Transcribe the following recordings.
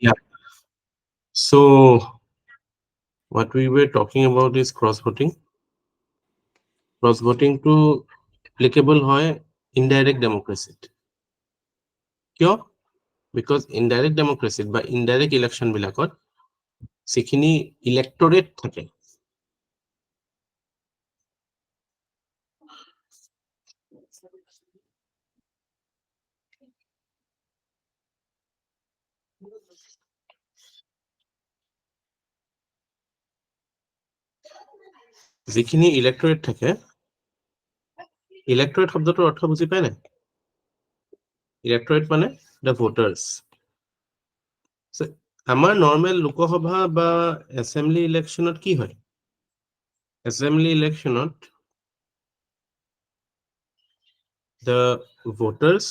Yeah. So what we were talking about is cross voting. Cross voting to applicable hoy indirect democracy. Kyo? Because indirect democracy by indirect election bilakot sekhini electorate thake. যিখিনি ইলেক্টৰেট থাকে ইলেক্টৰেট শব্দটোৰ অৰ্থ বুজি পায় নাই ইলেক্টৰেট মানে the ভোটাৰ্স আমাৰ normal Lok Sabha বা এছেম্বলি ইলেকশ্যনত কি হয় এছেম্বলি ইলেকশ্যনত the voters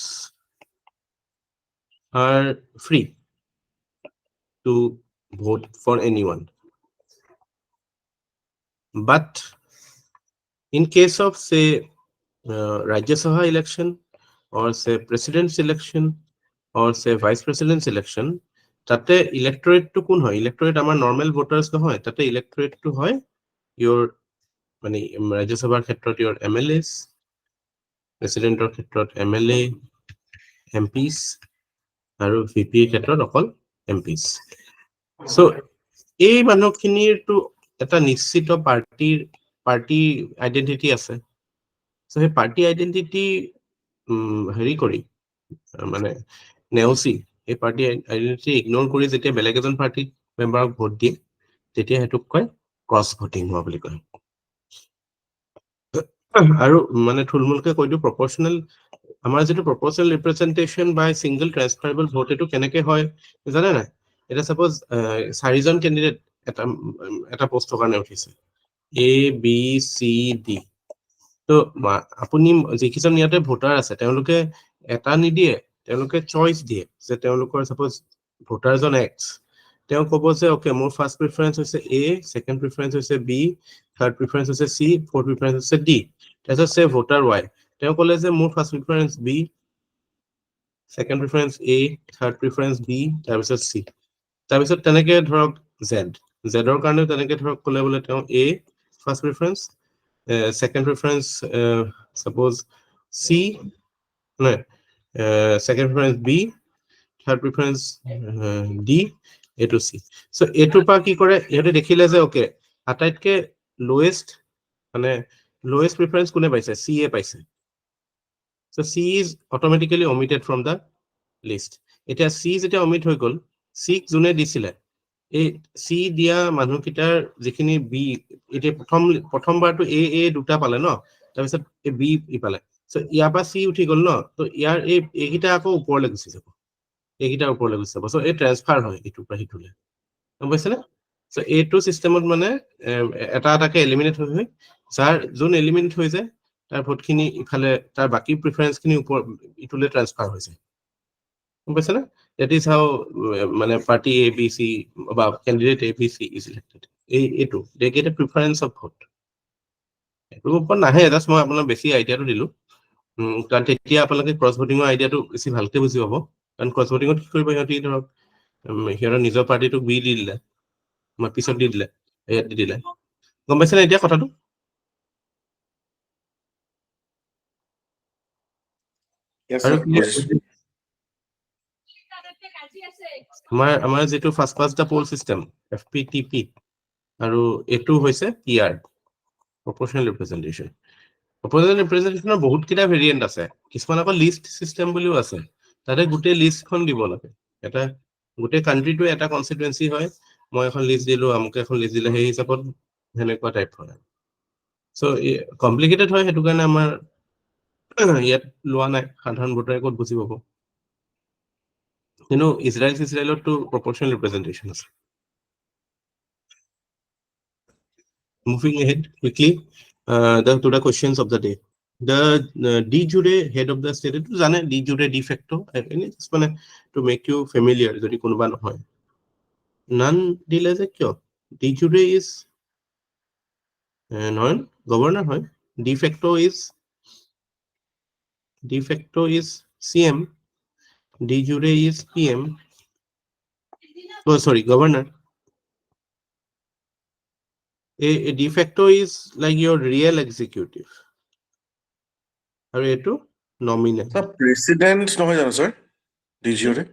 are free to vote for anyone. But in case of say Rajya Sabha election or say president's election or say vice president's election, tate electorate to kun hoy electorate amar normal voters no hoy tate electorate to hoy your mane Rajya Sabha khetrot your MLAs president or khetrot MLA MPs aru VP khetrot okol MPs so এই মানুহখিনিৰ তো এটা নিশ্চিত party identity আছে so সেই party identity হেৰি কৰি মানে নেওচি এই পাৰ্টি আইডেন্টিটি ইগনোৰ কৰি যেতিয়া বেলেগ এজন পাৰ্টি মেম্বাৰক ভোট দিয়ে তেতিয়া হেতুক কয় ক্ৰছ ভোটিং হোৱা বুলি কয় আৰু মানে থুলমুলকে কৈ দিও প্ৰপৰ্শনেল আমাৰ যেটো প্ৰপৰ্শনেল ৰিপ্ৰেজেন্টেশন বাই সিঙ্গল ট্ৰান্সফাৰেবল ভোট এটো কেনেকে হয় জানে না এটা সাপোজ চাৰিজন ক্যান্ডিডেট এটা পোষ্টৰ কাৰণে উঠিছে A B C D তো আপুনি যিকিজন ইয়াতে ভোটাৰ আছে তেওঁলোকে এটা নিদিয়ে তেওঁলোকে চয়েস দিয়ে যে তেওঁলোকৰ সাপোজ ভোটাৰজন X তেওঁ ক'ব যে ওকে মোৰ ফাৰ্স্ট প্ৰিফাৰেন্স হৈছে A সেকেন্ড প্ৰিফাৰেন্স হৈছে B থাৰ্ড প্ৰিফাৰেন্স হৈছে C ফৰ্থ প্ৰিফাৰেন্স হৈছে D তাৰপিছত সে ভোটাৰ Y তেওঁ ক'লে যে মোৰ first preference B second preference A third preference B তাৰপিছত C তাৰপিছত তেনেকে ধৰক Z ৰ কাৰণে তেনেকে ধৰক ক'লে বলে তেওঁ A first preference second preference suppose C নাই second preference B third preference D এটো C সো এটো পা কি কৰে ইহতে দেখিলে যে ওকে আটাইতকে লোয়েষ্ট মানে লোয়েষ্ট প্ৰিফাৰেন্স কোনে পাইছে C এ পাইছে so C is automatically omitted from the list এটা C যেটা omit হৈ গল C জুনে দিছিলে এই C দিয়া মানুহকিটাৰ যিখিনি B এটা প্ৰথমবাৰটো A দুটা পালে ন তাৰপিছত B পালে সো ইয়াৰ পা C উঠি গল ন তো ইয়াৰ এইকিটা আকৌ ওপৰলৈ গুচি যাব এইকিটা ওপৰলৈ গুচি যাব সো এই ট্ৰান্সফাৰ হয় ইটো পৰা হিতুলে গম পাইছে না সো এইটো সিস্টেমত মানে এটা এটাকে এলিমিনেট হৈ যাৰ যোন এলিমিনেট হৈ যায় তাৰ ভোটখিনি ইফালে তাৰ বাকি প্ৰিফাৰেন্সখিনি ওপৰ ইটুলে ট্ৰান্সফাৰ হৈ যায় গম পাইছে না that is how মানে party ABC বা candidate ABC is elected এইটো they get a preference of vote এটো ওপৰ নাহে জাস্ট মই আপোনাক বেছি আইডিয়াটো দিলো কাৰণ তেতিয়া আপোনালোকে ক্ৰছ ভোটিংৰ আইডিয়াটো বেছি ভালকে বুজি পাব কাৰণ ক্ৰছ ভোটিংত কি কৰিব ইহঁতি ধৰক হিৰৰ নিজৰ পাৰ্টিটোক বি দি দিলে মই পিছত দি দিলে ইয়াত দি দিলে গম পাইছে না এতিয়া কথাটো আমাৰ যেটো ফাৰ্স্ট ক্লাছ দা পোল সিস্টেম FPTP আৰু এটো হৈছে PR proportional representation proportional representationৰ বহুত কিটা ভেৰিয়েন্ট আছে কিছুমান আকৌ লিষ্ট সিস্টেম বুলিও আছে তাতে গুটে লিষ্টখন দিব লাগে এটা গুটে কান্ট্ৰিটো এটা কনস্টিটুৱেন্সি হয় মই এখন লিষ্ট দিলো আমকে এখন লিষ্ট দিলে সেই হিচাপত হেনেকুৱা টাইপ হয় সো কমপ্লিকেটেড হয় হেতু কাৰণে আমাৰ ইয়াত লোৱা নাই সাধাৰণ ভোটাৰে ক'ত বুজি পাব কিন্তু ইজৰাইলতো proportional representation আছে moving ahead quickly to the questions of the day the de jure head of the state to jane de jure de facto just মানে to make you familiar যদি কোনোবা নহয় none দিলে যে কিয় de jure is non governor হয় de facto is CM De jure is PM. Oh, sorry, governor. A de facto is like your real executive. Are you to nominal? Sir, president নহয় জানো sir? De jure?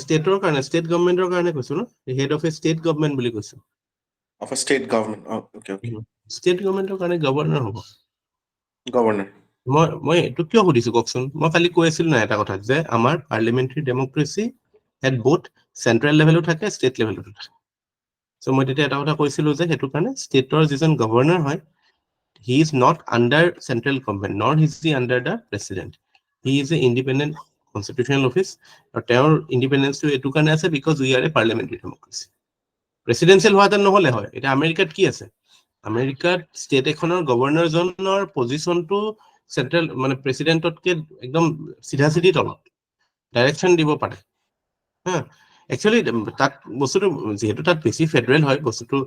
Stateৰ কাৰণে, state governmentৰ কাৰণে কৈছো ন, head of a state government বুলি কৈছো। Of a state government. Oh, okay, okay. State governmentৰ কাৰণে governor হ'ব। Governor. মই এইটো কিয় সুধিছো কওকচোন? মই কালি কৈ আছিলো না এটা কথা যে আমাৰ parliamentary democracy at both central লেভেলো থাকে, ষ্টেট লেভেলো থাকে। চ' মই তেতিয়া এটা কথা কৈছিলো যে সেইটো কাৰণে ষ্টেটৰ যিজন গভৰ্ণৰ হয়, he is not under central government, nor is he under the president. He is an independent constitutional office. আৰু তেওঁৰ ইণ্ডিপেণ্ডেন্সটো এইটো কাৰণে আছে because we are a parliamentary democracy. Presidential হোৱাহেঁতেন নহ'লে হয়। এতিয়া আমেৰিকাত কি আছে? আমেৰিকাত ষ্টেট এখনৰ গভৰ্ণৰজনৰ পজিশ্যনটো চেন্ট্ৰেল মানে প্ৰেচিডেণ্টতকে একদম চিধা চিধি তলত, ডাইৰেকশ্যন দিব পাৰে। হা, একচুৱেলি তাত বস্তুটো যিহেতু তাত বেছি ফেডাৰেল হয়, বস্তুটো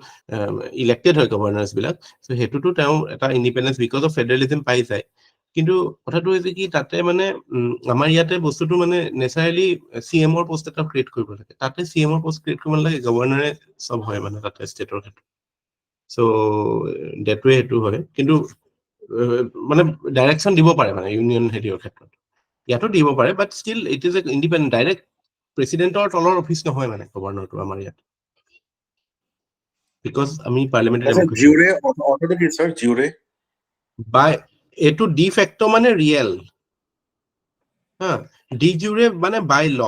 ইলেক্টেড হয় গভৰ্ণৰ্ছ বিলাক, চ' সেইটোতো তেওঁ এটা ইণ্ডিপেণ্ডেন্স বিকজ অফ ফেডাৰেলিজম পাই যায়। কিন্তু কথাটো হৈছে কি তাতে মানে আমাৰ ইয়াতে বস্তুটো মানে নেচাৰেলি CM-ৰ পোষ্ট এটা ক্ৰিয়েট কৰিব লাগে। তাতে CM-ৰ পোষ্ট ক্ৰিয়েট কৰিব নালাগে, গভৰ্ণৰে চব হয় মানে তাতে ষ্টেটৰ ক্ষেত্ৰত। চ' ডেটৱে সেইটো হয়, কিন্তু মানে ডাইৰেকশ্যন দিব পাৰে মানে ইউনিয়ন হেৰিয়ৰ ক্ষেত্ৰত। ইয়াতো দিব পাৰে, but still it is a independent, direct প্ৰেচিডেণ্টৰ তলৰ অফিচ নহয় মানে গভৰ্ণৰটো আমাৰ ইয়াত, বিকজ আমি পাৰ্লিমেণ্টাৰী ডেমক্ৰেচি। Jure, অৰ্থটো কি sir? Jure? বাই এইটো ডি ফেক্টো মানে ৰিয়েল, হা, ডি জুৰে মানে বাই ল।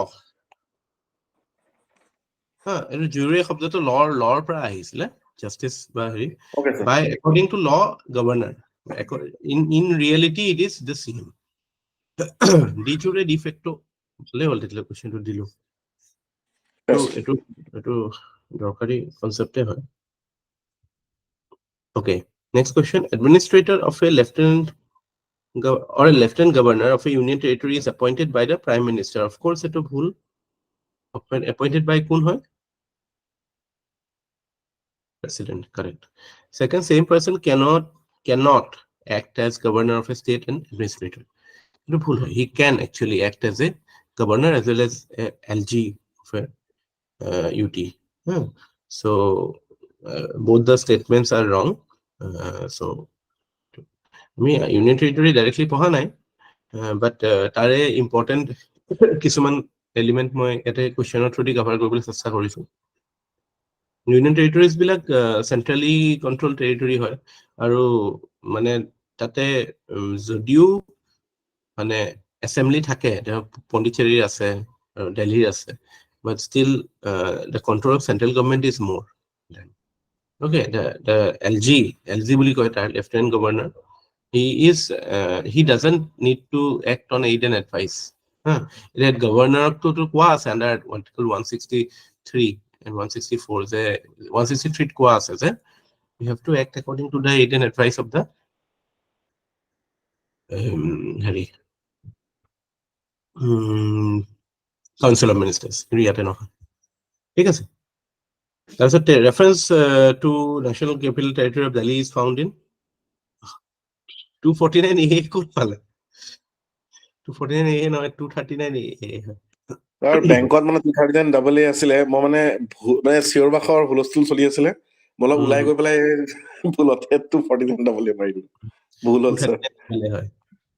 হা, এইটো জুৰে শব্দটো লৰ পৰা আহিছিলে, জাষ্টিচ বা হেৰি, Okay, sir. By according to law governor, in reality it is the same. De jure de facto ভালেই হ'ল, তেতিয়া কুৱেশ্যনটো দিলো। Yes. এইটো দৰকাৰী কনচেপ্টে হয়। Okay, next question. Administrator of a lieutenant or a lieutenant governor of a union territory is appointed by the prime minister. Of course, it is ভুল। Appointed by কোন হয়? President, correct. Second, same person cannot act as governor of a state and administrator. It is ভুল হয়। He can actually act as a governor as well as a LG of a UT. So both the statements are wrong. So আমি union territory directly পঢ়া নাই, বাট তাৰে important কিছুমান element মই ইয়াতে কুৱেশ্যনৰ through দি cover কৰিবলৈ চেষ্টা কৰিছো। ইউনিয়ন টেৰিটৰিজ বিলাক চেন্ট্ৰেলি কণ্ট্ৰল টেৰিটৰি হয়, আৰু মানে তাতে যদিও মানে এছেম্বলি থাকে, পণ্ডিচেৰীৰ আছে, দিল্লীৰ আছে, but still the control of central government is more. Okay, the LG বুলি কয় তাৰ lieutenant governor. He doesn't need to act on aid and advice. That governor to কোৱা আছে under article 163 and 164 যে 163 কোৱা আছে যে you have to act according to the aid and advice of the council of ministers, ইয়াতে নহয়। ঠিক আছে, তাৰপিছত reference to national capital territory of Delhi is found in 249A ক'ত পালে? 249A নহয়, 239A হয়। তাৰ বেংকত মানে 239AA আছিলে, মই মানে চিঞৰ বাখৰ হুলস্থুল চলি আছিলে, মই অলপ ওলাই গৈ পেলাই ভুলতে 249AA মাৰি দিলো। ভুল হ'ল স্যাৰ। 239AA হয়।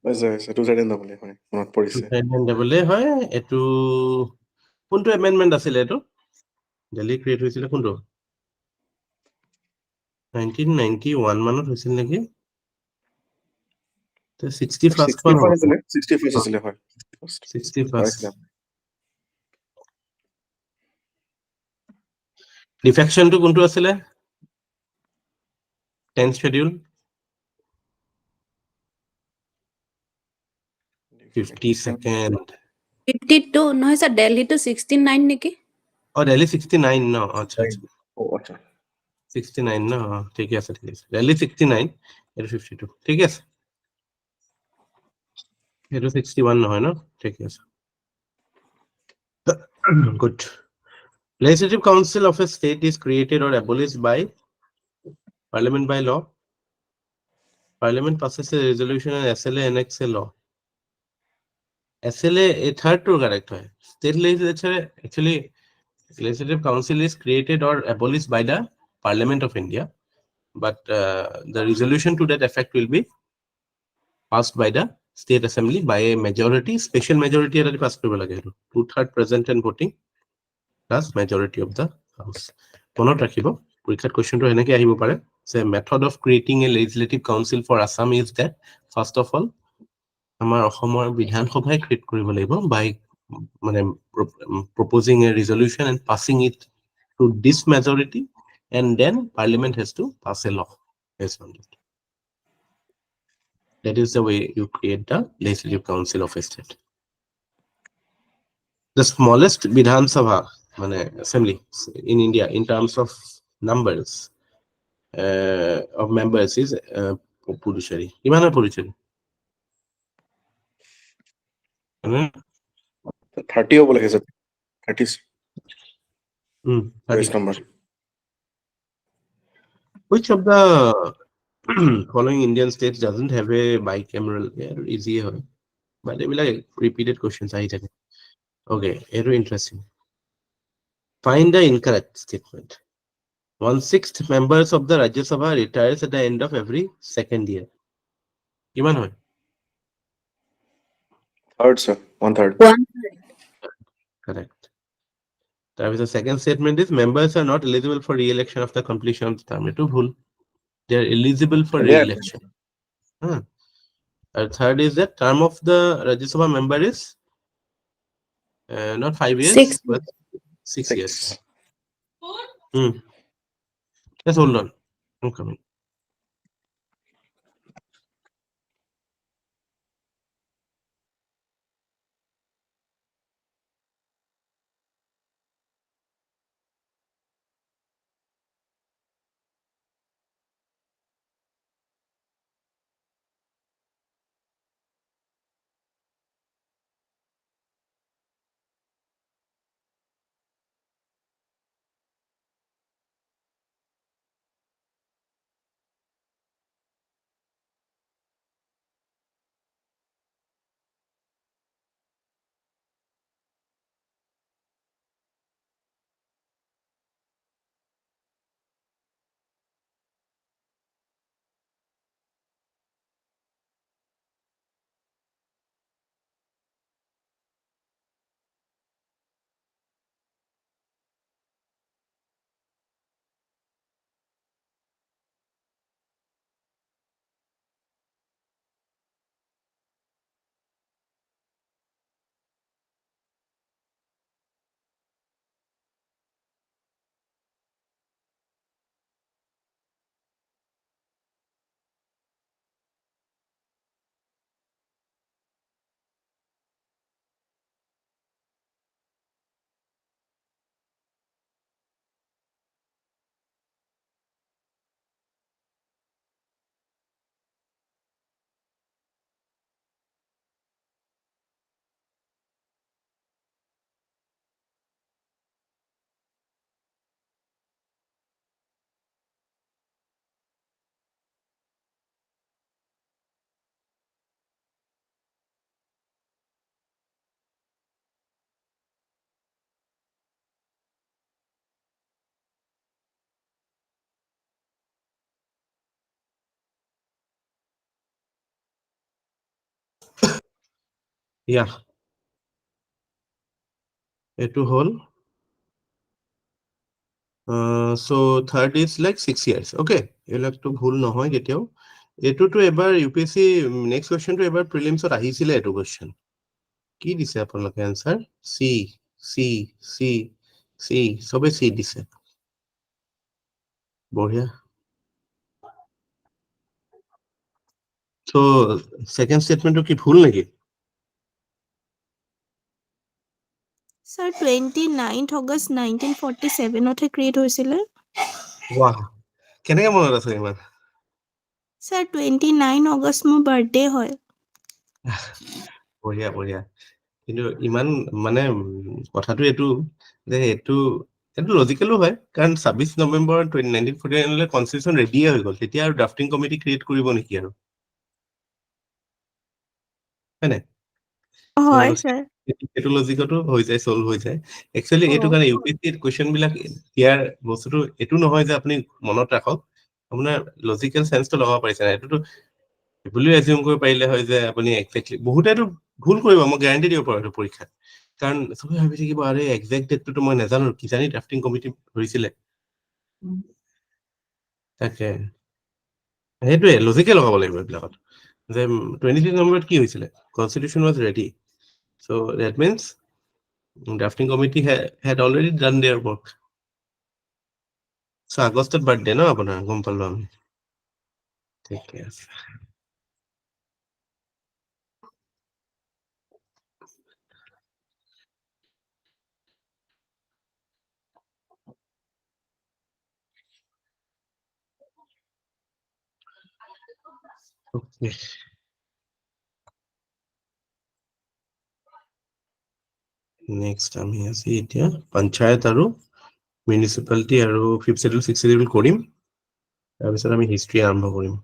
239AA হয়, মনত পৰিছে। 239AA হয়। এইটো কোনটো এমেণ্ডমেণ্ট আছিলে? এইটো দিল্লী ক্ৰিয়েট হৈছিলে কোনটো? 1991 মানত হৈছিল নেকি? 61st আছিলে, 61st আছিলে, হয়। 61st। ডিফেকশনটো কোনটো আছিলে? 10th schedule 52nd 52 নহয় স্যার, দিল্লী তো 69 নেকি? দিল্লী 69 ন? আচ্ছা আচ্ছা 69 ন, ঠিকে আছে ঠিক আছে। দিল্লী 69, এটা 52, ঠিক আছে। এটা 61 নহয় ন, ঠিকে আছে। Good. Legislative Council of a state is created or abolished by Parliament by law. Parliament passes a resolution and SLA annexes a law. SLA a third to correct হয় state legislature actually legislative council is created or abolished by the Parliament of India, but the resolution to that effect will be passed by the state assembly by a majority, special majority at the pass কৰিব লাগে সেইটো 2/3 present and voting plus majority of the house. মনত ৰাখিব পৰীক্ষাত কোৱেশ্চনটো এনেকৈ আহিব পাৰে যে method of creating a legislative council for Assam is that first of all আমাৰ অসমৰ বিধানসভাই ক্ৰিয়েট কৰিব লাগিব by মানে proposing a resolution and passing it to this majority, and then Parliament has to pass a law based on it. That is the way you create the Legislative Council of a state. The smallest Vidhan Sabha assembly in India in terms of numbers of members is Puducherry. Imana Puducherry. 30 হ'ব লাগে sir 30 30. number. Which of the following Indian states doesn't have a bicameral? Easy, but they will like repeated questions. Okay, very interesting. Find the incorrect statement. 1/6 members of the Rajya Sabha retires at the end of every second year. Kiman hoy? Third sir, 1/3. Correct. The second statement is members are not eligible for re-election after completion of the term. Etu bhul. They are eligible for re-election. Third is that term of the Rajya Sabha member is not 5 years, 6 but 6 years. Just hold on. I'm coming. Yeah. Etu whole. So third is like 6 years. Okay. You like to bhul nohoy getio. Etu to ebar UPSC next question to ebar prelims or ahisile etu question. Ki dise apnaloke answer? C, C, C, C. Sobe C dise. Bohia. So second statement to ki bhul naki? Sir, 29th August 1947 ওতে create হৈছিলে। Wow. কেনেকে মনত আছে ইমান? Sir, 29 August মোৰ birthday হয়। বঢ়িয়া বঢ়িয়া। কিন্তু ইমান মানে কথাটো এইটো যে এইটো লজিকেলো হয়, কাৰণ 26 নৱেম্বৰ 1949 কনষ্টিটিউচন ৰেডিয়ে হৈ গ'ল, তেতিয়া আৰু ড্ৰাফটিং কমিটি ক্ৰিয়েট কৰিব নেকি আৰু, হয় নাই? হয় স্যাৰ এইটো লজিকতো হৈ যায়, সলভ হৈ যায়। একচুৱেলি এইটো কাৰণে ইউপিএসসি কুৱেশ্যন বিলাক ইয়াৰ বস্তুটো এইটো নহয় যে আপুনি মনত ৰাখক, আপোনাৰ লজিকেল চেন্সটো লগাব পাৰিছে নাই, এইটোতো বুলিও এজিউম কৰিব পাৰিলে হয় যে আপুনি এক্সেক্টলি, বহুতেতো ভুল কৰিব, মই গেৰাণ্টি দিব পাৰো এইটো পৰীক্ষাত। কাৰণ চবে ভাবি থাকিব আৰে এক্সেক্ট ডেটটোতো মই নাজানো, কিজানি ড্ৰাফটিং কমিটি ধৰিছিলে। তাকে সেইটোৱে লজিকে লগাব লাগিব এইবিলাকত, যে 23 নম্বৰত কি হৈছিলে, constitution was ready, so' that means drafting committee head already done their work. So' আগষ্টত বাৰ্থডে ন আপোনাৰ, গম পালো আমি। ঠিকে আছে। Okay. নেক্সট আমি আছি এতিয়া পঞ্চায়ত আৰু মিউনিচিপালিটি আৰু 5th schedule 6th schedule কৰিম, তাৰপিছত আমি হিষ্ট্ৰী আৰম্ভ কৰিম।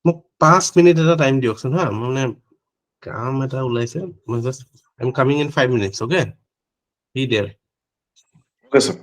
মোক 5 মিনিট এটা টাইম দিয়কচোন হা, মানে কাম এটা ওলাইছে, মই just I am coming in 5 minutes, okay? Be there. Okay, sir.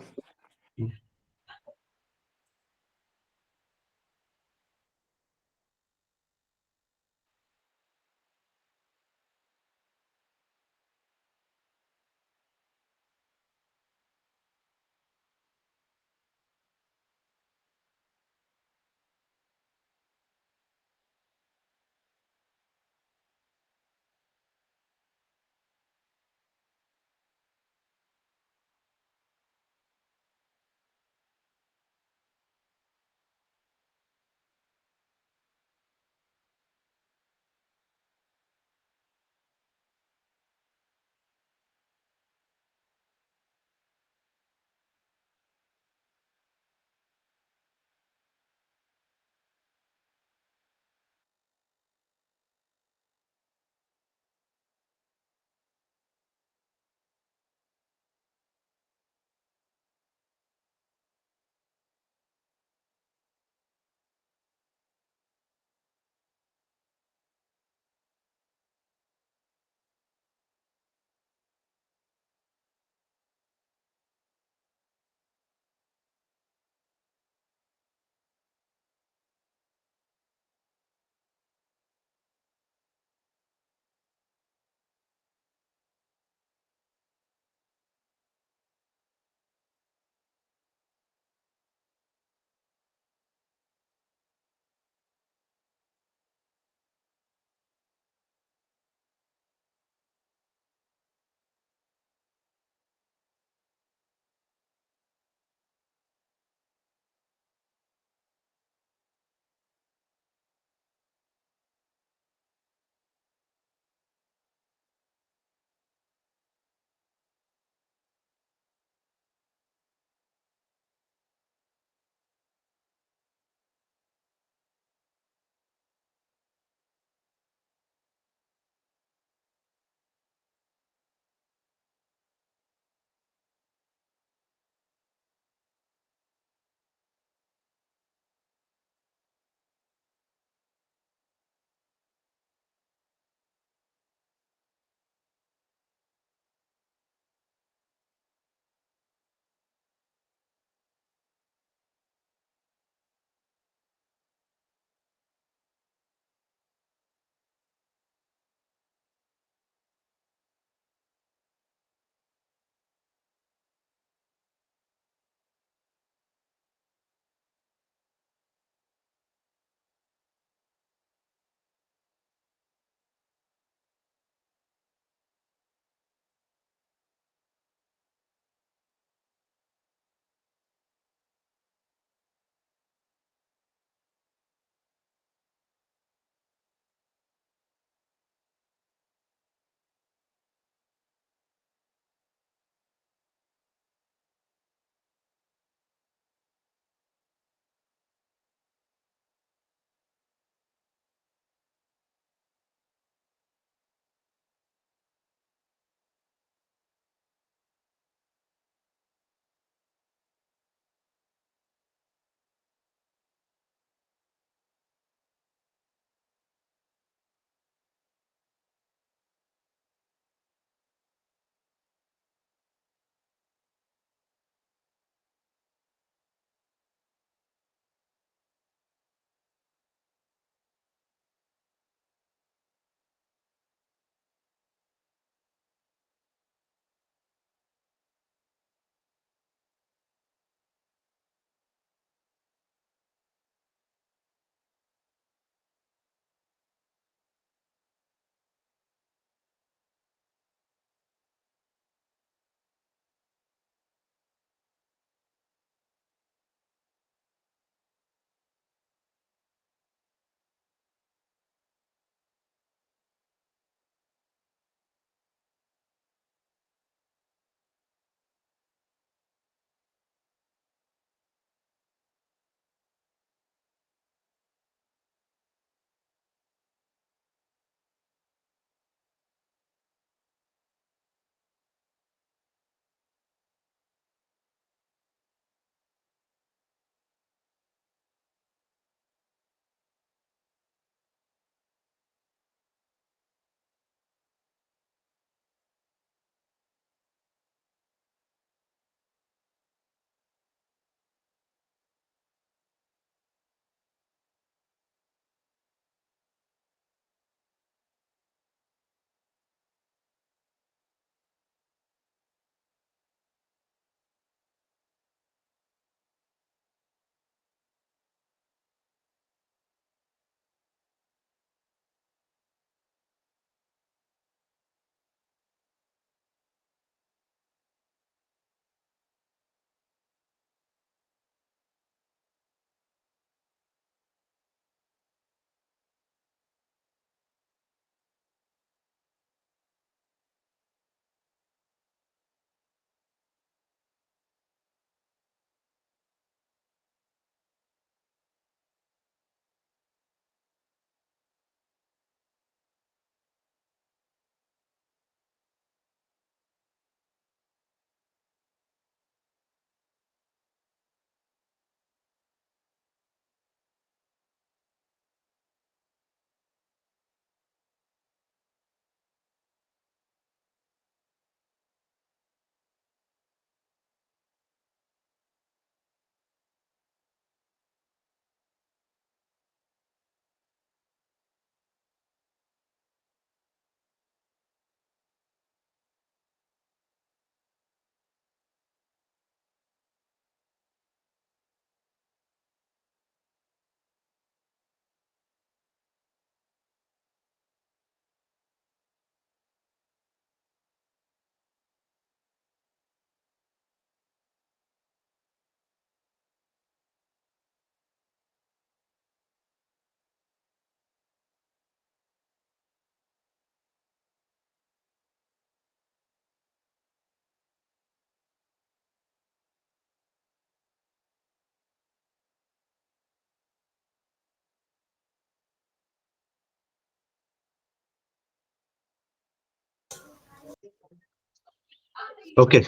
Okay.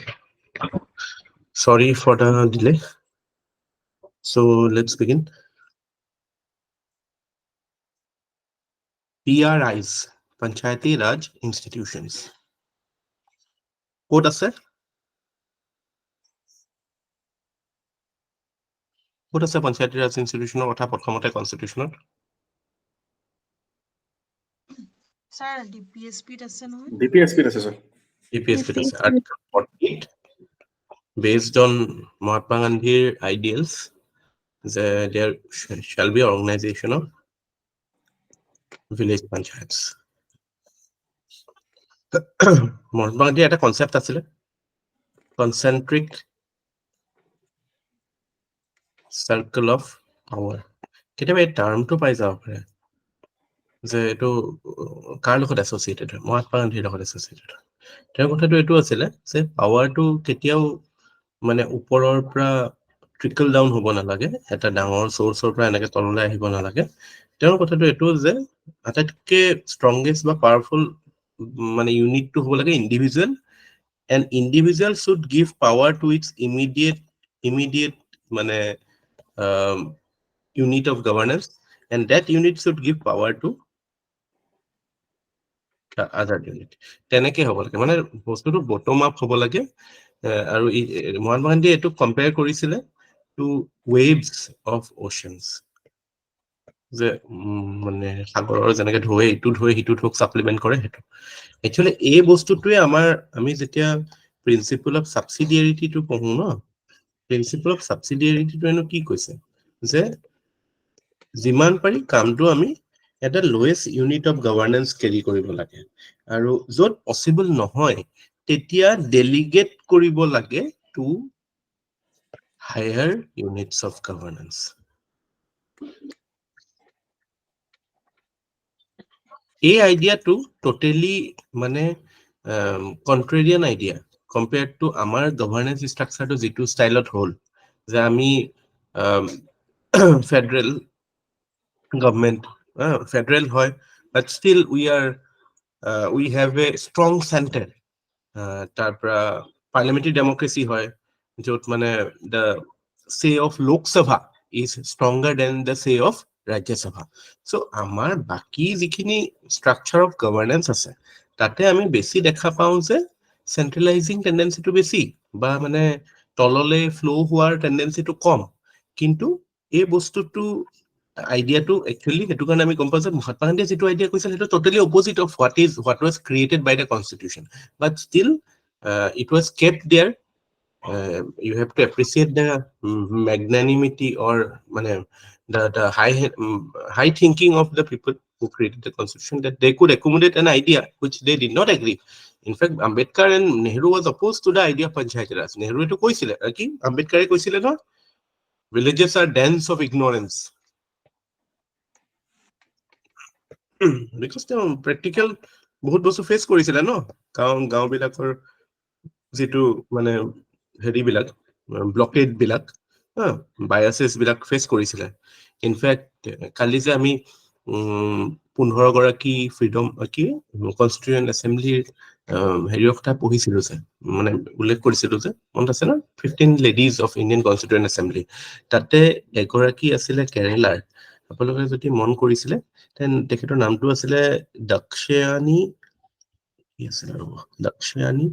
Sorry for the delay. So let's begin. PRIs, Panchayati Raj Institutions. What is it? What is the Panchayati Raj Institution or what happened Constitution? Sir, DPSP আছে নহয়? DPSP আছে sir. APSC is Article 48, based on Mahatma Gandhi ideals. There shall be organization of village panchayats. Mahatma Gandhi এটা concept আছিলে concentric circle of power. কেতিয়াবা এই টাৰ্মটো পাই যাব পাৰে যে এইটো কাৰ লগত এছ'চিয়েটেড হয়, মহাত্মা গান্ধীৰ লগত এছ'চিয়েটেড হয়। তেওঁৰ কথাটো এইটো আছিলে যে পাৱাৰটো কেতিয়াও মানে ওপৰৰ পৰা ট্ৰিকল ডাউন হ'ব নালাগে, এটা ডাঙৰ চ'ৰ্চৰ পৰা এনেকে তললৈ আহিব নালাগে। তেওঁৰ কথাটো এইটো যে আটাইতকৈ ষ্ট্ৰংগেষ্ট বা পাৱাৰফুল মানে ইউনিটটো হ'ব লাগে individual, and individual should give power to its immediate মানে unit of governance, and that unit should give power to the other unit. তেনেকে হ'ব লাগে, মানে বস্তুটো বটম আপ হ'ব লাগে। আৰু মহাত্মা গান্ধীয়ে এইটো কম্পেয়াৰ কৰিছিলে টু ৱেভছ অফ অ'চিয়ানছ, যে মানে সাগৰৰ যেনেকে ঢৌৱে ইটো ঢৌৱে সিটো ঢৌক ছাপ্লিমেণ্ট কৰে, সেইটো একচুৱেলি এই বস্তুটোৱে আমি যেতিয়া প্ৰিন্সিপল অফ ছাবচিডিয়াৰিটিটো পঢ়ো ন, প্ৰিন্সিপল অফ ছাবচিডিয়াৰিটিটোৱেনো কি কৈছে যে যিমান পাৰি কামটো আমি এটা lowest unit of governance carry কৰিব লাগে, আৰু য'ত পচিবল নহয় তেতিয়া ডেলিগেট কৰিব লাগে to higher units of governance. এই আইডিয়াটো টোটেলি মানে কন্ট্ৰেৰিয়ান আইডিয়া কম্পেয়াৰ্ড টু আমাৰ গভাৰ্নেন্স ষ্ট্ৰাকচাৰটো যিটো ষ্টাইলত হ'ল, যে আমি federal government federal hoy, but still we have a strong center. Tarpra parliamentary democracy hoy jot mane the say of Lok Sabha is stronger than the say of Rajya Sabha. So amar baki jikhini structure of governance ase tate ami beshi dekha pau je centralizing tendency to beshi ba mane tolole flow hoar tendency to kom, kintu ei bostu tu আইডিয়াটো actually সেইটো কাৰণে আমি গম পাওঁ যে মহাত্মা গান্ধীয়ে যিটো idea কৈছিল সেইটো totally opposite of what was created by the constitution, but still it was kept there. You have to appreciate the magnanimity or মানে the high thinking of the people who created the constitution, that they could accommodate an idea which they did not agree. In fact, Ambedkar and Nehru was opposed to the idea of Panchayati Raj. Nehru etu koisile ki Ambedkar koisile no, villages are dens of ignorance. Because তেওঁ practical বহুত বস্তু face কৰিছিলে ন, গাঁও বিলাকৰ যিটো মানে হেৰিবিলাক blocked বিলাক বায়াসেছ বিলাক ফেচ কৰিছিলে। ইনফেক্ট কালি যে আমি 15 গৰাকী ফ্ৰীডম কি কনষ্টিটিউয়েণ্ট এছেম্বলিৰ হেৰিৰ কথা পঢ়িছিলো যে, মানে উল্লেখ কৰিছিলো যে, মনত আছে ন, 15 লেডিজ অফ ইণ্ডিয়ান কনষ্টিটিউয়েণ্ট এছেম্বলি, তাতে এগৰাকী আছিলে কেৰেলাৰ। আপোনালোকে যদি মন কৰিছিলে তেখেতৰ নামটো আছিলে দাক্ষায়ানী, কি আছিলে ৰ'ব, দাক্ষায়ানী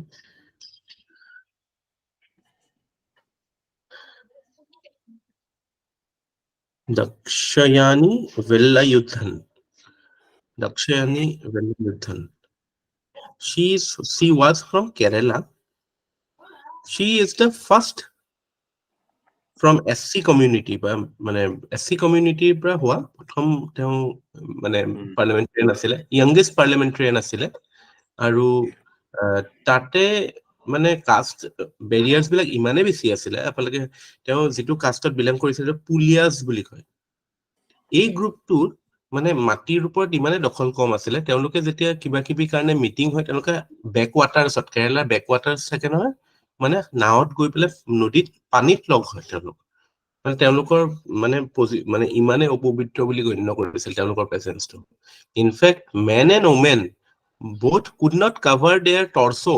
Velayudhan. Dakshayani Velayudhan. She was from Kerala. She is the first from SC community, মানে SC community পৰা হোৱা প্ৰথম তেওঁ মানে পাৰ্লামেণ্টেৰিয়ান আছিলে, youngest পাৰ্লামেণ্টেৰিয়ান আছিলে। আৰু তাতে মানে কাষ্ট বেৰিয়াৰ্ছ বিলাক ইমানেই বেছি আছিলে, আপোনালোকে তেওঁ যিটো কাষ্টত বিলং কৰিছিলে পুলিয়াছ বুলি কয়, এই গ্ৰুপটোৰ মানে মাটিৰ ওপৰত ইমানে দখল কম আছিলে, তেওঁলোকে যেতিয়া কিবা কিবি কাৰণে মিটিং হয় তেওঁলোকে বেকৱাটাৰ্ছত, কেৰেলাৰ বেকৱাটাৰ্ছ থাকে নহয়, মানে নাৱত গৈ পেলাই নদীত পানীত লগ হয় তেওঁলোক, মানে তেওঁলোকৰ মানে ইমানে অপবিত্ৰ বুলি গণ্য কৰিছিল তেওঁলোকৰ প্ৰেজেন্সটো। In fact men and women both could not cover their torso.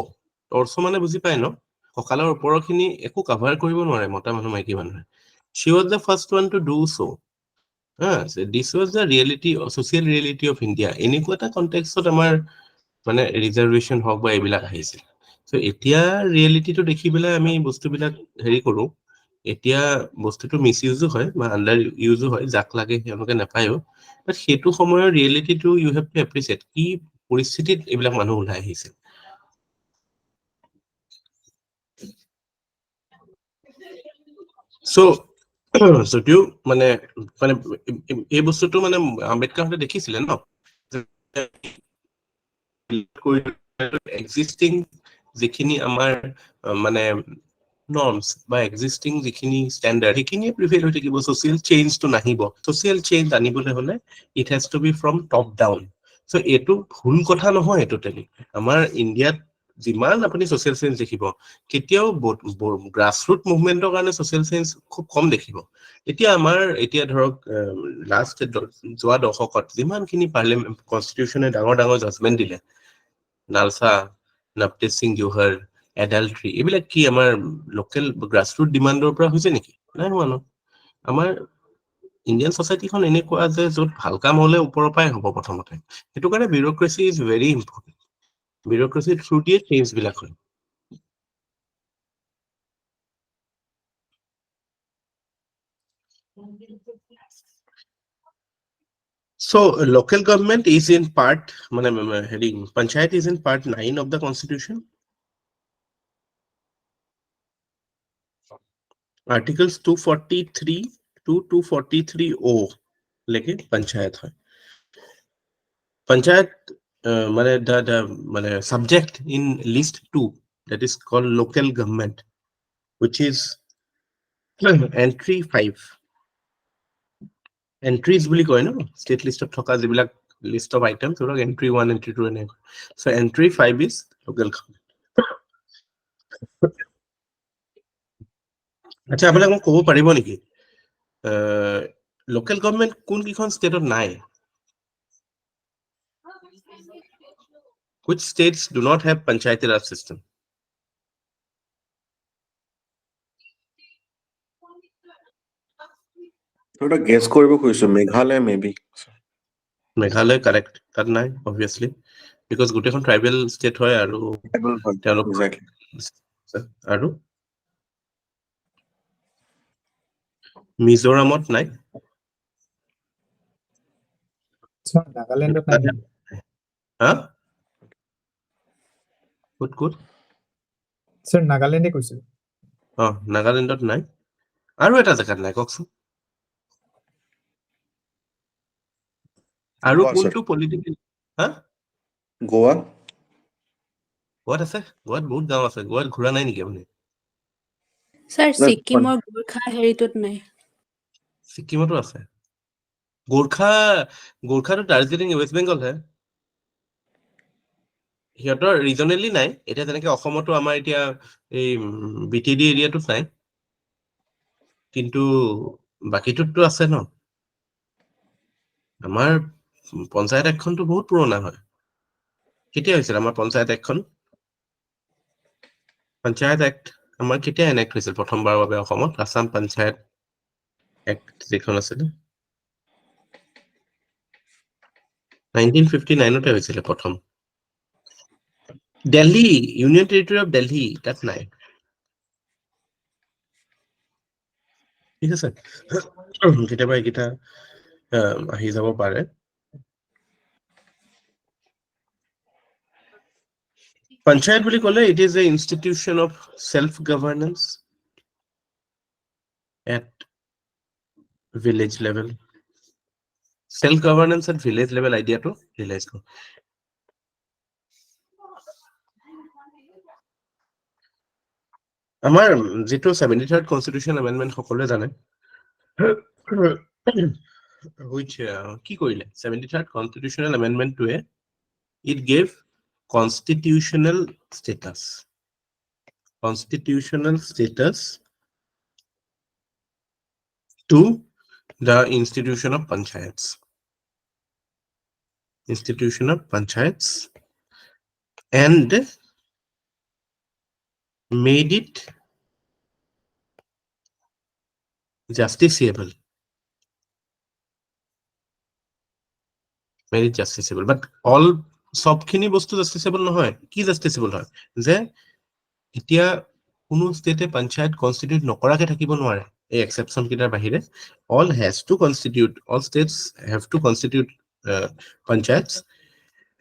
Torso মানে বুজি পায় ন? কঁকালৰ ওপৰখিনি একো কভাৰ কৰিব নোৱাৰে মতা মানুহ মাইকী মানুহে। She was the first one to do so. So this was the reality, social reality of India. এনেকুৱা এটা কনটেক্সটত আমাৰ মানে ৰিজাৰ্ভেশ্যন হওক বা এইবিলাক আহিছিল। চ' এতিয়া ৰিয়েলিটিটো দেখি পেলাই আমি বস্তুবিলাক হেৰি কৰোঁ। এতিয়া বস্তুটো মিছ ইউজো হয় বা আণ্ডাৰ ইউজো হয়, যাক লাগে তেওঁলোকে নাপায়ো। বাট সেইটো সময়ৰ ৰিয়েলিটিটো ইউ হেভ টু এপ্ৰিচিয়েট, কি পৰিস্থিতিত এইবিলাক মানুহ ওলাই আহিছিল। চ' যদিও মানে মানে এই বস্তুটো মানে আম্বেদকাৰহঁতে দেখিছিলে ন, এক্সিষ্টিং যিখিনি আমাৰ মানে নৰ্মছ বা এক্সিষ্টিং যিখিনি ষ্টেণ্ডাৰ্ড সেইখিনিয়ে প্ৰিভেইল হৈ থাকিব, ছ'চিয়েল চেঞ্জটো নাহিব। ছ'চিয়েল চেঞ্জ আনিবলৈ হ'লে it has to be from top down. So' এইটো ভুল কথা নহয় টোটেলি। আমাৰ ইণ্ডিয়াত যিমান আপুনি ছ'চিয়েল চেঞ্জ দেখিব, কেতিয়াও গ্ৰাছৰুট মুভমেণ্টৰ কাৰণে ছ'চিয়েল চেঞ্জ খুব কম দেখিব। এতিয়া ধৰক লাষ্ট যোৱা দশকত যিমানখিনি পাৰ্লিয়ামেণ্ট কনষ্টিটিউশ্যনে ডাঙৰ ডাঙৰ জাজমেণ্ট দিলে, নালচা, নৱতেজ সিং জোহৰ, এডাল্ট্ৰি, এইবিলাক কি আমাৰ লোকেল গ্ৰাছৰুট ডিমাণ্ডৰ পৰা হৈছে নেকি? নাই হোৱা ন। আমাৰ ইণ্ডিয়ান ছ'চাইটিখন এনেকুৱা যে য'ত ভাল কাম হ'লে ওপৰৰ পৰাই হ'ব প্ৰথমতে। সেইটো কাৰণে বিউৰ'ক্ৰেচি ইজ ভেৰি ইম্পৰ্টেণ্ট। বিউৰ'ক্ৰেচিৰ থ্ৰু দিয়ে চেঞ্জবিলাক হয়। So local government is in part, panchayat is in part 9 of the constitution. Articles 243 to 243O leke panchayat hai. Panchayat the subject in list 2, that is called local government, which is entry 5. Entries বুলি কয় ন, state list of থকা যিবিলাক list of items, ধৰক entry 1, entry 2 এনে। So entry 5 is local government. আচ্ছা, আপোনাক মোক ক'ব পাৰিব নেকি লোকেল গভৰ্ণমেণ্ট কোন কেইখন ষ্টেটত নাই? Which states do not have panchayati raj system? এটা গেছ কৰিব খুজিছো, মেঘালয় মেবি। মেঘালয় কাৰেক্ট, তাত নাই অবভিয়াছলি, বিকজ গোটেইখন ট্ৰাইবেল ষ্টেট হয় আৰু তেওঁলোক আৰু মিজোৰামত নাই। নাগালেণ্ডত নাই। হা? ক'ত? স্যাৰ নাগালেণ্ডে কৈছিল। নাগালেণ্ডত নাই। আৰু এটা জেগাত নাই, কওকচোন। আৰু কোনটো পলিটিকেল? হা? গোৱা। গোৱাত আছে, গোৱাত বহুত গাঁও আছে। গোৱাত ঘূৰা নাই নেকি আপুনি? স্যাৰ ছিকিমৰ গোৰ্খা হেৰিটোত নাই। ছিকিমতো আছে। গোৰ্খাটো দাৰ্জিলিং ৱেষ্ট বেংগল হে। সিহঁতৰ ৰিজনেলি নাই। এতিয়া যেনেকে অসমতো আমাৰ এতিয়া এই BTD এৰিয়াটোত নাই, কিন্তু বাকীটোততো আছে ন। আমাৰ পঞ্চায়ত এক্টখনতো বহুত পুৰণা হয়। কেতিয়া হৈছিল আমাৰ পঞ্চায়ত এক্টখন? পঞ্চায়ত এক্ট আমাৰ কেতিয়া এনেক্ট হৈছিল প্ৰথমবাৰৰ বাবে অসমত? আছাম পঞ্চায়ত এক্ট যিখন আছিলে 1959তে হৈছিলে প্ৰথম। Delhi, union territory of Delhi, তাত নাই। ঠিক আছে, কেতিয়াবা এইকেইটা আহি যাব পাৰে। Panchayat বুলি ক'লে it is a institution of self-governance at village level. Self-governance at village level আইডিয়াটো ৰিয়েলাইজ কৰক। আমাৰ যিটো 73rd কনষ্টিটিউশ্যন এমেণ্ডমেণ্ট সকলোৱে জানে, which কি কৰিলে 73rd কনষ্টিটিউশ্যনেল এমেণ্ডমেণ্টটোৱে it gave constitutional status to the institution of panchayats. and made it justiciable. Made it justiciable. But all সবখিনি বস্তু জাস্টিসেবল নহয়। কি জাস্টিসেবল হয় যে এতিয়া কোনো ষ্টেটে পঞ্চায়ত কনষ্টিটিউট নকৰাকে থাকিব নোৱাৰে এই এক্সেপশ্যন কেইটাৰ বাহিৰে all has to constitute, all states have to constitute panchayats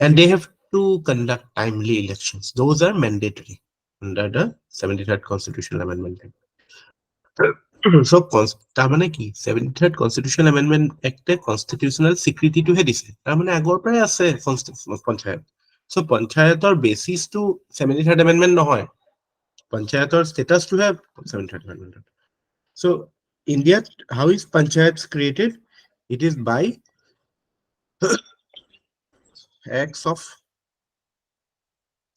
and they have to conduct timely elections. Those are mandatory under the 73rd constitutional amendment. So তাৰ মানে কি 73rd constitutional amendment act constitutional স্বীকৃতি টোহে দিছে তাৰ মানে আগৰ পৰাই আছে পঞ্চায়ত so পঞ্চায়তৰ বেচিছ টো 73rd amendment নহয় পঞ্চায়তৰ status টোহে 73rd amendment. So India, how is panchayats created? It is by acts of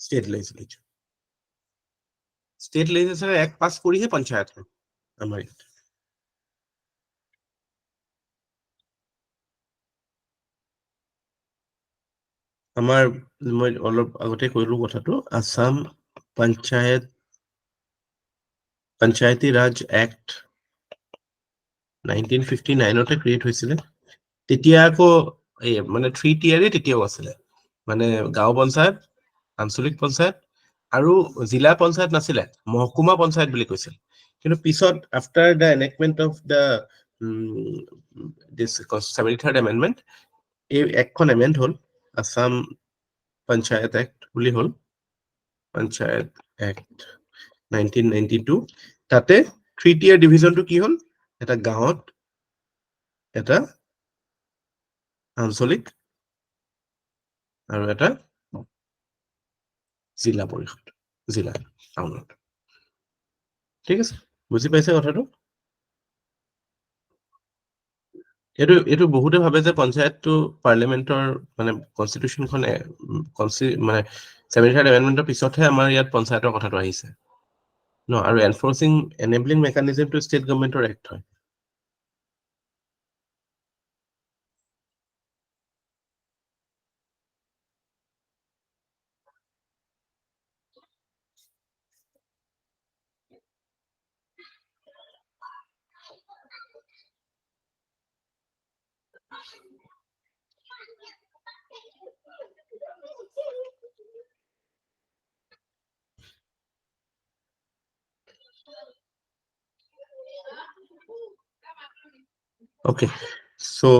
state legislature. State legislature act pass korihe panchayat hai amar ইয়াত আমাৰ মই অলপ আগতে কৈলো কথাটো আসাম পঞ্চায়তী ৰাজ এক্ট 1959 তে ক্ৰিয়েট হৈছিলে তেতিয়া আকৌ এই মানে 3 টিয়াৰে তেতিয়াও আছিলে মানে গাঁও পঞ্চায়ত আঞ্চলিক পঞ্চায়ত আৰু জিলা পঞ্চায়ত নাছিলে মহকুমা পঞ্চায়ত বুলি কৈছিল কিন্তু পিছত after the enactment of the this 73rd amendment এই একখন এমেন্ড হল আসাম পঞ্চায়ত এক্ট বুলি হল পঞ্চায়ত এক্ট 1992 তাতে 3 টিয়াৰ ডিভিজনটো কি হল এটা গাঁৱত এটা আঞ্চলিক আৰু এটা জিলা পৰিষদ জিলা টাউনত ঠিক আছে বুজি পাইছে কথাটো এটো বহুতে ভাবে যে পঞ্চায়তটো পাৰ্লিমেন্টৰ মানে কনস্টিটিউশনখন মানে 73rd amendmentৰ পিছতহে আমাৰ ইয়াত পঞ্চায়তৰ কথাটো আহিছে ন আৰু এনফোৰ্সিং এনেবলিং মেকানিজমটো ষ্টেট গভৰ্ণমেন্টৰ এক্ট হয় Okay, so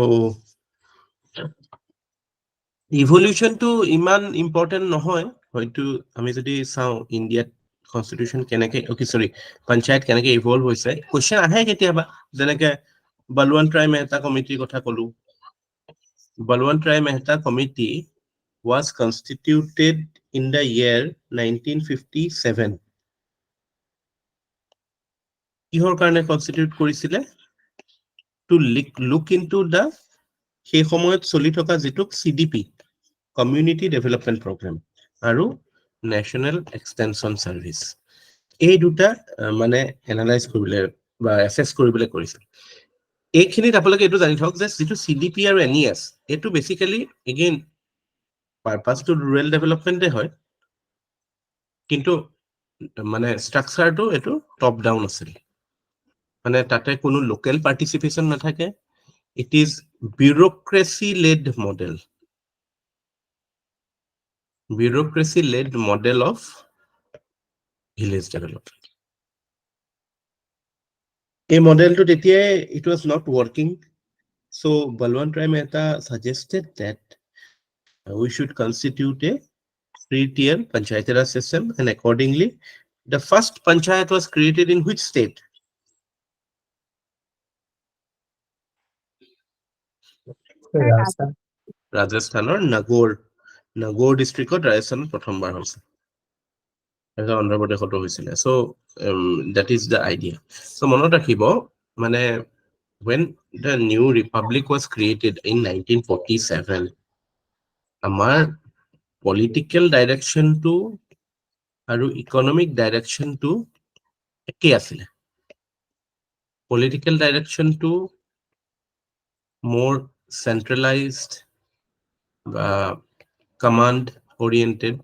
evolution to ইমান important নহয় হয়তো আমি যদি চাও ইন্ডিয়াত কনস্টিটিউশন কেনেকে ওকে সরি পঞ্চায়ত কেনেকে ইভলভ হৈছে কোশ্চেন আহে কেতিয়াবা যেনেকে বলৱন্ত ৰায় মেহতা কমিটিৰ কথা কলো Balwant Rai Mehta committee was constituted in the year 1957 কিহৰ কাৰণে কনস্টিটিউট কৰিছিলে to look into the সেই সময়ত চলি থকা যেটো CDP কমিউনিটি ডেভেলপমেন্ট প্ৰগ্ৰাম আৰু ন্যাশনাল এক্সটেনশন সাৰ্ভিস এই দুটা মানে এনালাইজ কৰিবলৈ বা এসেস কৰিবলৈ কৰিছিল এইখিনিত আপোনালোকে এটো জানি থওক যে যেটো CDP আৰু NES এটো basically again purpose to rural ডেভেলপমেন্টে হয় কিন্তু মানে স্ট্রাকচারটো এটো টপ ডাউন আছিল মানে তাতে কোনো লোকাল পার্টিসিপেশন নাথাকে it is bureaucracy led model of village development a model to it was not working so Balwant Rai Mehta suggested that we should constitute a 3-tier panchayat raj system and accordingly the first panchayat was created in which state Rajasthaner Nagaur district of Rajasthan prothombar hoise এটা অন্ধ্ৰ প্ৰদেশতো হৈছিলে so that is the idea so মনত ৰাখিব মানে when the new republic was created in 1947 আমাৰ political direction to আৰু economic direction to একে আছিল political direction to more centralized command oriented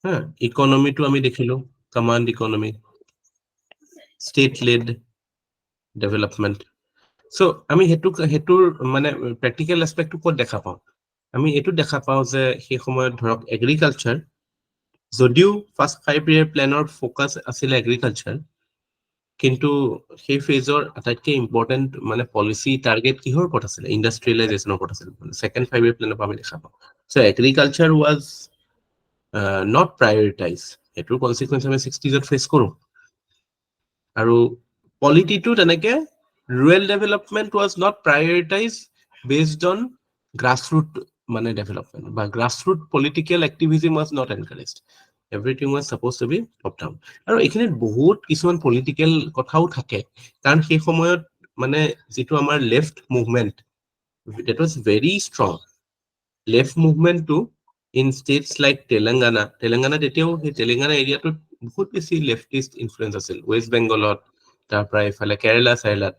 হ্যাঁ, ইকনমিটো আমি দেখিলো, command economy, state led development. So আমি হেতুৰ মানে প্ৰেক্টিকেল এসপেক্টটো ক'ত দেখা পাওঁ? আমি এইটো দেখা পাওঁ যে সেই সময়ত ধৰক এগ্ৰিকালচাৰ, যদিও ফাৰ্ষ্ট 5 year প্লেনৰ ফোকাস আছিল এগ্ৰিকালচাৰ, কিন্তু সেই ফেজৰ আটাইতকৈ ইম্পৰ্টেণ্ট মানে পলিচি টাৰ্গেট কিহৰ ওপৰত আছিলে? ইণ্ডাষ্ট্ৰিয়েলাইজেশ্যনৰ ওপৰত আছিল। সেকেন্ড 5 year প্লেনৰ পৰা আমি দেখা পাওঁ। So agriculture was not prioritize. এইটোৰ কনচিকুৱেঞ্চ আমি 60s ফেচ কৰোঁ। আৰু পলিটিটো তেনেকে rural development was not prioritized based on grassroots মানে development, but grassroots political activism was not encouraged. Everything was supposed to be top down. আৰু এইখিনিত বহুত কিছুমান পলিটিক্যাল কথাও থাকে, কাৰণ সেই সময়ত মানে যেটো আমাৰ left movement, that was very strong. Left মুভমেন্টটো in states like তেলেংগানা তেতিয়াও সেই তেলেংগানা এৰিয়াটো বহুত বেছি লেফটিষ্ট ইনফ্লুয়েন্স আছিল। ৱেষ্ট বেংগলত, তাৰ পৰা ইফালে কেৰালা চাইলাত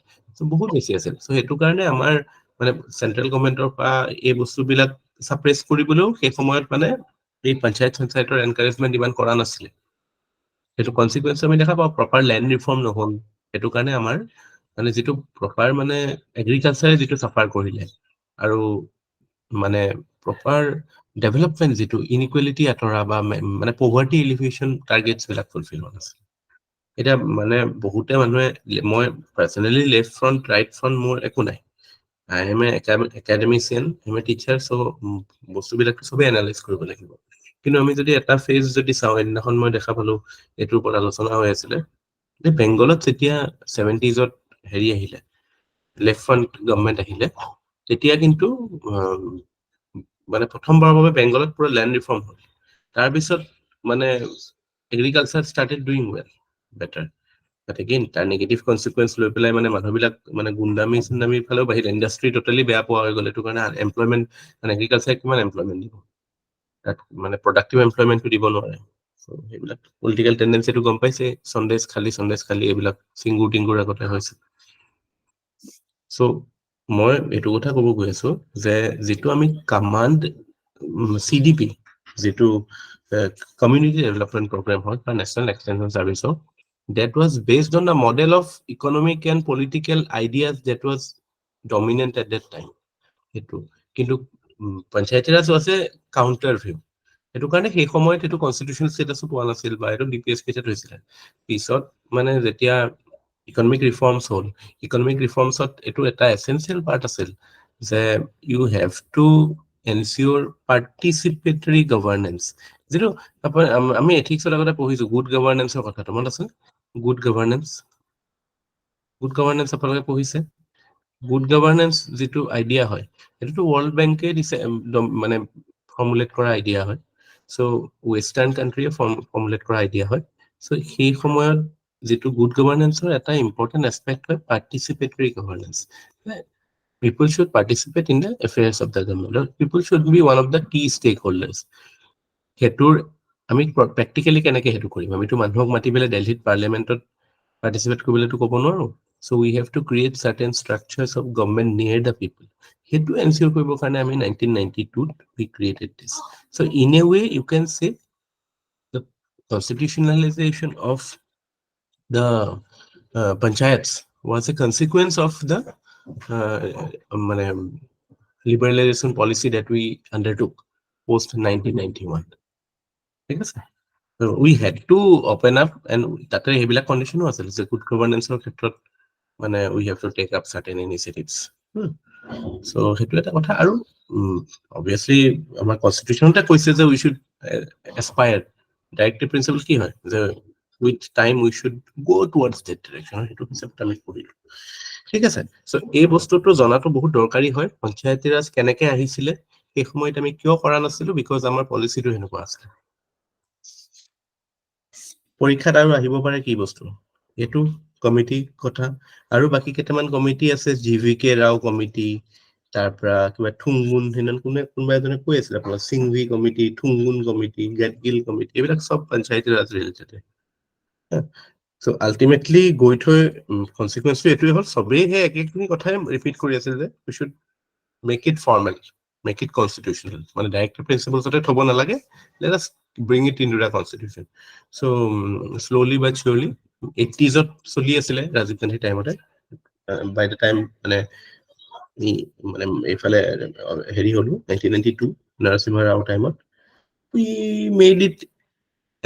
বহুত বেছি আছিল। সো সেইটো কাৰণে আমাৰ মানে চেন্ট্ৰেল গভৰ্ণমেন্টৰ পৰা এই বস্তুবিলাক সাপ্ৰেছ কৰিবলৈও সেই সময়ত মানে এই পঞ্চায়তৰ এনকাৰেজমেন্ট ইমান কৰা নাছিলে। সেইটো কনচিকুৱেঞ্চ আমি দেখা পাওঁ, প্ৰপাৰ লেণ্ড ৰিফৰ্ম নহল। সেইটো কাৰণে আমাৰ মানে যেটো প্ৰপাৰ মানে এগ্ৰিকালচাৰে যেটো সাফাৰ কৰিলে, আৰু মানে প্ৰপাৰ ডেভেলপমেন্ট যেটো ইনইকুৱেলিটি আতৰা বা মানে পভাৰ্টি এলিভেশ্যন টাৰ্গেটছ বিলাক ফুলফিল হোৱা নাছিল। এটা মানে বহুতে মানুহে, মই personally left front right front মোৰ একো নাই, I am a academician, I am a teacher. So বস্তুবিলাক সবে এনালাইজ কৰিব লাগিব। কিন্তু আমি যদি এটা ফেজ যদি চাওঁ, এদিনাখন মই দেখা পালো এইটোৰ ওপৰত আলোচনা হৈ আছিলে যে বেংগলত যেতিয়া 70s হেৰি আহিলে, লেফট ফ্ৰন্ট গভৰ্ণমেন্ট আহিলে, তেতিয়া কিন্তু মানে প্ৰথমবাৰৰ বাবে বেংগলত পুৰা লেণ্ড ৰিফৰ্ম হ'ল। তাৰপিছত মানে agriculture started doing well, better. But again, তাৰ নেগেটিভ কনচিকুৱেঞ্চ লৈ পেলাই মানে মানুহবিলাক মানে গুণ্ডামিৰ ফালেও বাহিলে, ইণ্ডাষ্ট্ৰি টোটেলি বেয়া পোৱা হৈ গ'ল। এইটো কাৰণে এমপ্লয়মেণ্ট মানে এগ্ৰিকালচাৰ কিমান এমপ্লয়মেণ্ট দিব, তাত মানে প্ৰডাক্টিভ এমপ্লয়মেণ্টটো দিব নোৱাৰে। সো সেইবিলাক পলিটিকেল টেণ্ডেঞ্চিটো গম পাইছে, সন্দেশ খালি এইবিলাক চিংগুৰ টিংগুৰ আগতে হৈছে। সো মই এইটো কথা ক'ব গৈ আছো যে যেটো আমি কমান্ড CDP, যেটো কমিউনিটি ডেভেলপমেন্ট প্ৰগ্ৰাম হয় বা নেশ্যনেল এক্সটেনশন সাৰ্ভিস হয়, that was based on a model of economic and political ideas that was dominant at that time. সেইটো কিন্তু পঞ্চায়তী ৰাজ আছে কাউন্টাৰ ভিউ। সেইটো কাৰণে সেই সময়ত এইটো কনষ্টিটিউচনেল ষ্টেটাসো পোৱা নাছিল বা এইটো BPSC-তে হৈছিলে। পিছত মানে যেতিয়া ইকনমিক ৰিফৰ্মছ হ'ল, ইকনমিক ৰিফৰ্মছত এইটো এটা এসেনশিয়েল পাৰ্ট আছিল যে ইউ হেভ টু এনচিয়ৰ পাৰ্টিচিপেটৰী গভৰ্নেন্স। যেটো আমি এথিক্সৰ আগতে পঢ়িছো, গুড গভৰ্নেন্সৰ কথাটো মনত আছে? গুড গভৰ্নেন্স আপোনালোকে পঢ়িছে? গুড গভৰ্নেন্স যেটো আইডিয়া হয়, এইটো ৱৰ্ল্ড বেংকে দিছে, মানে ফৰ্মুলেট কৰা আইডিয়া হয়। সো ৱেষ্টাৰ্ণ কাণ্ট্ৰিয়ে ফৰ্মুলেট কৰা আইডিয়া হয়। সো সেই সময়ত যেটো গুড গভৰ্নেন্সৰ এটা ইম্পৰ্টেণ্ট এছপেক্ট হয় পাৰ্টিচিপেটৰী governance. People should participate in the affairs of the government. People should be one of the key stakeholders. হেতুৰ আমি প্ৰেক্টিক্যালি কেনেকৈ হেতু কৰিম? আমিতো মানুহক মাতি পেলাই দিল্লীত পাৰ্লিয়ামেণ্টত পাৰ্টিচিপেট কৰিবলৈতো ক'ব নোৱাৰো। So we have to create certain structures of government near the people. হেতু এনচিয়ৰ কৰিবৰ কাৰণে আমি 1992 we created this. So in a way you can say the constitutionalization of the panchayats was a consequence of the liberalization policy that we undertook post 1991. ঠিক আছে? So we had to open up, and তাতে সেইবিলাক কণ্ডিশ্যনো আছিল যে good গভৰ্নেন্সৰ ক্ষেত্ৰত মানে we have to take up certain initiatives. So সেইটো এটা কথা। আৰু obviously আমাৰ কনষ্টিটিউচনতে কৈছে যে we should aspire, directive principle কি হয় যে with time we should go towards that direction. সেইটো হিচাপত আমি কৰিলো। ঠিক আছে? সো এই বস্তুটো জনাটো বহুত দৰকাৰী হয়। পঞ্চায়তী ৰাজ কেনেকে আহিছিলে, সেই সময়ত আমি কিয় কৰা নাছিলো, বিকজ আমাৰ পলিচিটো হেনেকুৱা আছিল। পৰীক্ষাত আৰু আহিব পাৰে কি বস্তু, এইটো কমিটি কথা। আৰু বাকি কেইটামান কমিটি আছে, GVK ৰাও কমিটি, তাৰ পৰা কিবা থুংগুন, কোনোবা এজনে কৈ আছিল আপোনাৰ Singhvi committee, Thungon committee, Gadgil committee, এইবিলাক সব Panchayati Raj related. So ultimately গৈ থৈ কনচিকুৱেঞ্চটো এইটোৱে হ'ল, সবেই সেই একেখিনি কথাই ৰিপিট কৰি আছিল যে we should make it formal, make it constitutional. মানে directive principles ote thobo na lage, let us bring it into the constitution. So slowly but surely 80s ot choli asile Rajiv Gandhi time ote, by the time মানে মানে এফালে হেৰি হলো 1992 Narasimha Rao time we made it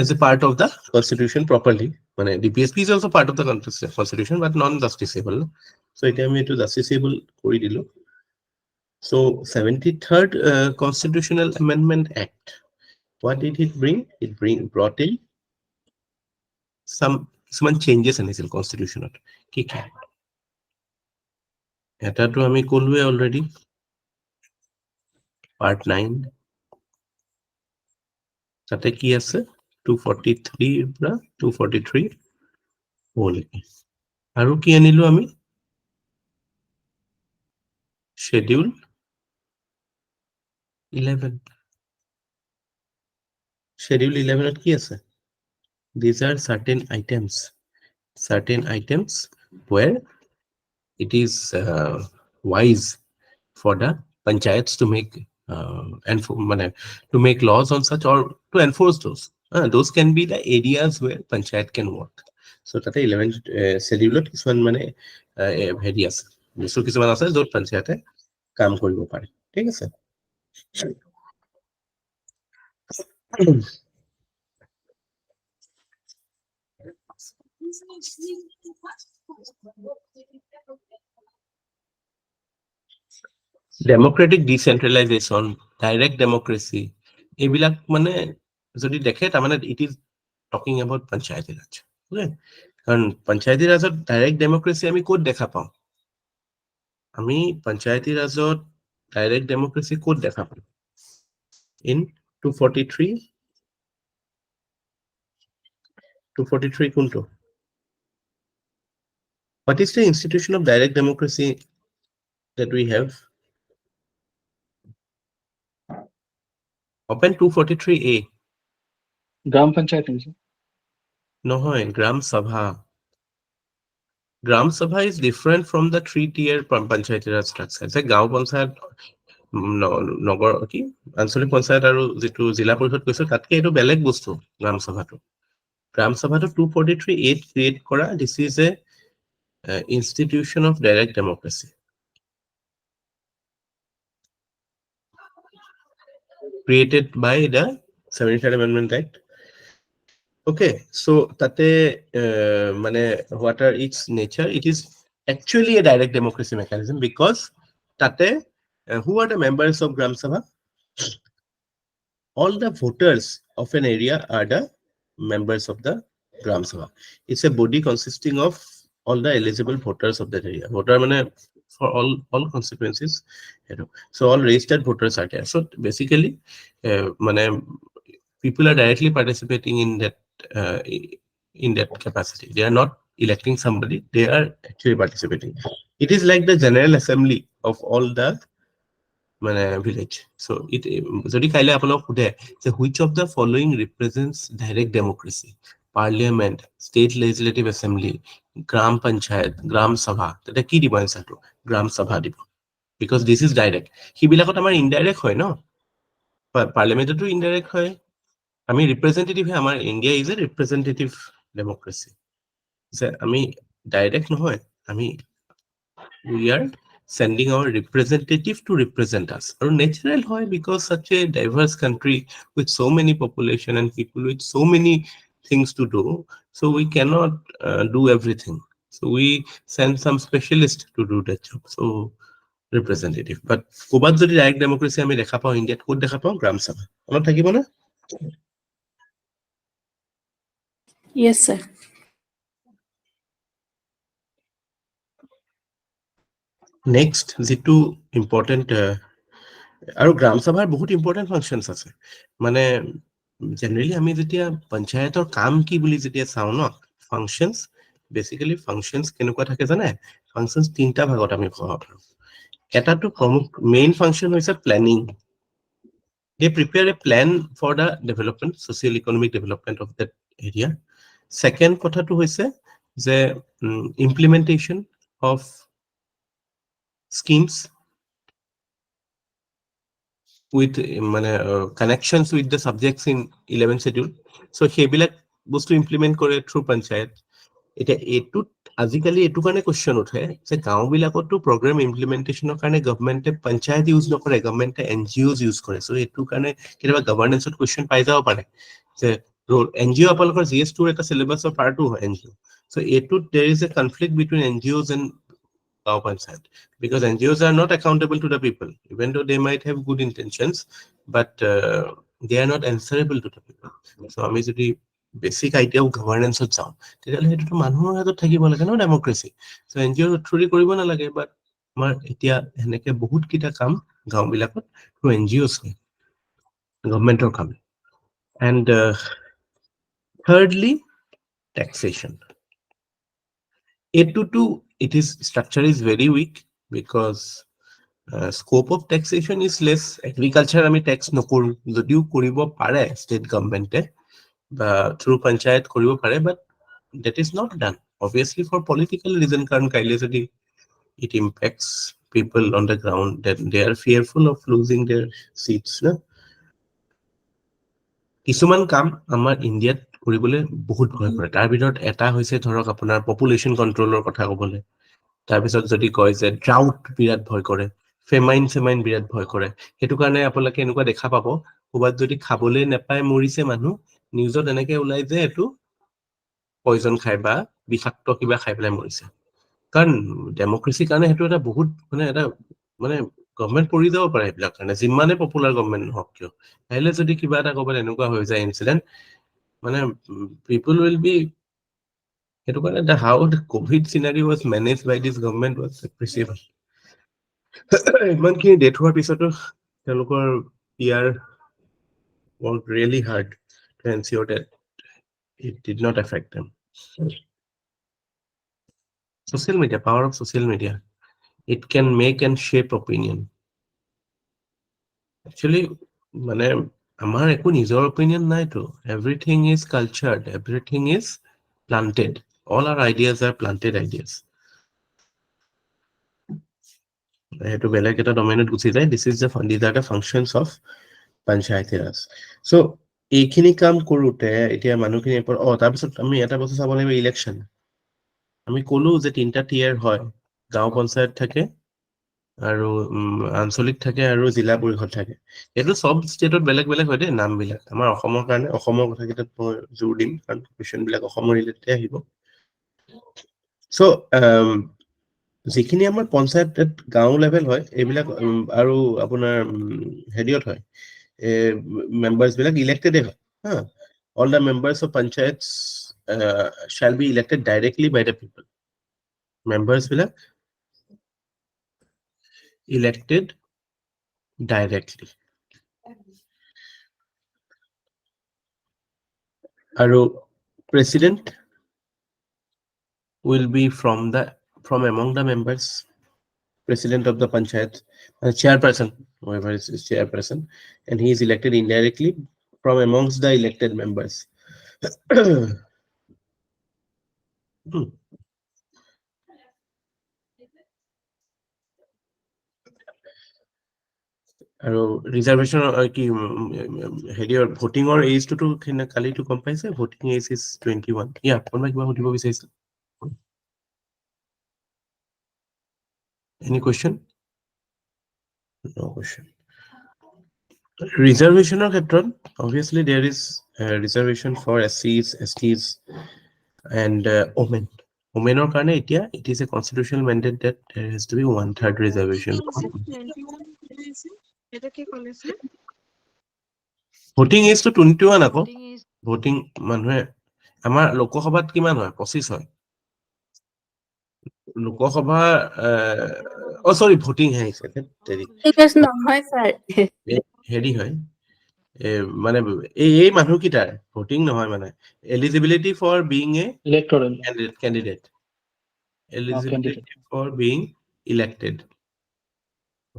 as a part of the constitution properly. মানে DPSP is also part of the constitution but non-justiciable. So it আমি এটো justiciable কৰি দিলো. So 73rd Constitutional Amendment Act, what did it bring? It brought in some changes আনিছিল constitutionত. কি কি এটাটো আমি কলোৱে already, part 9 তাতে কি আছে 243 পৰা 243 হ'ল। আৰু কি আনিলো আমি schedule 11, schedule 11 at কি আছে? These are certain items where it is wise for the panchayats to make to make laws on such or to enforce those. Those can be the areas where panchayat can work. So tate 11th schedule kisman mane heri ase, so kisman ase jot panchayate কাম কৰিব পাৰে, ঠিক আছে। Democratic ডিচেন্ট্ৰেলাইজেশ্যন, direct ডেমক্ৰেসি, এইবিলাক মানে যদি দেখে তাৰমানে it is talking about Panchayati Raj. কাৰণ পঞ্চায়তী ৰাজত ডাইৰেক্ট ডেমক্ৰেসি আমি ক'ত দেখা পাওঁ? আমি পঞ্চায়তী ৰাজত ডাইৰেক্ট ডেমক্ৰেসি ক'ত দেখা পাওঁ? ইন 243 কোনটো? What is the institution of direct democracy that we have? Open 243A. Gram Panchayat. Nohoy, Gram Sabha. Gram Sabha is different from the 3-tier Panchayati Raj structure. It's a Gao Panchayat, Nogor, okay? Ansoli Panchayat aru jitu Zila Porishod koiso tatke etu beleg bostu Gram Sabha to. Gram Sabha to 243A create kora. This is a institution of direct democracy. Created by the 73rd Amendment Act. Okay, so tate mane what are its nature? It is actually a direct democracy mechanism because tate who are the members of Gram Sabha? All the voters of an area are the members of the Gram Sabha. It's a body consisting of all the eligible voters of that area. Voter mane for all constituencies. So all registered voters are there. So basically mane people are directly participating in that capacity. They are not electing somebody, they are actually participating. It is like the General Assembly of all the village. So it jodi kaile apolok hude je which of the following represents direct democracy? Parliament, State Legislative Assembly, Gram Panchayat, Gram Sabha. Tata ki dibo answer to? Gram Sabha dibo. Because this is direct. Hi bilakot amar indirect hoy no? Parliament to indirect hoy. I mean, representative, India is a representative democracy. So, I mean, direct no hoy. I mean, we are sending our representative to represent us. Or natural hoy because such a diverse country with so many population and people with so many things to do. So we cannot do everything. So we send some specialist to do that job. So representative. But kobat jodi direct democracy ami dekha pao India kod dekha pao Gram Sabha. Ono thakibo na? Yes, sir. Next, jitu important aru Gram Sabhar bahut important functions ase. Mane generally ami jetia panchayator kaam ki boli jetia sao no, functions, basically functions kenuka thake jane? Functions tinta bhagot ami koha paru. Eta to main function hoise planning. They prepare a plan for the development, social economic development of that area. Second kotha to hoise je implementation of schemes. with মানে connections with the subjects in 11th schedule. So সেইবিলাক বস্তু implement কৰে through panchayat. এতিয়া এইটোত আজিকালি এইটো কাৰণে question উঠে যে গাঁওবিলাকতো প্ৰগ্ৰাম ইমপ্লিমেন্টেশ্যনৰ কাৰণে গভৰ্ণমেণ্টে পঞ্চায়ত ইউজ নকৰে, গভৰ্ণমেণ্টে NGOs ইউজ কৰে। চ' এইটো কাৰণে কেতিয়াবা গভৰ্ণেন্সত কোৱেশ্চন পাই যাব পাৰে যে NGO আপোনালোকৰ GS2 এটা চিলেবাছৰ পাৰ্টো হয় NGO। চ' এইটোত there is a conflict between NGOs and Gao Panchayat, because NGOs are not accountable to the people, even though they might have good intentions, but they are not answerable to the people. So আমি যদি basic idea গভৰ্ণেন্সত যাওঁ তেতিয়াহ'লে সেইটোতো মানুহৰ হাতত থাকিব লাগে ন democracy. চ' NGOৰ through the কৰিব নালাগে, বাট আমাৰ এতিয়া সেনেকে বহুত কেইটা কাম গাঁওবিলাকত থ্ৰু NGOs হয়, গভৰ্ণমেণ্টৰ কাম। And thirdly, taxation. It is structure is very weak because scope of taxation is less. Agriculture আমি tax নকৰো, যদিও কৰিব পাৰে state government বা through panchayat কৰিব পাৰে, but that is not done obviously for political reason, কাৰণ কাইলে যদি it impacts people on the ground, that they are fearful of losing their seats, no? কিছুমান কাম আমাৰ ইণ্ডিয়াত কৰিবলৈ বহুত ভয় কৰে। তাৰ ভিতৰত এটা হৈছে ধৰক আপোনাৰ পপুলেশ্যন কণ্ট্ৰলৰ কথা ক'বলৈ, তাৰপিছত যদি কয় যে ড্ৰাউট বিৰাট ভয় কৰে, ফেমাইন বিৰাট ভয় কৰে। সেইটো কাৰণে আপোনালোকে এনেকুৱা দেখা পাব ক'ৰবাত যদি খাবলৈ নাপায় মৰিছে মানুহ, নিউজত এনেকে ওলাই যে এইটো পয়জন খাই বা বিষাক্ত কিবা খাই পেলাই মৰিছে। কাৰণ ডেমক্ৰেচিৰ কাৰণে সেইটো এটা বহুত এটা গভৰ্ণমেণ্ট পৰি যাব পাৰে সেইবিলাক কাৰণে, যিমানে পপুলাৰ গভৰ্ণমেণ্ট নহওক কিয়। কাইলৈ যদি কিবা এটা ক'ৰবাত এনেকুৱা হৈ যায় ইনচিডেণ্ট, পিপুল উইল বি, সেইটো কাৰণে how the COVID scenario was manage by this government was appreciable. ইমানখিনি ডেথ হোৱাৰ পিছতো তেওঁলোকৰ PR worked really hard to ensure that it did not affect them. Social media, power of social media. It can make and shape opinion. Actually, আমাৰ একো নিজৰ opinion নাইতো. Everything is cultured, everything is planted. All our ideas are planted ideas. সেইটো বেলেগ এটা ডমেইনত গুচি যায়। These are the functions of Panchayati Raj. So এইখিনি কাম কৰোঁতে এতিয়া মানুহখিনিৰ পৰা তাৰপিছত আমি এটা বস্তু চাব লাগিব, ইলেকশ্যন। আমি ক'লো যে 3টা টিয়াৰ হয়, গাঁও পঞ্চায়ত থাকে আৰু আঞ্চলিক থাকে আৰু জিলা পৰিষদ থাকে। এইটো সব ষ্টেটত বেলেগ বেলেগ হয় দেই নামবিলাক। আমাৰ অসমৰ কাৰণে অসমৰ কথাকেইটাত মই জোৰ দিম, কাৰণ কুৱেশ্যনবিলাক অসমৰ ৰিলেটেড আহিব। চ' যিখিনি আমাৰ পঞ্চায়ত গাঁও লেভেল হয় এইবিলাক আৰু আপোনাৰ হেৰিয়ত হয়, মেম্বাৰ্ছ বিলাক ইলেক্টেডে হয়। All the members of panchayats shall be elected directly by the people. Members বিলাক elected directly. আৰু president will be from among the members, president of the panchayat, chairperson, whoever is chairperson, and he is elected indirectly from amongst the elected members. আৰু reservation কি হেৰিয়ৰ ভোটিঙৰ এজটোতো কালিতো গম পাইছে, voting as is 21। কোনোবাই কিবা সুধিব বিচাৰিছে? Any question? No question. ৰিজাৰ্ভেশ্যনৰ ক্ষেত্ৰত obviously there is reservation for SCs, STs and women. Womenৰ কাৰণে এতিয়া it is a constitutional mandate that there has to be 1/3 reservation. Voting এজটো 21 আকৌ। ভোটিং মানুহে আমাৰ লোকসভাত কিমান হয়? 25 হয়। লোকসভা চৰি ভোটিং আহিছে নহয় স্যাৰ, হেৰি হয় এই মানুহকেইটাৰ ভোটিং নহয়, eligibility for being a Electoral. candidate, eligibility for being elected.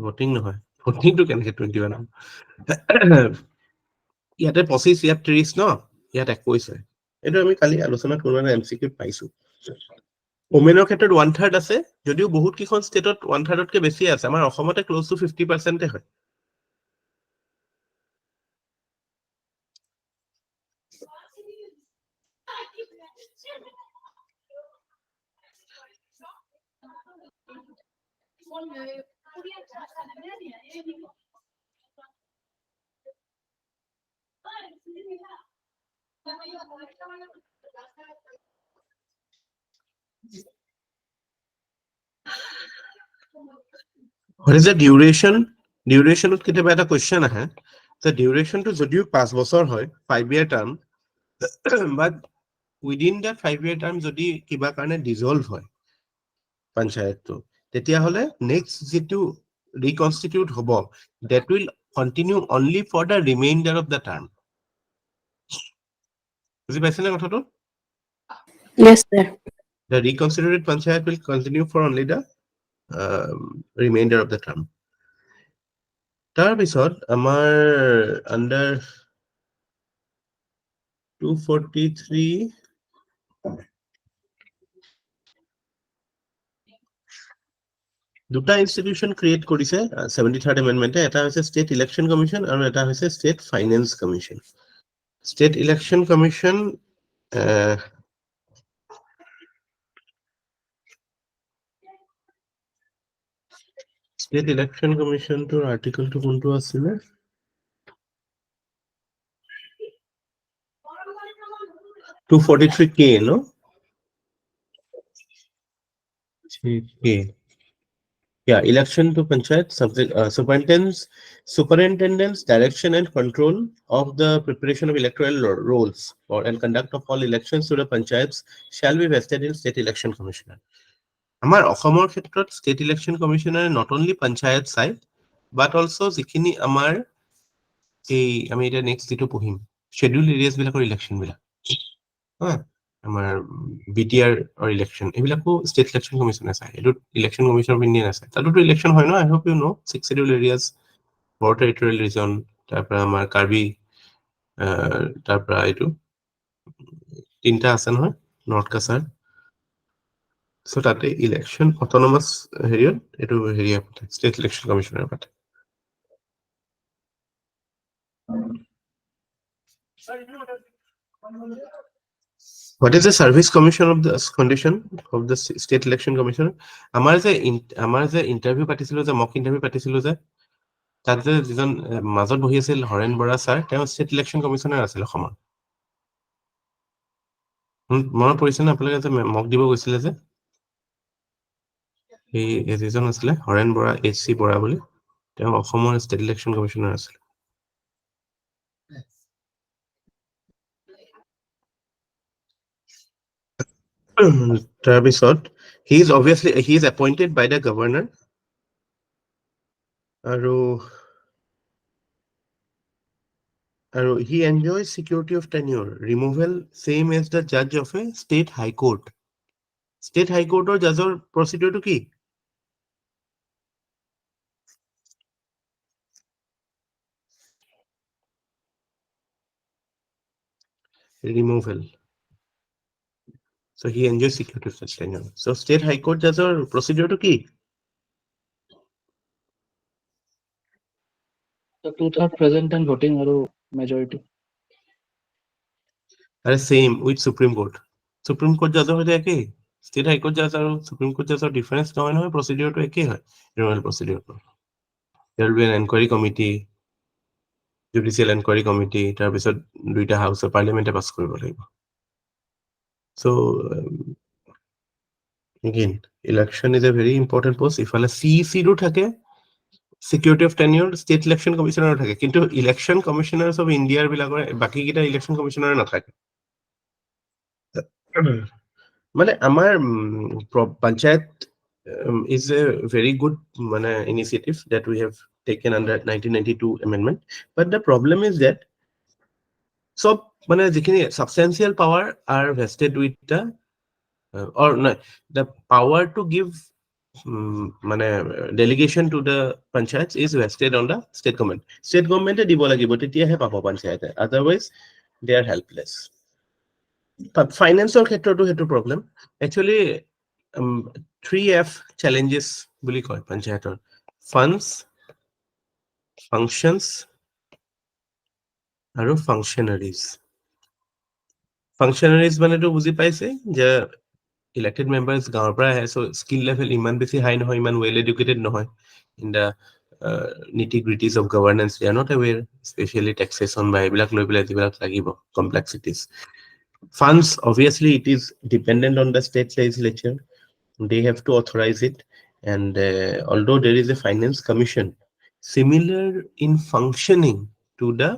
Voting নহয়, ভোটিংটো কেনেকে 21 হয়? ইয়াতে 25, ইয়াত 30 ন, ইয়াত 21 হয়। এইটো আমি কালি আলোচনা কৰোঁ, MCQ পাইছো। ওমেনৰ ক্ষেত্ৰত 1/3 আছে, যদিও বহুত কেইখন ষ্টেটত 1/3তকৈ বেছি আছে। আমাৰ অসমতে ক্লজ টু 50% হয়। What is the duration? Duration of কেতিয়াবা এটা question আহে the duration to যদিও 5 বছৰ হয় 5-year term but within that 5-year term যদি কিবা কাৰণে dissolve হয় পঞ্চায়তটো তেতিয়াহলে next যেটো reconstitute হ'ব that will continue only for the remainder of the term. বুজি পাইছেনে কথাটো? Yes, sir. The reconstituted panchayat will continue for only the remainder of the term. তাৰপিছত আমাৰ under 243 দুটা ইনষ্টিটিউশন ক্ৰিয়েট কৰিছে 73rd amendment এটা হৈছে ষ্টেট ইলেকশ্যন কমিশন আৰু এটা হৈছে state finance commission state election commission state election কমিশনটোৰ আৰ্টিকলটো কোনটো আছিলে to 243K no Okay. Yeah, election to panchayat subject superintendence direction and control of the preparation of electoral rolls or and conduct of all elections to the panchayats shall be vested in state election commissioner. Amar Asomor khetrot state election commissioner not only panchayat side but also jikhini amar ei ami eta next ditu pohim schedule areas bilakor election bila আমাৰ BTR or election এইবিলাকো state election commission আছে এটো election commission of India আছে তাতোটো election হয় ন I hope you know 6 scheduled areas border territorial region তাৰপৰা আমাৰ কাৰ্বি তাৰপৰা এইটো তিনটা আছে নহয় নৰ্থ কাছাৰ সো তাতে election autonomous হেৰিয়ত এটো হেৰিয়া state election commissioner পাতে What is the service commission of the condition of the state election commission? আমাৰ যে ইন্টাৰভিউ পাতিছিলো যে মক ইন্টাৰভিউ পাতিছিলো যে তাতে যিজন মাজত বহি আছিল হৰেন বৰা স্যাৰ তেওঁ ষ্টেট ইলেকশ্যন কমিশনাৰ আছিল অসমৰ মনত পৰিছে না আপোনালোকে যে মক দিব গৈছিলে যে এই যিজন আছিলে হৰেন বৰা HC বৰা বুলি তেওঁ অসমৰ ষ্টেট ইলেকশ্যন কমিশনাৰ আছিল তাৰপিছত he is appointed by the governor আৰু he enjoys security of tenure removal same as the judge of a state high court state high court or judge or procedure to ki removal so he enjoys security of such tenure so state high court judge or procedure to ki The 2/3 present and voting আৰু majority. are same with supreme court judge hoye ekei state high court judge আৰু supreme court judge difference নহয় নহয় procedure to ekei হয় removal procedure there will be an inquiry committee judicial inquiry committee তাৰপিছত দুইটা হাউস of পাৰ্লিয়ামেন্টে pass কৰিব লাগিব so again election is a very important post ইফালে CEC ৰো থাকে security of tenure state election commissioner থাকে কিন্তু election commissioners of India বিলাকৰ বাকি কিটা election commissioner নাথাকে মানে আমাৰ panchayat is a very good initiative that we have taken under 1992 amendment but the problem is that সব যিখিনি substantial power are vested with the or no, the power to give delegation to the panchayats is vested on the state government দিব লাগিব তেতিয়াহে পাব panchayat otherwise they are helpless ফাইনেন্সৰ ক্ষেত্ৰতো হেতু problem actually 3F challenges বুলি কয় panchayator funds functions আৰু functionaries ফাংশনাৰিজ মানে তো বুজি পাইছে যে ইলেক্টেড মেম্বাৰ্স গাঁৱৰ পৰা আহে, চ' স্কিল লেভেল ইমান বেছি হাই নহয়, ইমান ৱেল এডুকেটেড নহয় in the nitty-gritties of governance. They are not aware, especially taxation বা এইবিলাক লৈ পেলাই যিবিলাক লাগিব complexities. Funds, obviously it is dependent on the state legislature. They have to authorize it, and although there is a finance commission similar in functioning to the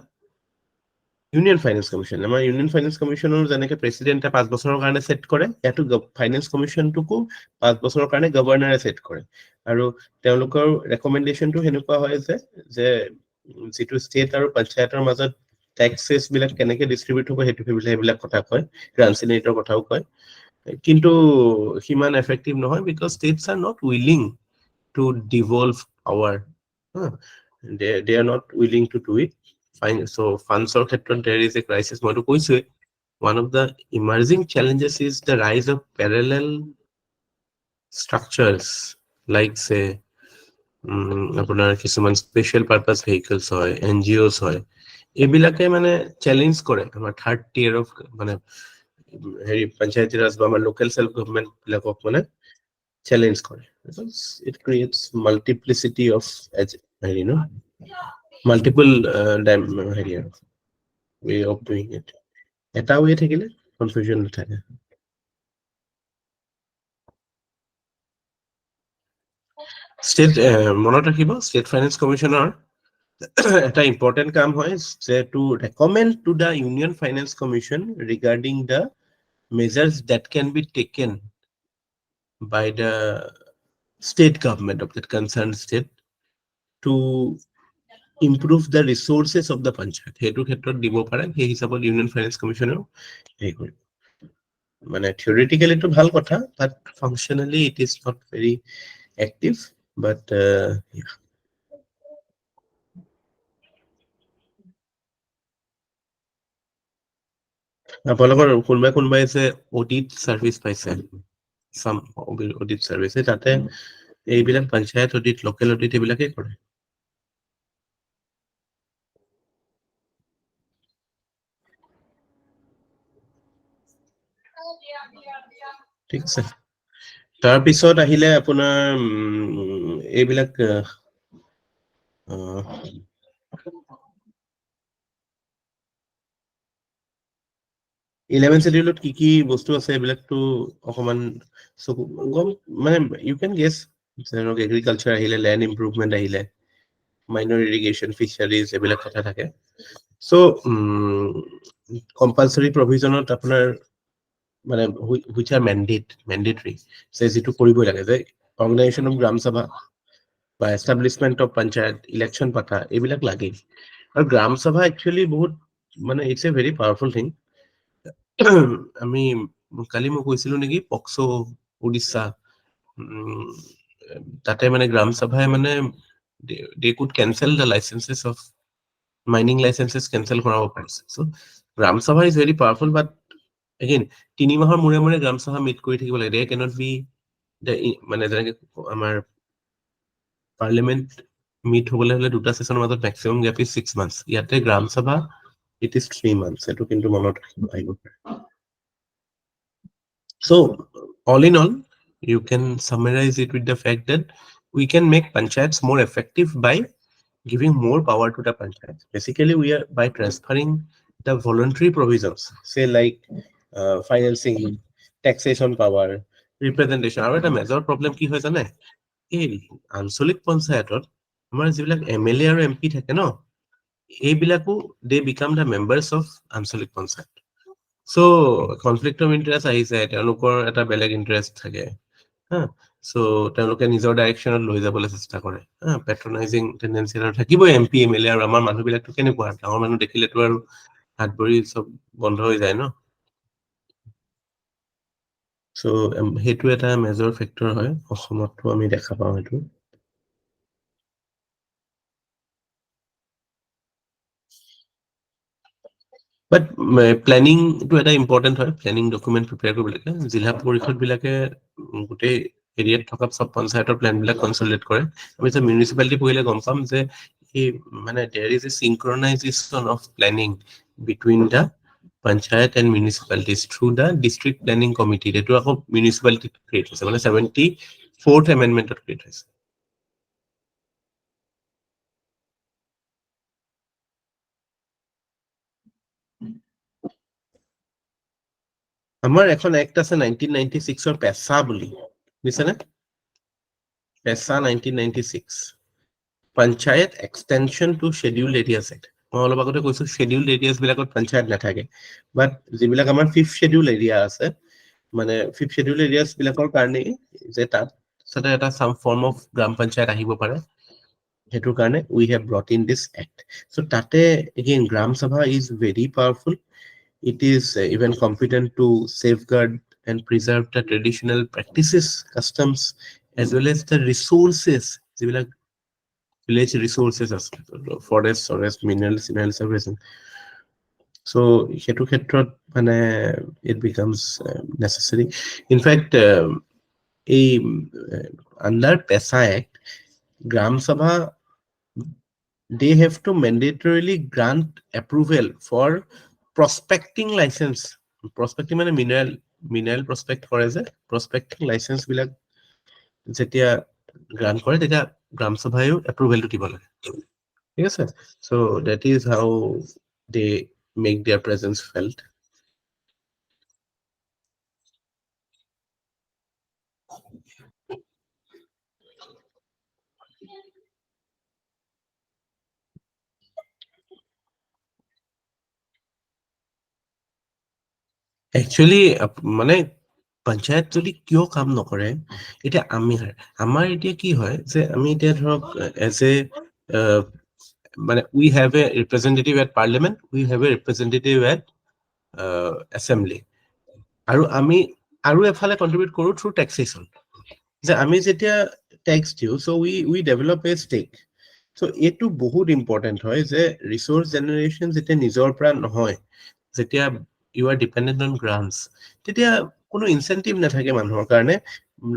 union finance commission, আমাৰ union finance কমিশনৰ যেনেকে প্ৰেচিডেণ্টে 5 বছৰৰ কাৰণে set কৰে, ইয়াতো finance কমিশনটোকো 5 বছৰৰ কাৰণে গভৰ্ণৰে set কৰে, আৰু তেওঁলোকৰ ৰেকমেণ্ডেশ্যনটো সেনেকুৱা হয় যে যিটো ষ্টেট আৰু পঞ্চায়তৰ মাজত টেক্সেছ বিলাক কেনেকে ডিষ্ট্ৰিবিউট হ'ব সেইবিলাক কথা কয়, গ্ৰান্ট কথাও কয়, কিন্তু সিমান এফেক্টিভ নহয় because states are not willing to devolve power, they are not willing to do it. Fine. So funds or there is a crisis. One of the emerging challenges is the rise of parallel structures, like say কিছুমান special purpose vehicles হয়, NGOs হয়, এইবিলাকে মানে challenge কৰে আমাৰ third tier of মানে হেৰি পঞ্চায়তী ৰাজ বা আমাৰ লোকেল সেল্ফ গভৰ্নমেন্ট বিলাকক মানে চ্যালেঞ্জ কৰে, because it creates multiplicity of multiple way of doing it. এটা way থাকিলে কনফিউজন নাথাকে। ষ্টেট মনত ৰাখিব, ষ্টেট ফাইনেন্স কমিশনৰ এটা ইম্পৰ্টেণ্ট কাম হয় যে to recommend to the union finance commission regarding the measures that can be taken by the state government of that concerned state to improve the resources of the panchayat. Hetu khetrot dibo pare, he hisabot union finance commissioner ei koribo. Mane theoretically to bhal kotha, but functionally it is not very active, but yeah. আপোনালোকৰ কোনোবাই আছে audit service পাইছে, সাম audit service, তাতে এইবিলাক panchayat audit, local audit এইবিলাকে কৰে। ঠিক আছে, তাৰপিছত আহিলে আপোনাৰ এইবিলাক 11 schedule কি কি বস্তু আছে এইবিলাকটো অকমান মানে ইউ ক্যান গেছ, যেনেকৈ এগ্ৰিকালচাৰ আহিলে, ল্যান্ড ইম্প্ৰুভমেন্ট আহিলে, মাইনৰ ইৰিগেশ্যন, ফিচাৰিজ এইবিলাক কথা থাকে। চ' কম্পালসৰি প্ৰভিজনত আপোনাৰ মানে which are mandatory, যে যিটো কৰিবই লাগে, যে অৰ্গেনাইজেশ্যন অফ গ্ৰাম সভা বা এষ্টাব্লিছমেণ্ট অফ পঞ্চায়ত, ইলেকশ্যন পাতা, এইবিলাক লাগে। আৰু গ্ৰাম সভা একচুৱেলি বহুত মানে it's a very powerful thing. আমি কালি মই কৈছিলো নেকি পক্সো উড়িষ্যা, তাতে মানে গ্ৰাম সভাই মানে they could cancel the licenses of mining licenses, cancel কৰাব পাৰিছে। So গ্ৰাম সভা is very powerful, but again 3 মাহৰ মূৰে মূৰে গ্ৰাম সভা মিট কৰি থাকিব লাগে। They cannot be মানে যেনেকে আমাৰ পাৰ্লিমেন্ট মিট হবলৈ হলে 2টা সেশনৰ মাজত maximum gap is 6 months, ইয়াতে গ্ৰাম সভা it is 3 months, এটো কিন্তু মনত ৰাখিব পাৰে। So all in all, you can summarize it with the fact that we can make panchayats more effective by giving more power to the panchayats. Basically, we are by transferring the voluntary provisions, say like financing, taxation power, representation. Our major problem ki hoy jane, এই আঞ্চলিক পঞ্চায়তত আমাৰ যিবিলাক MLA আৰু MP থাকে ন, এইবিলাকো they become the members of আঞ্চলিক panchayat. So conflict of interest আহিছে, তেওঁলোকৰ এটা বেলেগ ইন্টাৰেষ্ট থাকে, so তেওঁলোকে নিজৰ ডাইৰেকশ্যনত লৈ যাবলৈ চেষ্টা কৰে, পেট্ৰনাইজিং টেন্ডেন্সি এটা থাকিবই MP MLA। আৰু আমাৰ মানুহবিলাকটো কেনেকুৱা, ডাঙৰ মানুহ দেখিলেতো আৰু হাত ভৰি চব বন্ধ হৈ যায় ন। so সেইটো এটা মেজৰ ফেক্টৰ হয়, অসমতো আমি দেখা পাওঁ সেইটো। But planning to এটা ইম্পৰ্টেণ্ট হয়, প্লেনিং ডকুমেণ্ট প্ৰিপেয়াৰ কৰিব লাগে। জিলা পৰিষদ বিলাকে গোটেই এৰিয়াত থকা সব পঞ্চায়তৰ প্লেন বিলাক কনসলিডেট কৰে। আমি যে মিউনিচিপালিটি পঢ়িলে গম পাম যে এই মানে there is a synchronization of planning between the panchayat and municipalities through the district planning committee. That was a municipality create. So, 74th amendment of create. আমাৰ এখন এক্ট আছে 1996 ৰ পেছা বুলি বুজিছানে PESA 1996 panchayat extension to scheduled areas act মই অলপ আগতে কৈছো শেডিউল্ড এৰিয়াছ বিলাকত পঞ্চায়ত নাথাকে বাট যিবিলাক আমাৰ 5th শেডিউল এৰিয়া আছে মানে 5th শেডিউল এৰিয়াছ বিলাকৰ কাৰণে যে তাত সাথে এটা সাম ফৰ্ম অফ গ্ৰাম পঞ্চায়ত আহিব পাৰে হেতুৰ কাৰণে we have brought in this act so tate again gram sabha is very powerful it is even competent to safeguard and preserve the traditional practices customs as well as the resources jibilak village resources as forest minerals everything so hetu khetrot mane it becomes necessary in fact under PESA Act gram sabha they have to mandatorily grant approval for prospecting license prospecting মানে mineral prospect কৰে যে prospecting license বিলাক যেতিয়া grant কৰে তেতিয়া গ্ৰাম সভায়ও approval টো দিব লাগে ঠিক আছে so that is how they make their presence felt actually মানে পঞ্চায়ত যদি কিয় কাম নকৰে এটা আমাৰ এতিয়া কি হয় যে আমি এতিয়া ধৰক এজ এ মানে we have a representative at parliament we have a representative at assembly আৰু আমি আৰু এফালে কন্ট্ৰিবিউট কৰো থ্ৰু ট্যাক্সেশন যে আমি যেতিয়া ট্যাক্স দিও so we develop a stake so এটো বহুত ইম্পৰ্টেন্ট হয় যে ৰিসোৰ্স জেনাৰেশন যেতিয়া নিজৰ পৰা নহয় যেতিয়া you are dependent on grants তেতিয়া কোনো ইনসেন্টিভ নাথাকে মানুহৰ কাৰণে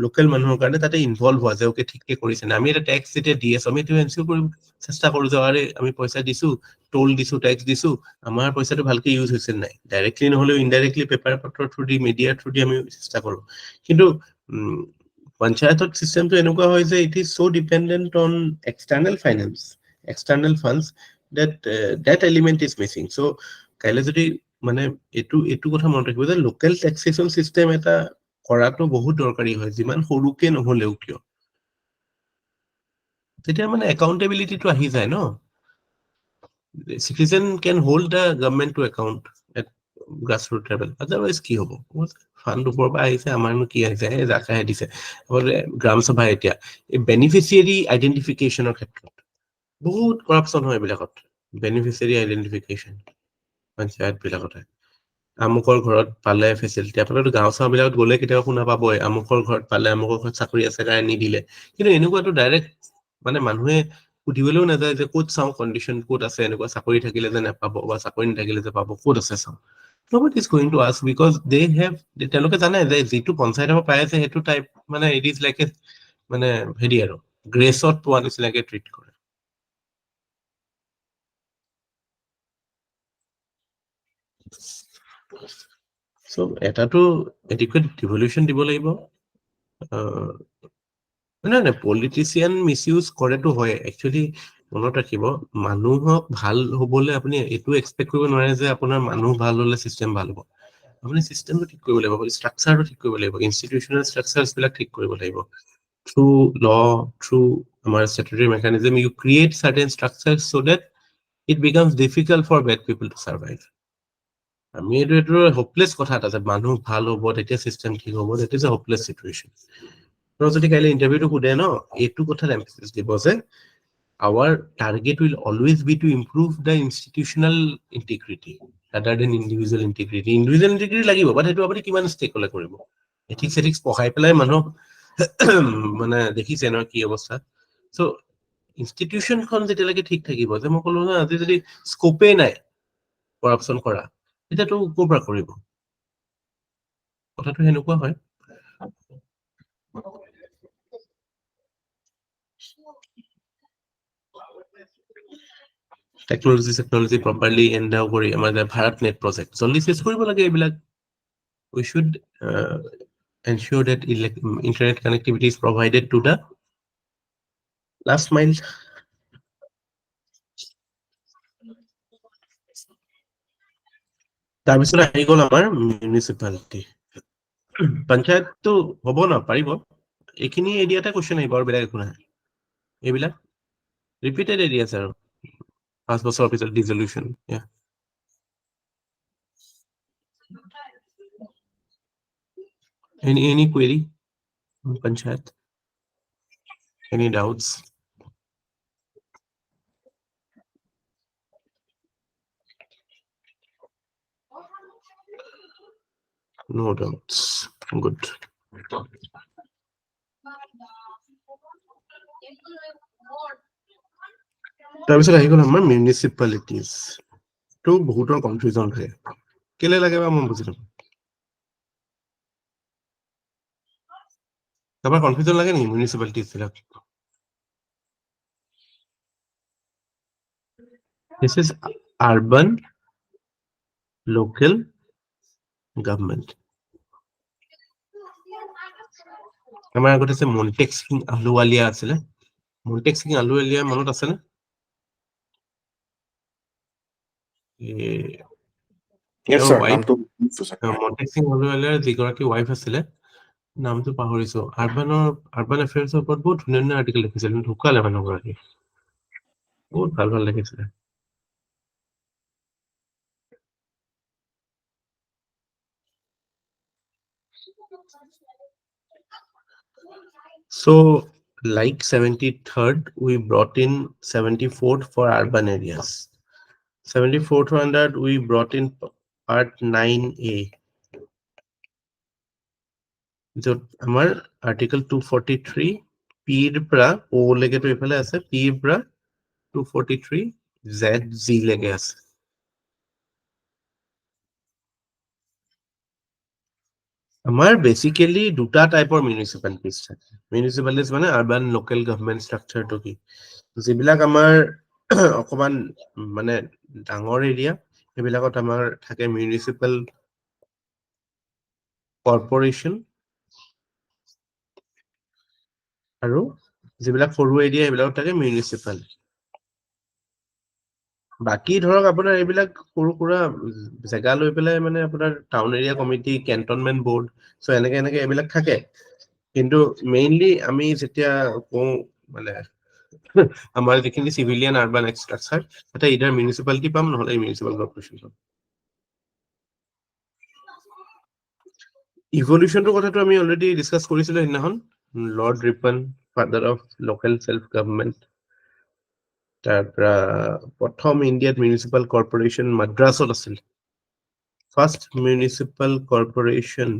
লোকাল মানুহৰ কাৰণে তাতে ইনভলভ হোৱা যে ওকে ঠিককে কৰিছে না আমি এটা ট্যাক্স যেতিয়া দি আছো আমি এটো এনসিওৰ কৰি চেষ্টা কৰো যে আৰে আমি পইচা দিছো টোল দিছো ট্যাক্স দিছো আমাৰ পইচাটো ভালকে ইউজ হৈছে নাই ডাইৰেক্টলি নহলে ইনডাইৰেক্টলি পেপাৰ পত্ৰ through the media through the আমি চেষ্টা কৰো কিন্তু পঞ্চায়তত সিস্টেমটো এনেকুৱা হয় যে it is so dependent on external finance external funds that element is missing so কাইলে যদি মানে এটু কথা মনত ৰাখিব যে লোকাল ট্যাক্সেশন সিস্টেম এটা কৰাটো বহুত দৰকাৰী হয় যিমান সৰুকে নহলেও কিয় তেতিয়া মানে একাউন্টেবিলিটি টো আহি যায় ন citizen can hold the government to account at grassroots level otherwise কি হ'ব ফান্ড উপৰ পৰা আহিছে আমাৰনো কি আহিছে জাকাহে দিছে গ্ৰাম সভা এতিয়া এই বেনিফিচিয়াৰী আইডেন্টিফিকেশনৰ ক্ষেত্ৰত বহুত কৰাপশন হয় বিলাকত বেনিফিচিয়াৰী আইডেন্টিফিকেশন পঞ্চায়ত বিলাকত আমুকৰ ঘৰত পালে ফেসিলিটি আপোনালোকে গাঁও চাও বিলাকত গলে কেতিয়াবা শুনা পাবই আমুকৰ ঘৰত পালে আমুকৰ ঘৰত চাকৰি আছে কাৰণে নিদিলে কিন্তু এনেকুৱাটো ডাইৰেক্ট মানে মানুহে উঠিবলৈও নাযায় যে ক'ত চাও কন্ডিশন ক'ত আছে এনেকুৱা চাকৰি থাকিলে যে নাপাব বা চাকৰি নাথাকিলে যে পাব ক'ত আছে চাও nobody is going to ask because they have তেওঁলোকে জানে যে যেটো পঞ্চায়তৰ পাই আছে হেতু টাইপ মানে it is like a মানে হেৰি আৰু গ্ৰেছত পোৱা নিচিনাকে ট্ৰিট কৰে so এটাটো adequate devolution দিব লাগিব মানে পলিটিচিয়ান মিসইউজ কৰেটো হয় একচুয়ালি মনত ৰাখিব মানুহক ভাল হ'বলে আপুনি এটো এক্সপেক্ট কৰিব নোৱাৰে যে আপোনাৰ মানুহ ভাল হ'লে সিস্টেম ভাল হ'ব আপুনি সিস্টেমটো ঠিক কৰিব লাগিব ষ্ট্ৰাকচাৰটো ঠিক কৰিব লাগিব ইনষ্টিটিউচনাল ষ্ট্ৰাকচাৰছ বিলাক ঠিক কৰিব লাগিব থ্ৰু ল থ্ৰু আমাৰ statutory mechanism you create certain structures so that it becomes difficult for bad people to survive আমি এটো হোপলেছ কথা এটা যে মানুহ ভাল হ'ব তেতিয়া সিস্টেম ঠিক হ'ব that is a hopeless situation যদি কাইলে ইন্টাৰভিউটো খুদে ন এটো কথাত এমফাসিস দিব যে our target will always be to improve the institutional integrity rather than individual integrity লাগিব বাট হেতু আপুনি কিমান ষ্টেক হলে কৰিব এথিক্স পঢ়াই পেলাই মানুহ মানে দেখিছে ন কি অৱস্থা সো ইনষ্টিটিউশনখন যেতিয়ালৈকে ঠিক থাকিব যে মই ক'লো না আজি যদি স্কোপে নাই কৰাপশন কৰা এতিয়াটো ক'ৰ পৰা কৰিব কথাটো হেনেকুৱা হয় টেকনলজি প্ৰপাৰলি এন্ডাও কৰি আমাৰ ভাৰত নেট প্ৰজেক্ট জলদি চেছ কৰিব লাগে এইবিলাক we should ensure that internet connectivity is provided to the last mile. তাৰপিছত আহি গ'ল আমাৰ মিউনিচিপালিটি পঞ্চায়তটো হ'ব না পাৰিব এইখিনি এৰিয়াতে কোৱেশ্চন আহিব আৰু বেলেগ একো নাই এইবিলাক ৰিপিটেড এৰিয়াছ আৰু 5 বছৰৰ পিছত ডিজলিউচন any query on panchayat, any doubts? No doubts. Good. তাৰপিছত আহি গ'ল আমাৰ মিউনিচিপালিটিজ তো বহুতৰ কনফিউজন হয় কেলে লাগে বা মই বুজি নাপাওঁ কাৰোবাৰ কনফিউজন লাগে নেকি মিউনিচিপালিটিজ বিলাক This is urban local government. আমাৰ আগতে আছে মন্টেক সিং আলুৱালিয়া আছিলে মন্টেক সিং আলুৱালিয়া মনত আছে নে Yes, sir. wife নামটো মন্টেক সিং আলুৱালিয়াৰ যিগৰাকী ৱাইফ আছিলে নামটো পাহৰিছো আৰবান এফেয়াৰ্ছৰ ওপৰত বহুত ধুনীয়া ধুনীয়া আৰ্টিকেল লিখিছিল ঢুকালে মানুহগৰাকী বহুত ভাল ভাল লিখিছিলে So, like 73rd, we brought in 74th for urban areas. 74th under we brought in part 9A. So, our article 243 P pra O lege to ifale ase P pra 243 Z Z lege ase. আমাৰ basically দুটা টাইপৰ মিউনিচিপালিটিজ থাকে মিউনিচিপালিটিজ মানে urban local government ষ্ট্ৰাকচাৰটো কি যিবিলাক আমাৰ অকমান মানে ডাঙৰ এৰিয়া সেইবিলাকত আমাৰ থাকে মিউনিচিপাল কৰ্পোৰেচন আৰু যিবিলাক সৰু এৰিয়া সেইবিলাকত থাকে মিউনিচিপাল বাকি ধৰক আপোনাৰ এইবিলাক সৰু সুৰা জেগা লৈ পেলাই মানে আপোনাৰ town area committee cantonment board so এনেকে এইবিলাক থাকে কিন্তু মেইনলি আমি যেতিয়া কওঁ মানে আমাৰ যিখিনি সিভিলিয়ান আৰবান ষ্ট্ৰাকচাৰ এটা ইদাৰ মিউনিচিপালিটি পাম নহলে মিউনিচিপাল কৰ্পোৰেচন পাম ইভলিউশনটোৰ কথাটো আমি অলৰেডি ডিসকাস কৰিছিলো সেইদিনাখন lord Ripon father of local self government তাৰপৰা প্ৰথম ইণ্ডিয়াত মিউনিচিপাল কৰ্পোৰেচন মাদ্ৰাছত আছিল first municipal corporation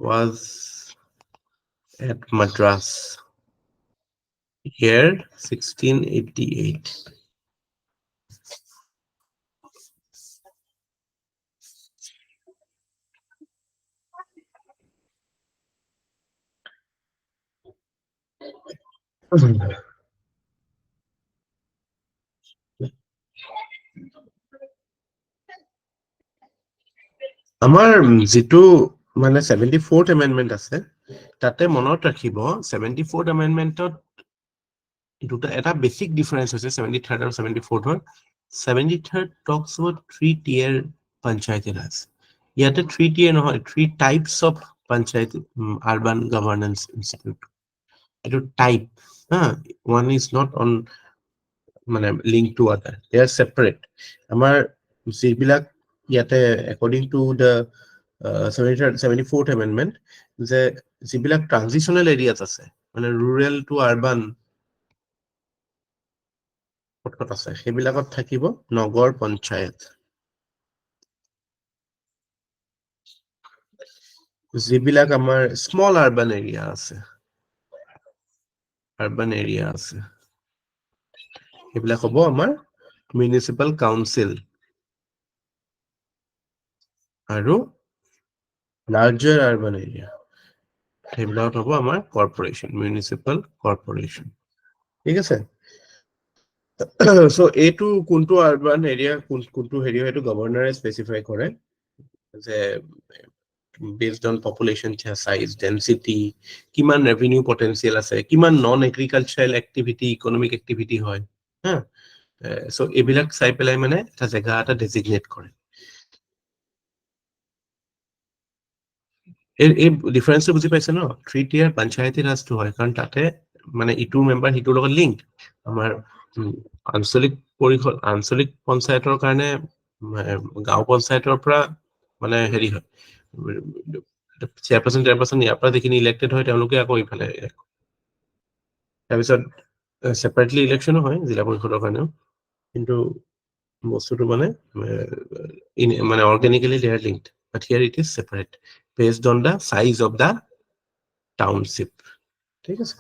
was at Madras year 1688 আমাৰ যেটো মানে 74th amendment আছে তাতে মনত ৰাখিব 74th amendmentত দুটা এটা বেসিক ডিফাৰেন্স হৈছে 73rd আৰু 74th 73rd talks about 3 tier panchayat raj ইয়াতে 3 tier নহয় 3 types of panchayat urban governance institute এটো type one is not on মানে link to other they are separate আমাৰ যিবিলাক ইয়াতে according to the 74th amendment যে যিবিলাক ট্ৰানজিশনাল এৰিয়াত আছে মানে rural to urban পথত আছে সেইবিলাকত থাকিব নগৰ পঞ্চায়ত যিবিলাক আমাৰ স্মল আৰবান এৰিয়া আছে সেইবিলাক হ'ব আমাৰ মিউনিচিপাল কাউন্সিল আৰু লাৰ্জাৰ আৰবান এৰিয়া সেইবিলাক হ'ব আমাৰ কৰ্পোৰেচন মিউনিচিপাল কৰ্পোৰেচন ঠিক আছে So এইটো কোনটো আৰবান এৰিয়া কোনটো হেৰি হয়টো গভৰ্ণৰে স্পেসিফাই কৰে যে based on population size, density, কিমান revenue potential আছে, কিমান non-agricultural activity, economic activity হয়, হা? So এইবিলাক চাই পেলাই মানে এটা জেগা এটা designate কৰে। এই ডিফাৰেন্সটো বুজি পাইছে ন? 3-tier পঞ্চায়তী ৰাজটো হয় কাৰণ তাতে মানে ইটোৰ মেম্বাৰ সিটোৰ লগত লিংক। আমাৰ আঞ্চলিক পঞ্চায়তৰ কাৰণে গাঁও পঞ্চায়তৰ পৰা মানে হেৰি হয় চেয়াৰপাৰ্চন ইয়াৰ পৰা যিখিনি ইলেক্টেড হয় তেওঁলোকে আকৌ ইফালে তাৰপিছত ছেপাৰেটলি ইলেকশ্যনো হয় জিলা পৰিষদৰ কাৰণেও, কিন্তু বস্তুটো মানে organically they are linked, but here it is separate based on the size of the township, ঠিক আছে?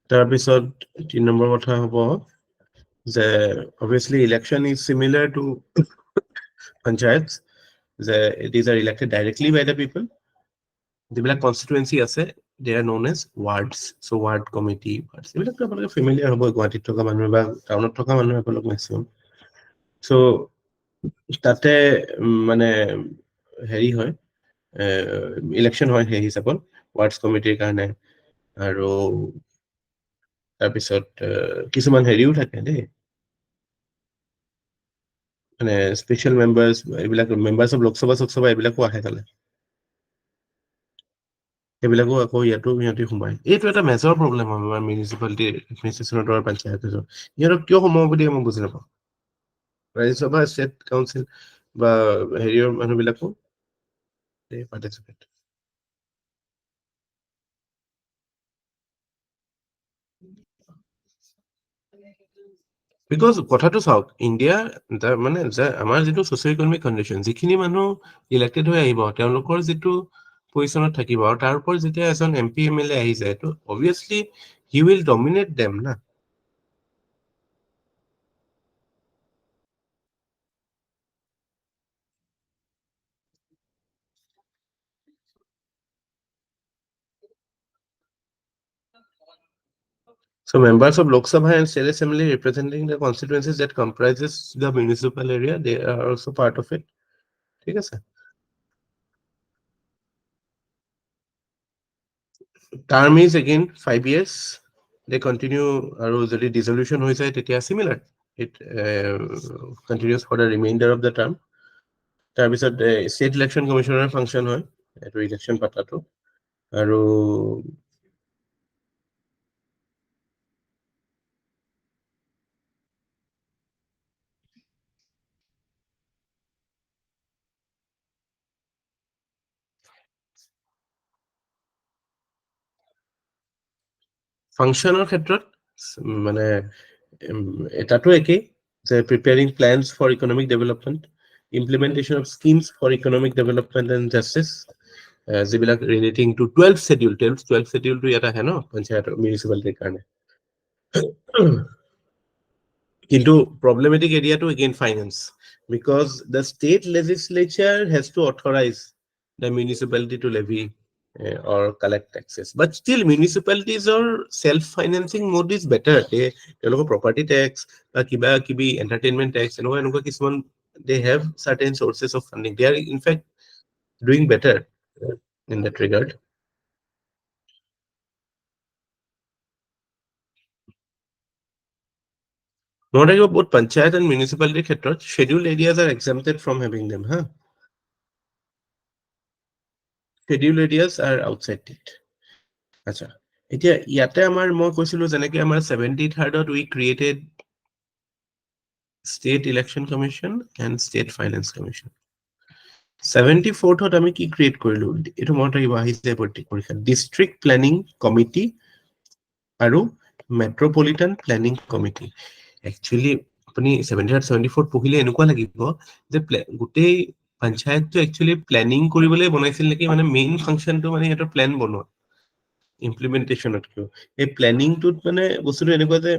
তাৰপিছত 3 নম্বৰ কথা হ'ব যে obviously election is similar to panchayats, যে these are elected directly by the people. যিবিলাক constituency আছে they are known as wards, so ward committee এইবিলাক আপোনালোকে ফেমিলিয়াৰ হ'ব গুৱাহাটীত থকা মানুহ বা টাউনত থকা মানুহ আপোনালোক মেক্সিমাম। so তাতে মানে হেৰি হয় ইলেকশ্যন হয় সেই হিচাপত ৱাৰ্ডছ কমিটিৰ কাৰণে, আৰু তাৰপিছত কিছুমান হেৰিও থাকে দেই মানে স্পেচিয়েল মেম্বাৰ্ছ, এইবিলাক মেম্বাৰ্ছ অফ লোকসভা এইবিলাকো আহে তালে, সেইবিলাকো আকৌ ইয়াতো সিহঁতি সোমায়। এইটো এটা মেজৰ প্ৰব্লেম হয় আমাৰ মিউনিচিপালিটি এডমিনিষ্ট্ৰেশ্যনৰ দৰে পঞ্চায়তৰ, সিহঁতক কিয় সোমাব বুলি মই বুজি নাপাওঁ। ৰাজ্যসভা ষ্টেট কাউন্সিল বা হেৰিয়ৰ মানুহবিলাকো পাৰ্টিচিপেট। বিকজ কথাটো চাওক, ইণ্ডিয়া মানে আমাৰ যিটো ছ'চিঅ' ইকনমিক কণ্ডিশ্যন, যিখিনি মানুহ ইলেক্টেড হৈ আহিব তেওঁলোকৰ যিটো পজিশ্যনত থাকিব, আৰু তাৰ ওপৰত যেতিয়া এজন MP MLA আহি যায় তো obviously he will dominate them না। So members of Lok Sabha and State Assembly representing the constituencies that comprises the municipal area, they are also part of it. ঠিক আছে? Term is again 5 years. They continue, আৰু যদি dissolution হৈ যায় তেতিয়া similar. It continues for the remainder of the term. তাৰপিছত State Election Commissioner function হয় এইটো ইলেকশ্যন পাতাটো, আৰু ফাংচনৰ ক্ষেত্ৰত মানে এটাটো একেই যে preparing plans for economic development, implementation of schemes for economic development and justice, যিবিলাক ৰিলেটিং টু 12th schedule ইয়াত আহে ন পঞ্চায়তৰ মিউনিচিপালিটিৰ কাৰণে। কিন্তু problematic area to again finance, because the state legislature has to authorize the municipality to levy or collect taxes, but still municipalities are self-financing mode is better. They property tax, kiba kibi entertainment tax, kisman they have certain sources of funding. They are in fact doing better in that regard. Not about both panchayat and municipality ক্ষেত্ৰত scheduled areas are exempted from having them, huh? Scheduled areas are outside it. আচ্ছা, এতিয়া ইয়াতে আমাৰ মই কৈছিলো যেনেকে আমাৰ 73rd we created State Election Commission and State Finance Commission. 74th আমি কি ক্ৰিয়েট কৰিলো, এইটো মনত ৰাখিব আহিছে পৰীক্ষা, District Planning Committee আৰু Metropolitan Planning Committee. Actually আপুনি 73rd 74th পঢ়িলে এনেকুৱা লাগিব যে গোটেই পঞ্চায়তটো একচুয়ালি প্ল্যানিং কৰিবলৈ বনাইছিল নেকি, মানে মেইন ফাংচনটো মানে এটা প্ল্যান বনোৱা ইমপ্লিমেন্টেশনত কিয় এই প্ল্যানিংটোত মানে বস্তুটো এনেকুৱা যে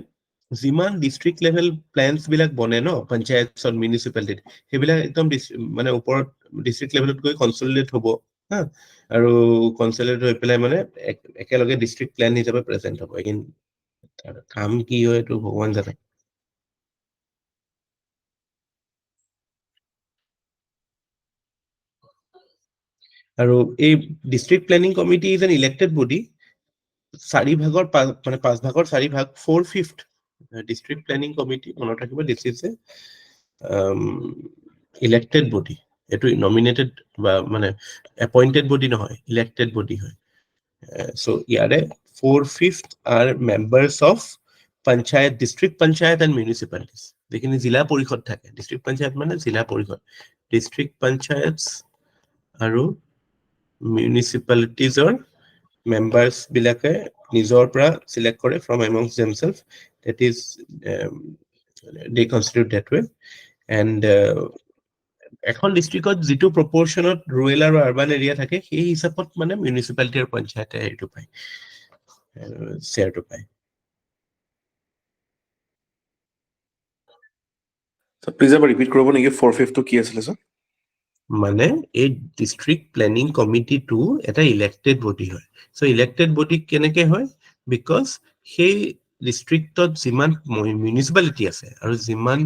যিমান ডিস্ট্ৰিক্ট লেভেল প্ল্যানছ বিলাক বনে ন পঞ্চায়ত মিউনিচিপালিটিত, সেইবিলাক একদম মানে ওপৰত ডিস্ট্ৰিক্ট লেভেলত গৈ কনসলিডেট হ'ব হা আৰু কনচেলেট হৈ পেলাই মানে একেলগে ডিস্ট্ৰিক্ট প্ল্যান হিচাপে প্ৰেজেন্ট হ'ব কিন্তু কাম কি হয় এইটো ভগৱান জানে আৰু এই district planning committee is an elected body 4 ভাগৰ মানে 5 ভাগৰ 4 ভাগ 4/5 ডিস্ট্ৰিক্ট প্ল্যানিং কমিটি মনত ৰাখিব দিছ ইজ ইলেক্টেড বডি এটো নমিনেটেড বা মানে এপইন্টেড বডি নহয় ইলেক্টেড বডি হয় so ইয়াৰে 4/5 are members of panchayat district panchayat and municipalities যিখিনি জিলা পৰিষদ থাকে district panchayat মানে জিলা পৰিষদ district panchayats আৰু municipalities or members বিলাকে নিজৰ পৰা select কৰে from amongst themselves that is they constitute that way and এখন ডিস্ট্ৰিক্টত যেটো প্ৰপৰচনত ৰুৰাল আৰু আৰবান এৰিয়া থাকে সেই হিচাপত মানে মিউনিসিপালিটি আৰু পঞ্চায়তে এইটো পায় শেয়াৰটো পায় So please ever repeat কৰিব নেকি 4/5 টো কি আছিল স্যাৰ মানে এই ডিস্ট্ৰিক্ট প্ল্যানিং কমিটিটো এটা ইলেক্টেড বডি হয় সো ইলেক্টেড বডি কেনেকে হয় বিকজ সেই ডিস্ট্ৰিক্টত যিমান মিউনিসিপালিটি আছে আৰু যিমান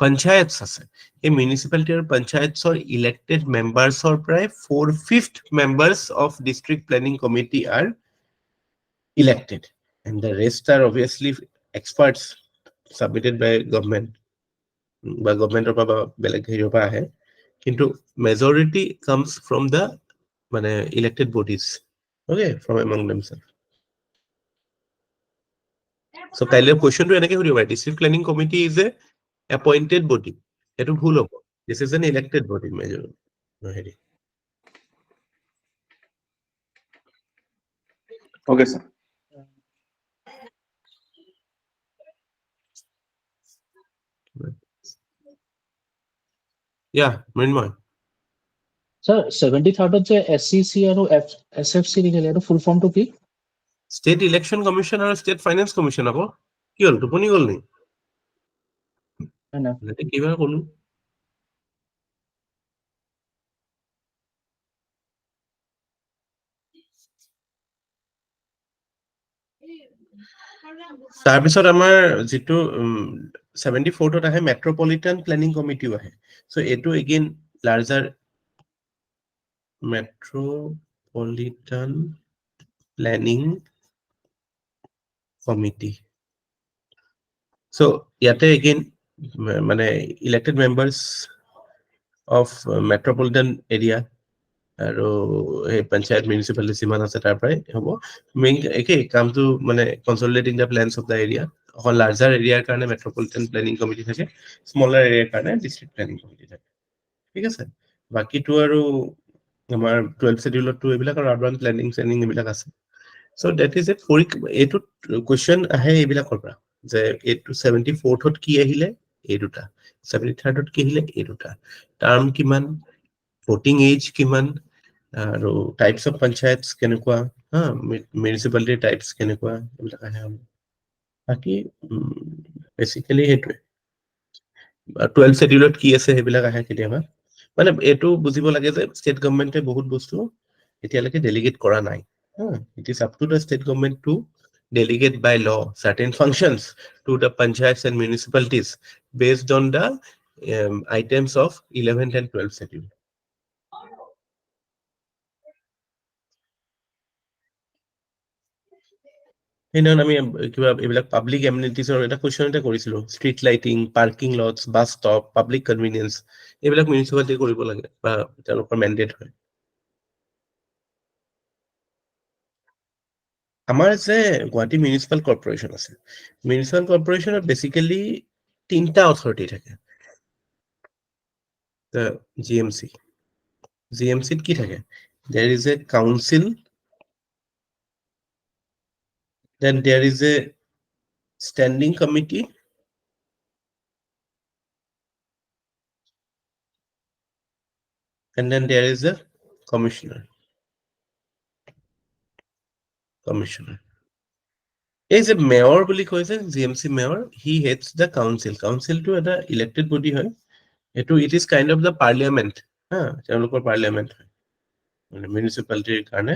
পঞ্চায়তস আছে এই মিউনিসিপালিটি আৰু পঞ্চায়তসৰ ইলেক্টেড মেম্বাৰ্ছৰ প্ৰায় 4/5 members of district planning committee are elected and the rest are obviously experts submitted by government বা গভৰ্নমেন্টৰ পৰা বেলেগ হেৰিৰ পৰা আহে কিন্তু majority comes from the মানে elected bodies okay from among themselves so কাইলে কোৱেশ্চনটো এনেকৈ সুধিব পাৰে district planning committee is a appointed body এটো ভুল হ'ব this is an elected body major হেৰি Okay, sir. yeah Mrinmoy Sir, 73rd যে SCC আৰু SFC লিখিলে এইটো ফুল ফৰ্মটো কি? ষ্টেট ইলেকশ্যন কমিশ্যন আৰু ষ্টেট ফাইনেন্স কমিশ্যন আকৌ কি হ'ল টোপনি গ'ল নি নাই কিবা ক'লো তাৰপিছত আমাৰ যেটো 74ত আহে মেট্ৰোপলিটান প্ল্যানিং কমিটিও আহে সো এটো again larger metropolitan planning committee so ইয়াতে এগেইন মানে ইলেক্টেড মেম্বাৰ্স অফ মেট্ৰোপলিটান এৰিয়া আৰু এই পঞ্চায়ত মিউনিসিপালিটি যিমান আছে তাৰ পৰাই হ'ব মেইন একে কামটো মানে কনসলিডেটিং দা প্ল্যানস অফ দা এৰিয়া অকল লাৰ্জাৰ এৰিয়াৰ কাৰণে মেট্ৰোপলিটান প্ল্যানিং কমিটি থাকে স্মলাৰ এৰিয়াৰ কাৰণে ডিস্ট্ৰিক্ট প্ল্যানিং কমিটি থাকে ঠিক আছে বাকিটো আৰু আমাৰ 12 শিডিউলতো এইবিলাক আৰু আৰবান প্ল্যানিং এইবিলাক আছে সো দ্যাট ইজ ইট এইটো কোৱেশ্চন আহে এইবিলাকৰ পৰা যে এইটো 74ত কি আহিলে এই দুটা 73ত কি আহিলে এই দুটা টাৰ্ম কিমান voting age কিমান আৰু টাইপস অফ পঞ্চায়তস কেনেকুৱা হা মিউনিসিপালিটি টাইপস কেনেকুৱা এইবিলাক আহে বাকি বেসিক্যালি হেতুৱে 12 শিডিউলত কি আছে সেইবিলাক আহে কেতিয়াবা মানে এটো বুজিব লাগে যে ষ্টেট গভৰ্নমেন্টে বহুত বস্তু এতিয়ালৈকে ডেলিগেট কৰা নাই it is up to the state government to delegate by law certain functions to the panchayats and municipalities based on the items of 11th and 12th schedule আমি কিবা এইবিলাক পাব্লিক এমিনিটিজৰ এটা কোৱেশ্চন এটা কৰিছিলো ষ্ট্ৰীট লাইটিং পাৰ্কিং লটস বাস stop public convenience এইবিলাক municipality কৰিব লাগে বা তেওঁলোকৰ মেন্ডেট হয় আমাৰ যে গুৱাহাটী মিউনিসিপাল কৰ্পোৰেচন আছে মিউনিসিপাল কৰ্পোৰেচনত বেসিক্যালি তিনটা অথৰিটি থাকে the GMC ত কি থাকে there is a council then there is a standing committee and then there is a commissioner is a mayor বুলি কৈছে GMC mayor he heads the council to এটা elected body হয় এটো it is kind of the parliament তেওঁলোকৰ parliament হয় মানে মিউনিচিপালিটিৰ কাৰণে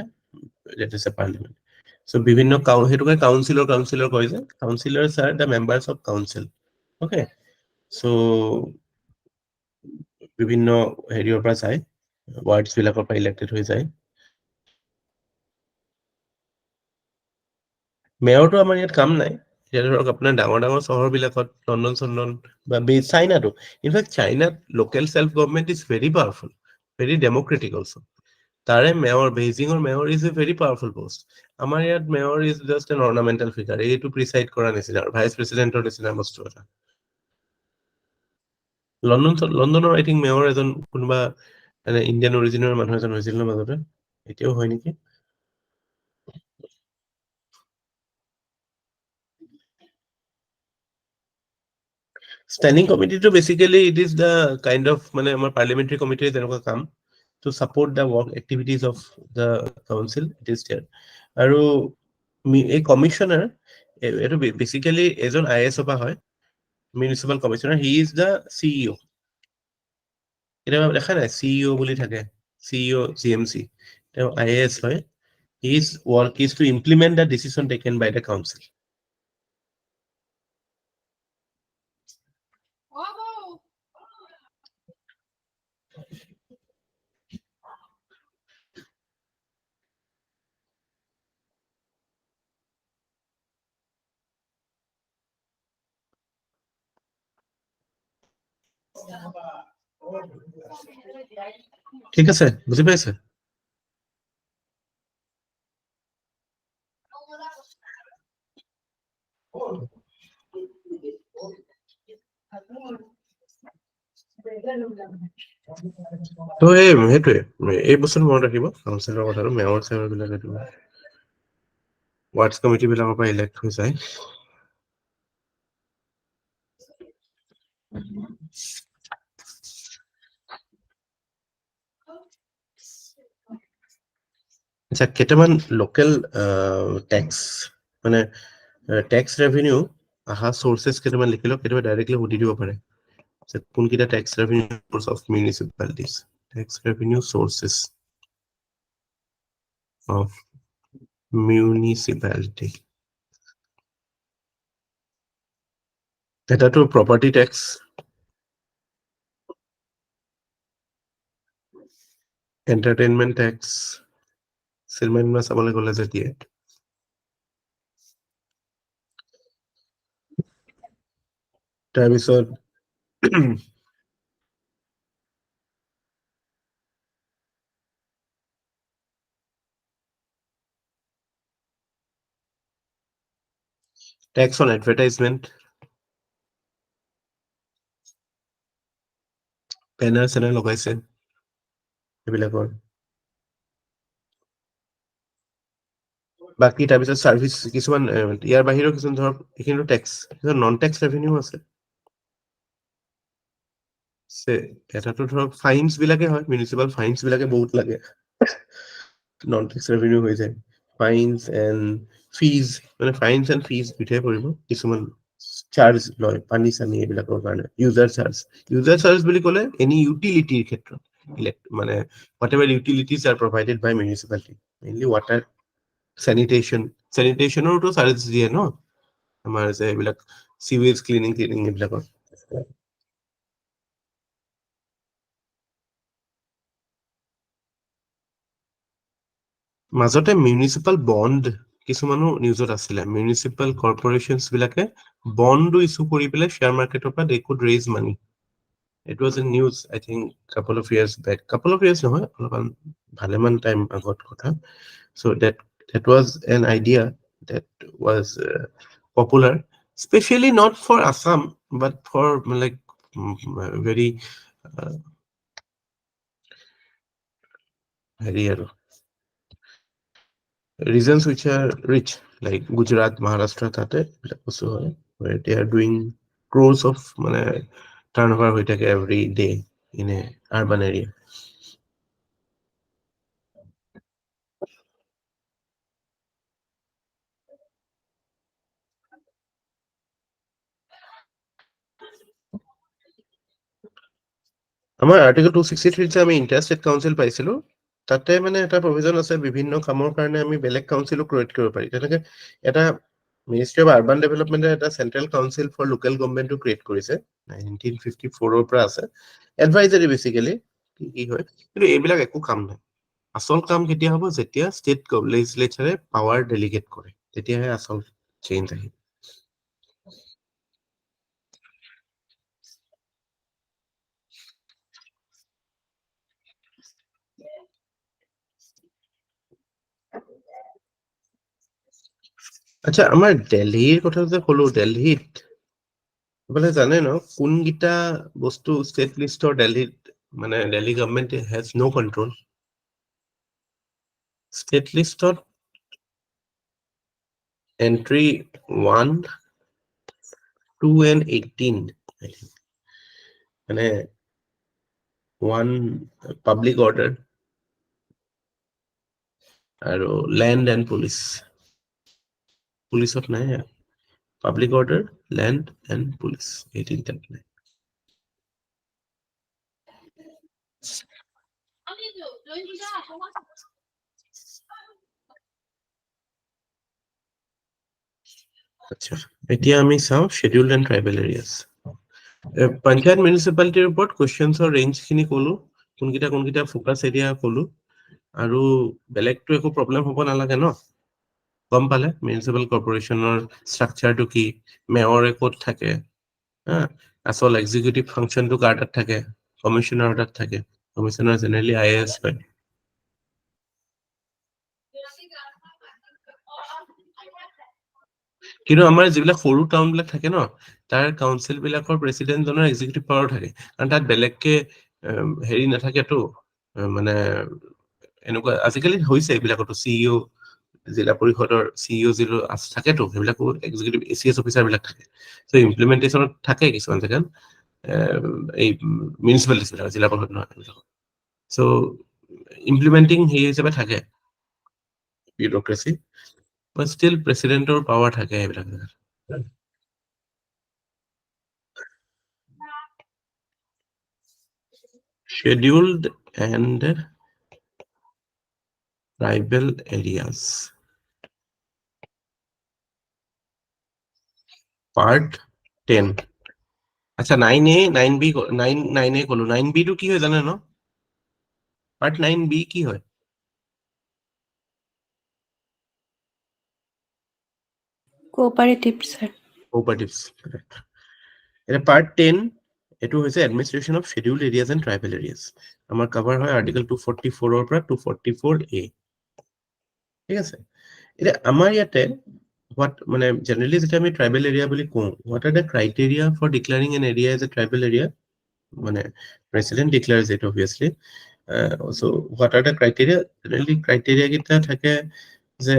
that is a parliament. So বিভিন্ন সেইটো কাৰণে কাউন্সিলৰ কয় যে কাউন্সিলৰ্ছ are the members of council. Okay, so বিভিন্ন হেৰিৰ পৰা চাই ৱাৰ্ডছ বিলাকৰ পৰা ইলেক্টেড হৈ যায়। মেয়ৰটো আমাৰ ইয়াত কাম নাই। এতিয়া ধৰক আপোনাৰ ডাঙৰ চহৰবিলাকত লণ্ডন বা চাইনাটো ইনফেক্ট চাইনাত local self government is very powerful, very democratic also'. তাৰে মেয়ৰ বেইজিঙৰ mayor is a very powerful post. আমাৰ ইয়াত mayor is just an ornamental figure, এইটো প্ৰিচাইড কৰা নিচিনা আৰু ভাইচ প্ৰেচিডেণ্টৰ নিচিনা বস্তু এটা। লণ্ডনৰ আই থিংক মেয়ৰ এজন কোনোবা ইণ্ডিয়ান অৰিজিনৰ মানুহ এজন হৈছিল ন মাজতে, এতিয়াও হয় নেকি। স্টেণ্ডিং কমিটিটো basically it is the kind of মানে আমাৰ পাৰ্লিমেণ্টাৰী কমিটিৰ যেনেকুৱা কাম to support the work activities of the council, it is there. আৰু এই কমিশ্যনাৰ এইটো বেচিকেলি এজন IAS পৰা হয়, municipal commissioner, he is the CEO। কেতিয়াবা দেখা নাই CEO বুলি থাকে, CEO GMC, তেওঁ IAS হয়। His work is to implement the decision taken by the council. ঠিক আছে, বুজি পাইছে? তো সেইটোৱে এই বস্তুটো মনত ৰাখিব, কাউন্সিলৰ কথাটো, মেয়ৰ চেয়ৰ বিলাক এইটো ৱাৰ্ডছ কমিটি বিলাকৰ পৰা ইলেক্ট হৈ যায়। আচ্ছা, কেইটামান লোকেল টেক্স মানে টেক্স ৰেভিনিউ অহা চৰ্চেছ কেইটামান লিখি লওক, কেতিয়াবা ডাইৰেক্টলি সুধি দিব পাৰে কোনকেইটা tax revenue source of municipalities. Tax revenue sources of municipality, এটাতো property tax, entertainment tax, cinema চাবলৈ গ'লে যে দিয়ে, তাৰপিছত টেক্স অন এডভাৰটাইজমেণ্ট, বেনাৰ চেনাৰ লগাইছে এইবিলাকৰ। বাকী তাৰপিছত চাৰ্ভিচ কিছুমান ইয়াৰ বাহিৰেও কিছুমান ধৰক এইখিনিতো টেক্স, নন টেক্স ৰেভিনিউ আছে। এটাতো ধৰক ফাইনছ বিলাকে হয়, মিউনিচিপাল ফাইনছ বিলাকে বহুত লাগে, নন টেক্স ৰেভিনিউ হৈ যায়। ফাইনছ এণ্ড ফিজ, মানে ফাইনছ এণ্ড ফিজ দুটাই পৰিব। কিছুমান চাৰ্জ লয় পানী চানী এইবিলাকৰ কাৰণে, ইউজাৰ চাৰ্জ বুলি ক'লে এনি ইউটিলিটিৰ ক্ষেত্ৰত মানে whatever utilities are provided by municipality, mainly water, চেনিটেশ্যনৰতো চাৰ্জ দিয়ে ন, আমাৰ যে এইবিলাক চিৱেজ ক্লিনিং এইবিলাকৰ। মাজতে মিউনিচিপাল বণ্ড কিছুমানো নিউজত আছিলে, মিউনিচিপাল কৰ্পৰেশ্যনছ বিলাকে বণ্ডো ইছ্যু কৰি পেলাই শ্বেয়াৰ মাৰ্কেটৰ পৰা they could raise money. It was a news I think couple of years back, couple of years নহয়, অলপমান ভালেমান টাইম আগত কথা। চ' that was an idea that was popular, especially not for Assam but for like very হেৰি আৰু regions which are rich like Gujarat, Maharashtra, তাতে এইবিলাক বস্তু হয়, where they are doing crores of মানে turnover হৈ থাকে every day in a urban area. আমাৰ আৰ্টিকল 263 যে আমি ইণ্টাৰেষ্টেড কাউন্সিল পাইছিলো, তাতে মানে এটা প্ৰভিজন আছে বিভিন্ন কামৰ কাৰণে আমি বেলেগ কাউন্সিলো ক্ৰিয়েট কৰিব পাৰি তেনেকে এটা মিনিষ্ট্ৰি অফ আৰবান ডেভেলপমেণ্টে এটা চেন্ট্ৰেল কাউন্সিল ফৰ লোকেল গভৰ্ণমেণ্টটো ক্ৰিয়েট কৰিছে 1954 পৰা আছে এডভাইজাৰী বেসিক্যালি কি হয় কিন্তু এইবিলাক একো কাম নাই আসল কাম কেতিয়া হ'ব যেতিয়া ষ্টেট লেজিসলেচাৰে পাৱাৰ ডেলিগেট কৰে তেতিয়াহে আসল চেঞ্জ আহিব আচ্ছা আমাৰ দিল্লীৰ কথা যে ক'লো দিল্লীত বোলে জানে ন কোনগিটা বস্তু ষ্টেট লিষ্টৰ দিল্লীত মানে Delhi government has no control state লিষ্টত এন্ট্ৰি 1 2 and 18 I think মানে 1 public order আৰু land and police পুলিচত নাই public order land and police 18 তাত নাই আচ্ছা এতিয়া আমি চাও scheduled and tribal areas panchayat মিউনিসিপালিটিৰ ওপৰত কোৱেশ্চনছৰ ৰেঞ্জ খিনি ক'লো কোনকিটা ফোকাস এৰিয়া ক'লো আৰু বেলেগটো একো প্ৰবলেম হ'ব নালাগে ন গম পালে মিউনিসিপাল কৰ্পোৰেচনৰ ষ্ট্ৰাকচাৰটো কি মেয়ৰে ক'ত থাকে আসল এক্সিকিউটিভ ফাংচনটো কাৰ তাত থাকে কমিশনাৰ তাত থাকে কমিশনাৰ জেনেৰেলি আইএএছ হয় কিন্তু আমাৰ যিবিলাক সৰু টাউন বিলাক থাকে ন তাৰ কাউন্সিল বিলাকৰ প্ৰেসিডেন্টজনৰ এক্সিকিউটিভ পাৱাৰ থাকে কাৰণ তাত বেলেগকে হেৰি নাথাকেতো মানে এনেকুৱা আজিকালি হৈছে এইবিলাকতো সিইও জিলা পৰিষদৰ সিইও জিলো থাকেতো সেইবিলাকো এক্সিকিউটিভ এচিএস অফিচাৰ বিলাক থাকে সো ইমপ্লিমেন্টেশনত থাকে কিছুমান জেগাত এই মিউনিসিপালিটিজ বিলাক জিলা পৰিষদ নহয় সো ইমপ্লিমেন্টিং হে হিচাপে থাকে বিউৰোক্ৰেসি but still প্ৰেসিডেন্টৰ পাৱাৰ থাকে এইবিলাক scheduled and tribal areas part 10 আচ্ছা 9A 9B 9A কলো 9B টো কি হয় জানে ন part 9B কি হয় Cooperative, sir. cooperatives এটা part 10 এটো হৈছে administration of scheduled areas and tribal areas আমাৰ কভাৰ হয় আৰ্টিকেল 244 ৰ পৰা 244A ঠিক আছে এটা আমাৰ ইয়াতে what মানে generally যেটা আমি tribal area বুলি কওঁ what are the criteria for declaring an area as a tribal area মানে president declares it obviously so what are the criteria generally criteria কিটা থাকে যে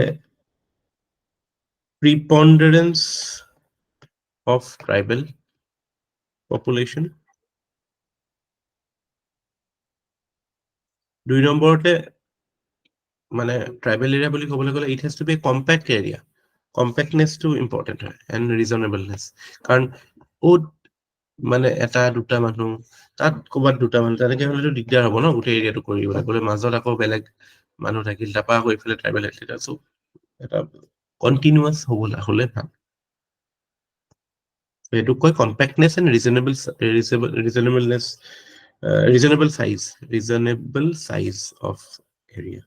preponderance of tribal population 2 নম্বৰতে মানে ট্ৰাইবেল এৰিয়া বুলি ক'বলৈ গ'লে it has to be compact area compactness to important হয় এন্ড ৰিজনেবলনেস কাৰণ ওত মানে এটা দুটা মানুহ তাত ক'বাত দুটা মানুহ তেনেকে হ'লেতো দিগদাৰ হ'ব ন গোটেই এৰিয়াটো কৰিবলৈ গ'লে মাজত আকৌ বেলেগ মানুহ থাকিল তাপা হৈ ফেলে ট্ৰাইবেল এৰিয়া সো এটা কন্টিনিউয়াস হ'লে ভাল এটো কয় কম্পেক্টনেস and reasonable size of area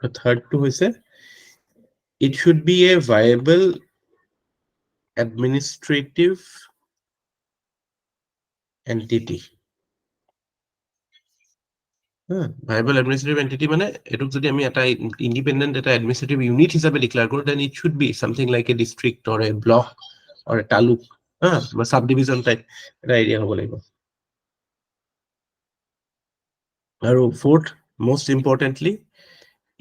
the third to hoise it should be a viable administrative entity viable administrative entity মানে এটুক যদি আমি এটা independent এটা administrative unit হিচাপে ডিক্লেয়াৰ কৰো then it should be something like a district or a block or a taluk বা subdivision type এটা area হ'ব লাগিব আৰু fourth most importantly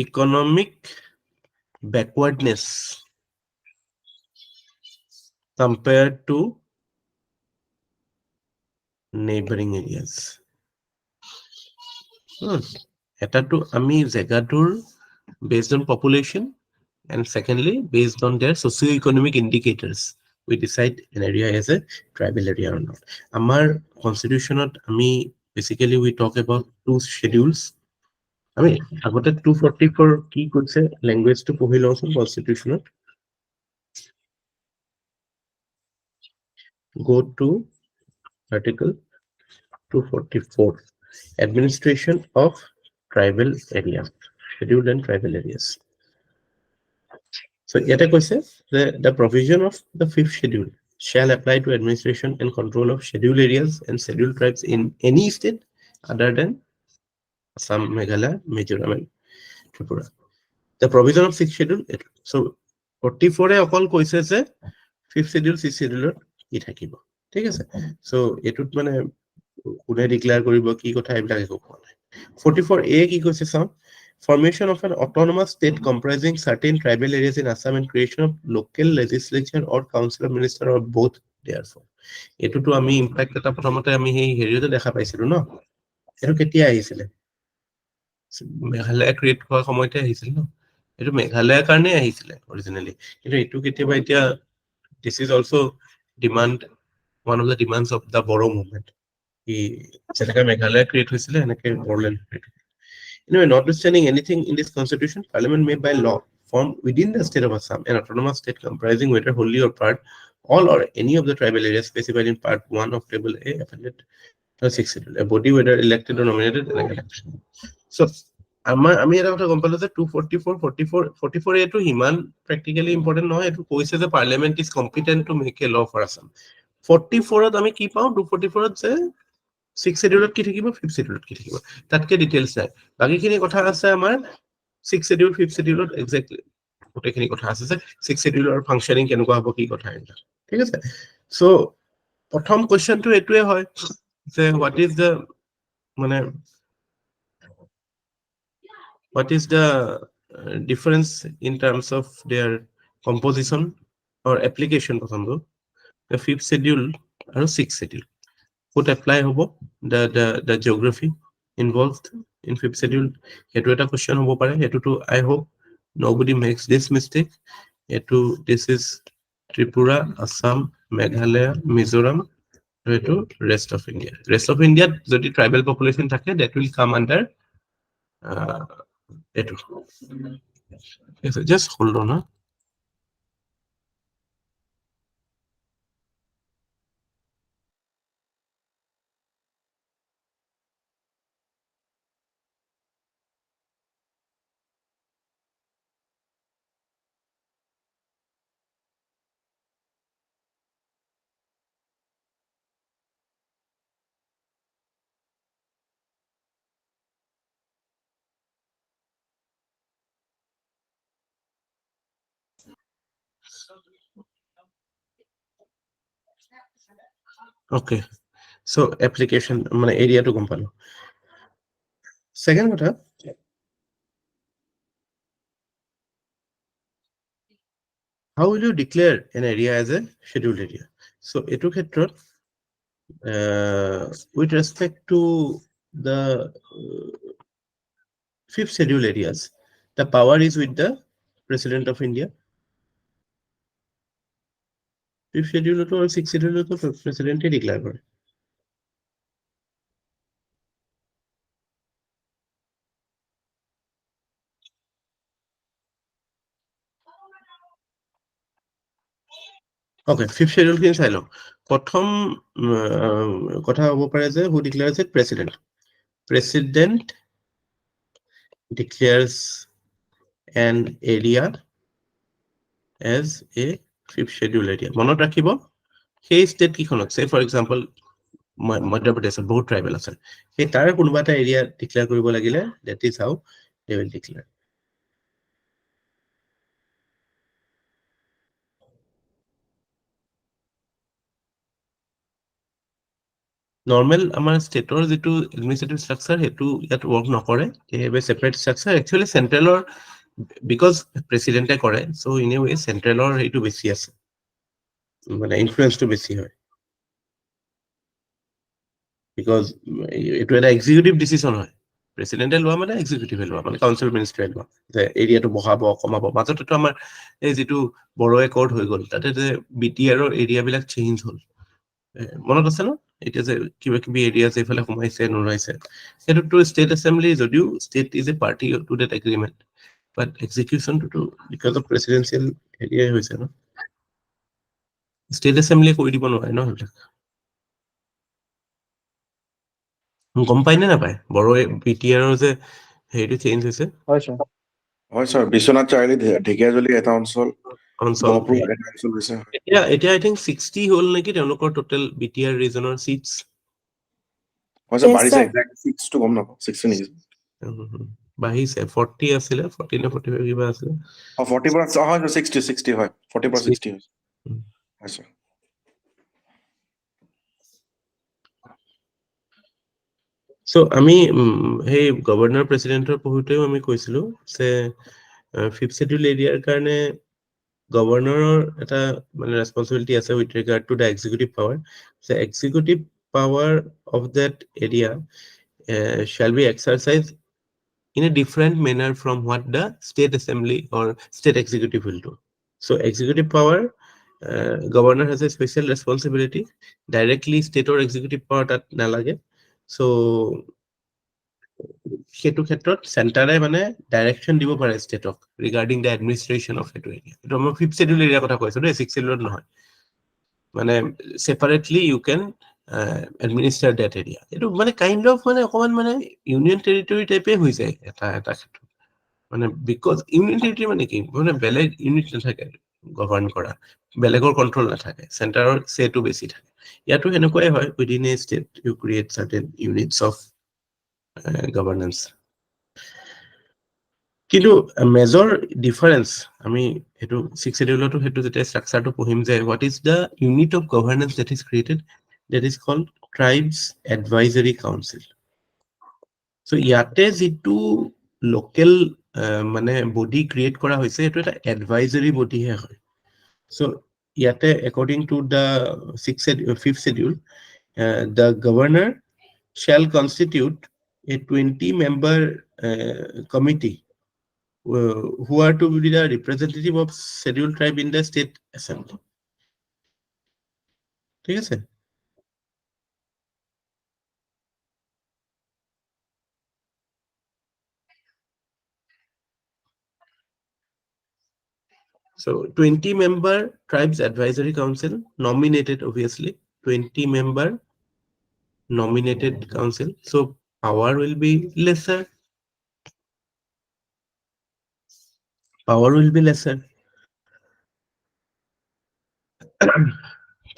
economic backwardness compared to neighboring areas এটাটো আমি জেগাটোৰ based on population and secondly based on their socio-economic indicators we decide an area as a tribal area or not. Our constitution, basically we talk about 2 schedules. I mean, about 244 key could say language to pohil also constitution. Go to article 244, administration of tribal area, scheduled and tribal areas. So yet a question, the provision of the 5th schedule shall apply to administration and control of scheduled areas and scheduled tribes in any state other than Assam, Meghalaya, Mizoram, and Tripura. The provision of 6th schedule. So 44 অকল কৈছে যে 5th schedule 6th schedule কি থাকিব ঠিক আছে so এটুত মানে কোনে declare কৰিব কি কথা এইবিলাক একো কোৱা নাই 44A কি কৈছে চাও formation of an autonomous state comprising certain tribal areas in Assam and creation of local legislature or council of minister or both therefore এটুটো আমি ইম্প্যাক্ট এটা প্ৰথমতে আমি এই হেৰিতে দেখা পাইছিলো ন এটো কেতিয়া আহিছিলে মেঘালয় ক্ৰিয়েট হোৱাৰ সময়তে আহিছিল ন এটো মেঘালয়ৰ কাৰণে আহিছিলে অৰিজিনালি কিন্তু এটো কেতিয়াবা এতিয়া this is also one of the demands of the Boro movement কি যেনেকৈ মেঘালয় ক্ৰিয়েট হৈছিলে এনেকৈ Bodoland create anyway notwithstanding anything in this constitution parliament may by law form within the state of Assam an autonomous state comprising whether wholly or part all or any of the tribal areas specified in part 1 of table A appended 6 schedule a body whether elected or nominated in an election so আমি এটা কথা গম পালো যে 244 এটো হিমান প্ৰ্যাকটিক্যালি important নহয় এটো কৈছে যে parliament is competent to make a ল ফৰ আসাম 44 ত আমি কি পাও 244 ত যে 6 schedule কি থাকিব 5th schedule কি থাকিব তাতকে ডিটেইলছ নাই বাকিখিনি কথা আছে আমাৰ 6 schedule 5th schedule এক্স্যাক্টলি গোটেইখিনি কথা আছে যে 6 schedule আৰু ফাংশনিং কেনেকুৱা হ'ব কি কথা এটা ঠিক আছে সো প্ৰথম কোৱেশ্চনটো এটোৱে হয় যে what is the difference in terms of their composition or application প্ৰথমটো the 5th schedule আৰু 6th schedule would apply hobo the geography involved in 5th schedule etu eta question hobo pare etu to I hope nobody makes this mistake this is Tripura Assam Meghalaya Mizoram etu rest of India jodi tribal population thake that will come under etu yes, just hold on okay so application মানে area to গম পালো second কথা how will you declare an area as a scheduled area so etu khetrot with respect to the 5th schedule areas the power is with the President of India 5th schedule to or 6th schedule to president declare kore okay 5th schedule kin sai lo prothom kotha hobo pare je who declares it president declares an area as a 5th schedule area monot rakhibo সেই state কিখনত say for example Madhya Pradesh বহুত tribal আছে সেই তাৰ কোনোবা এটা area declare কৰিব লাগিলে that is how they will declare normal আমাৰ ষ্টেটৰ যেটো এডমিনিষ্ট্ৰেটিভ ষ্ট্ৰাকচাৰ হেতু ইয়াত ওয়াৰ্ক নকৰে they have a separate structure actually central because প্ৰেসিডেন্টে কৰে so in a way central হেতু বেছি আছে মানে ইনফ্লুয়েন্স তো বেছি হয় because এটা এক্সিকিউটিভ ডিসিশন হয় প্ৰেচিডেণ্টে লোৱা মানে এক্সিকিউটিভে লোৱা মানে কাউন্সিল মিনিষ্ট্ৰীয়ে লোৱা যে এৰিয়াটো বঢ়াব কমাব মাজতেতো আমাৰ এই যিটো বড়ো একৰ্ড হৈ গ'ল তাতে যে BTRৰ এৰিয়াবিলাক চেঞ্জ হ'ল মনত আছে ন এতিয়া যে কিবা কিবি এৰিয়া যে এইফালে সোমাইছে নোলাইছে সেইটোতো ষ্টেট এছেম্বলি যদিও state is a party to that agreement but এক্সিকিউশ্যনটোতো বিকজ অফ প্ৰেচিডেঞ্চিয়েল এৰিয়াই হৈছে ন ষ্টেট এছেম্বলিয়ে কৰি দিব নোৱাৰে ন সেইবিলাক গম পাই নে নাপায় বড়ো BTRৰ যে হেৰিটো চেঞ্জ হৈছে হয় ছাৰ হয় ছাৰ বিশ্বনাথ চাৰিআলি ঢেকীয়াজুলি এটা অঞ্চল অঞ্চল গহপুৰ এটা অঞ্চল হৈছে এতিয়া আই থিংক 60 হ'ল নেকি তেওঁলোকৰ টোটেল BTR ৰিজনৰ চিটছ হয় ছাৰ Yes, বাঢ়িছে sir. একজেক্ট 6 টো গম নাপাওঁ 60 নেকি বাঢ়িছে 40 আছিলে 40 নে 45 কিবা আছিলে 40 পৰা হয় 60 হয় 40 পৰা 60 হৈছে হয় ছাৰ চ' আমি সেই গভৰ্ণৰ প্ৰেচিডেণ্টৰ পঢ়োতেও আমি কৈছিলো যে 5th শিডিউল এৰিয়াৰ কাৰণে গভৰ্ণৰৰ এটা মানে ৰেছপন্সিবিলিটি আছে with regard to the executive power যে executive power of that area shall be exercised in a different manner from what the state assembly or state executive will do. So executive power, governor has a special responsibility. Directly state or executive power that nalage. So সেটো ক্ষেত্ৰত চেণ্টাৰে মানে direction দিব পাৰে ষ্টেটক regarding the administration of সেইটো area এইটো মই 5th schedule area কথা কৈছো দেই 6th শিডিউলত নহয় মানে separately you can administrate that area এইটো মানে কাইণ্ড অফ মানে অকমান মানে ইউনিয়ন টেৰিটৰি টাইপে হৈ যায় এটা ক্ষেত্ৰত মানে বিকজ ইউনিয়ন টেৰিটৰি মানে কি মানে বেলেগ ইউনিট নাথাকে গভৰ্ণ কৰা বেলেগৰ কণ্ট্ৰল নাথাকে চেণ্টাৰৰ চেটো বেছি থাকে ইয়াতো সেনেকুৱাই হয় within a state you create certain units of governance কিন্তু মেজৰ ডিফাৰেন্স আমি সেইটো 6th শিডিউলতো সেইটো যেতিয়া ষ্ট্ৰাকচাৰটো পঢ়িম যে what is the unit of governance that is created that is called tribes advisory council so ইয়াতে যিটো লোকেল মানে বডি ক্ৰিয়েট কৰা হৈছে সেইটো এটা এডভাইজৰী বডিহে হয় so ইয়াতে according to the 5th schedule the governor shall constitute a 20-member committee who are to be the representative of scheduled tribe in the state assembly. ঠিক আছে So 20-member tribes advisory council nominated obviously 20-member nominated council so power will be lesser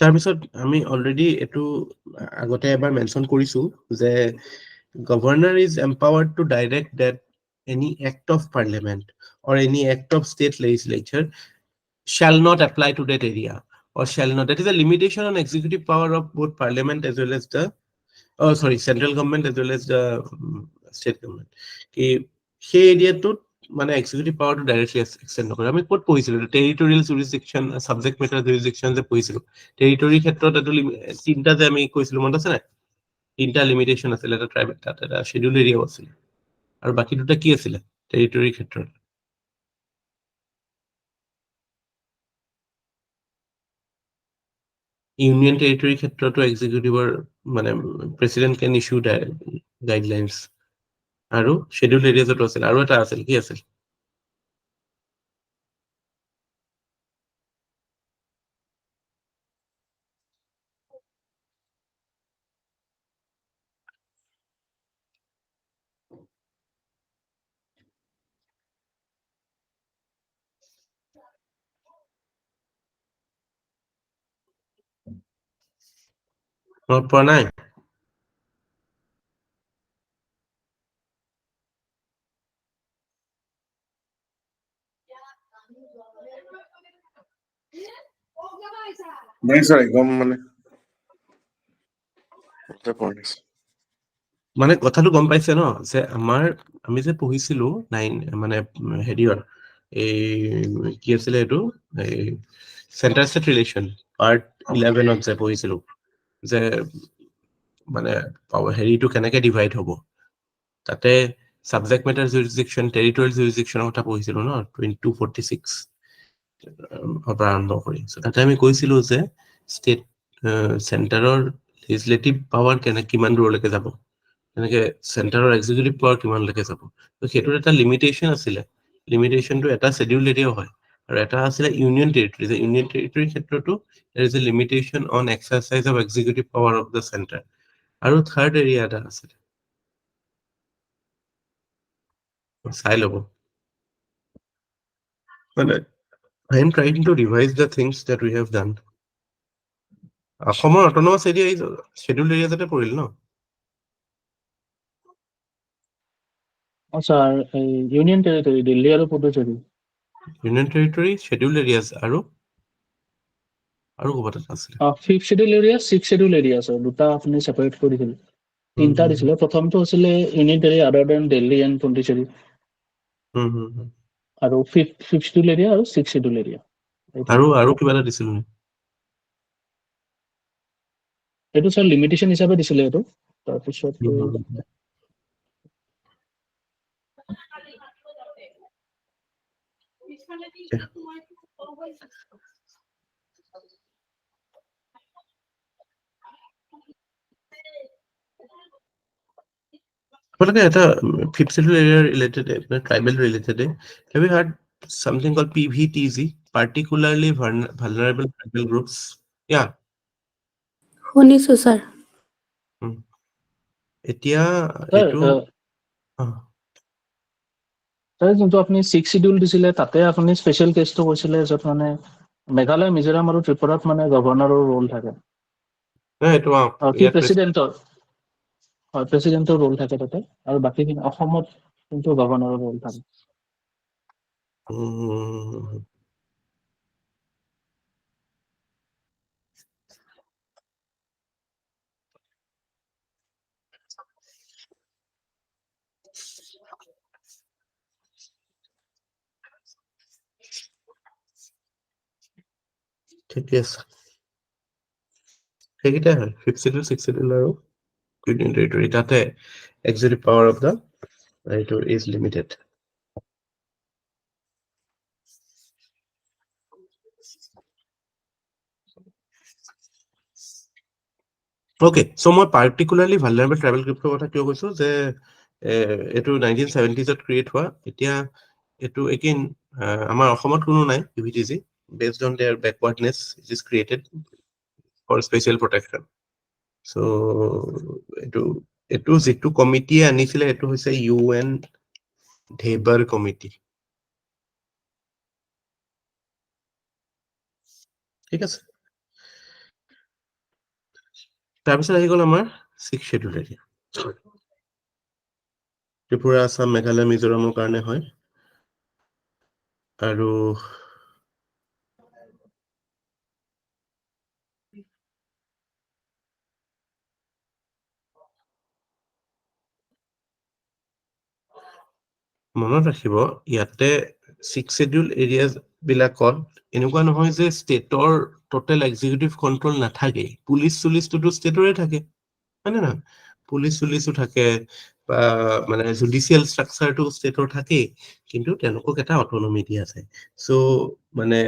তাৰপিছত আমি already এটো আগতে এবাৰ mention কৰিছো যে governor is empowered to direct that any act of parliament or any act of state legislature shall not apply to that area or shall not that is a limitation on executive power of both parliament as well as the central government as well as the state government কি সেই এৰিয়াটোত মানে executive পাৱাৰটো directly extend নকৰে আমি ক'ত পঢ়িছিলো territorial জুৰিসডিকশ্যন subject matter জুৰিসডিকশ্যন যে পঢ়িছিলো টেৰিটৰি ক্ষেত্ৰত এটো তিনটা যে আমি কৈছিলো মনত আছে নাই তিনটা লিমিটেশন আছিল এটা ট্ৰাইব এটা শিডিউল এৰিয়াও আছিল আৰু বাকি দুটা কি আছিল টেৰিটৰি ক্ষেত্ৰত ইউনিয়ন টেৰিটৰি ক্ষেত্ৰতো এক্সিকিউটিভৰ মানে প্ৰেসিডেন্ট ক্যান ইস্যু গাইডলাইনস আৰু শিডিউল এৰিয়াজতো আছিল আৰু এটা আছিল কি আছিল মনত পৰা নাই নাই ছাৰ একদম মানে মানে কথাটো গম পাইছে ন যে আমাৰ আমি যে পঢ়িছিলো 9 মানে হেৰিয়ৰ এই কি আছিল এটো এই সেন্টাৰ ষ্টেট ৰিলেশন পাৰ্ট 11 ত যে পঢ়িছিলো যে মানে হেৰিটো কেনেকে ডিভাইড হ'ব তাতে সাবজেক্ট মেটাৰ জুৰিসডিকশন টেৰিটৰিয়েল জুৰিসডিকশনৰ কথা পঢ়িছিলো ন 2246 পৰা আৰম্ভ কৰি তাতে আমি কৈছিলো যে ষ্টেট চেণ্টাৰৰ লেজিসলেটিভ পাৱাৰ কিমান দূৰলৈকে যাব এনেকে চেণ্টাৰৰ এক্সিকিউটিভ পাৱাৰ কিমানলৈকে যাব তো সেইটোৰ এটা লিমিটেশন আছিলে লিমিটেশনটো এটা শেডিউল এৰিয়াও হয় আৰু এটা আছিলে ইউনিয়ন টেৰিটৰি যে ইউনিয়ন টেৰিটৰিৰ ক্ষেত্ৰতো there is a limitation on exercise of executive power of the center আৰু থাৰ্ড এৰিয়া এটা আছিলে চাই ল'ব মানে I am trying to revise the things that we have done অসমৰ অট'নমাছ এৰিয়া শেডিউল এৰিয়া যাতে পৰিল ন sir union territory Delhi are Puducherry union territory schedule areas আৰু ক'ৰবাত এটা আছিলে fifth schedule area six schedule area sir দুটা আপনি সেপারেট করে দিল তিনটা দিছিল প্রথমটো আছিলে union terri other than Delhi and Puducherry আৰু ফিফথ শিডিউল এৰিয়া আৰু সিক্স শিডিউল এৰিয়া আৰু কিবা এটা দিছিল নে এইটো স্যাৰ লিমিটেশন হিচাপে দিছিলে এইটো তাৰপিছত আপোনালোকে এটা fifth schedule area related tribal related have you heard something called PVTZ particularly vulnerable tribal groups yeah শুনিছো স্যাৰ এতিয়া এইটো স্যার যোনটো আপুনি সিক্স শিডিউল দিছিলে তাতে আপুনি স্পেশাল কেছটো কৈছিলে য'ত মানে মেঘালয় মিজোৰাম আৰু ত্ৰিপুৰাত মানে গভৰ্ণৰৰ ৰোল থাকে এইটো কি প্ৰেচিডেণ্টৰ হয় প্ৰেচিডেণ্টৰ ৰোল থাকে তাতে আৰু বাকীখিনি অসমত কিন্তু গভৰ্ণৰৰ ৰোল থাকে ঠিকে আছে সেইকেইটাই হয় ফিফথ শিডিউল ছিক্স শিডিউল আৰু ইউনিয়ন টেৰিটৰি তাতে এক্সিকিউটিভ পাৱাৰ অফ দ্য এইটো ইজ লিমিটেড Okay, so মই particularly vulnerable tribal group কথা কিয় কৈছো যে এইটো 1970s ক্ৰিয়েট হোৱা এতিয়া এইটো again আমাৰ অসমত কোনো নাই PVTZ based on their backwardness it is created for special protection so এইটো যিটো কমিটি আনিছিলে এইটো হৈছে UN ধেবৰ কমিটি ঠিক আছে তাৰপিছত আহি গ'ল আমাৰ six schedule area Tripura Assam Meghalaya মিজোৰামৰ কাৰণে হয় আৰু মনত ৰাখিব ইয়াতে ছিক্স শিডিউল এৰিয়া বিলাকত এনেকুৱা নহয় যে ষ্টেটৰ টোটেল এক্সিকিউটিভ কন্ট্ৰল নাথাকে পুলিচ চুলিচটোতো ষ্টেটৰে থাকে হয় নে নহয় পুলিচ চুলিচো থাকে বা মানে জুডিচিয়েল ষ্ট্ৰাকচাৰটো ষ্টেটৰ থাকেই কিন্তু তেওঁলোকক এটা অটনমি দিয়া আছে চ' মানে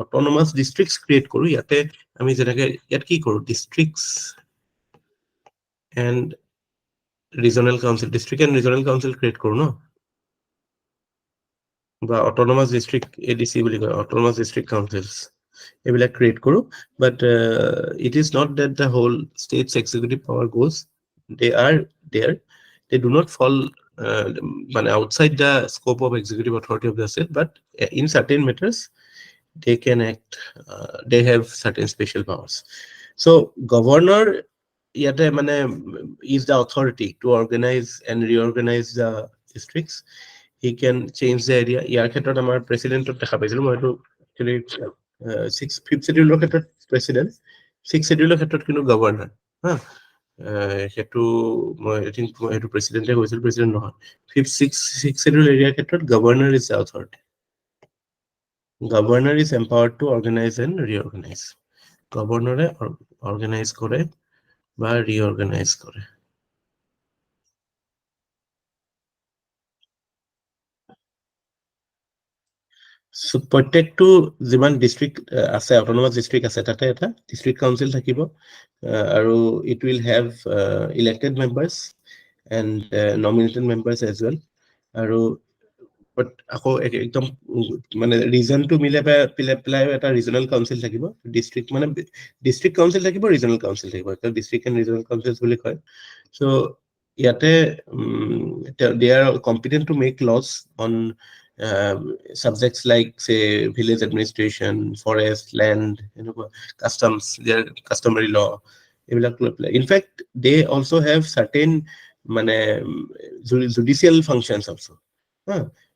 অটনমাছ ডিষ্ট্ৰিক্টছ ক্ৰিয়েট কৰো ইয়াতে আমি যেনেকে ইয়াত কি কৰো districts and regional council district and regional council create কৰো ন বা অটনমাছ ডিষ্ট্ৰিক্ট ADC বুলি কয় অটনমাছ ডিষ্ট্ৰিক্ট কাউন্সিলছ এইবিলাক ক্ৰিয়েট কৰো but it is not that the whole state's executive power goes they are there they do not fall outside the scope of executive authority of the state but in certain matters they can act they have certain special powers so governor yate mane is the authority to organize and reorganize the districts he can change the area ইয়াৰ ক্ষেত্ৰত আমাৰ প্ৰেসিডেন্টক দেখা পাইছিলো মই এইটো actually 5th শিডিউলৰ ক্ষেত্ৰত president 6th শিডিউলৰ ক্ষেত্ৰত কিন্তু governor হা হেতু মই আই থিংক হেতু প্ৰেসিডেন্টে কৈছিল প্ৰেসিডেন্ট নহয় 5th 6th শিডিউল এৰিয়া ক্ষেত্ৰত governor is the authority governor is empowered to organize and reorganize গভৰ্ণৰে অৰ্গানাইজ কৰে বা ৰিঅৰ্গানাইজ কৰে প্ৰত্যেকটো যিমান ডিষ্ট্ৰিক্ট আছে অটোনমাছ ডিষ্ট্ৰিক্ট আছে তাতে এটা ডিষ্ট্ৰিক্ট কাউন্সিল থাকিব আৰু it will have elected members and nominated members as well আৰু আকৌ একদম মানে ৰিজনটো মিলাই পেলাই এটা ৰিজনেল কাউন্সিল থাকিব ডিষ্ট্ৰিক্ট মানে ডিষ্ট্ৰিক্ট কাউন্সিল থাকিব ৰিজনেল কাউন্সিল থাকিব ডিষ্ট্ৰিক্ট এণ্ড ৰিজনেল কাউন্সিলছ বুলি কয় চ' ইয়াতে they are competent to make laws on subjects like say village administration, forest, land, customs, their customary law. In fact, they also have certain judicial functions also.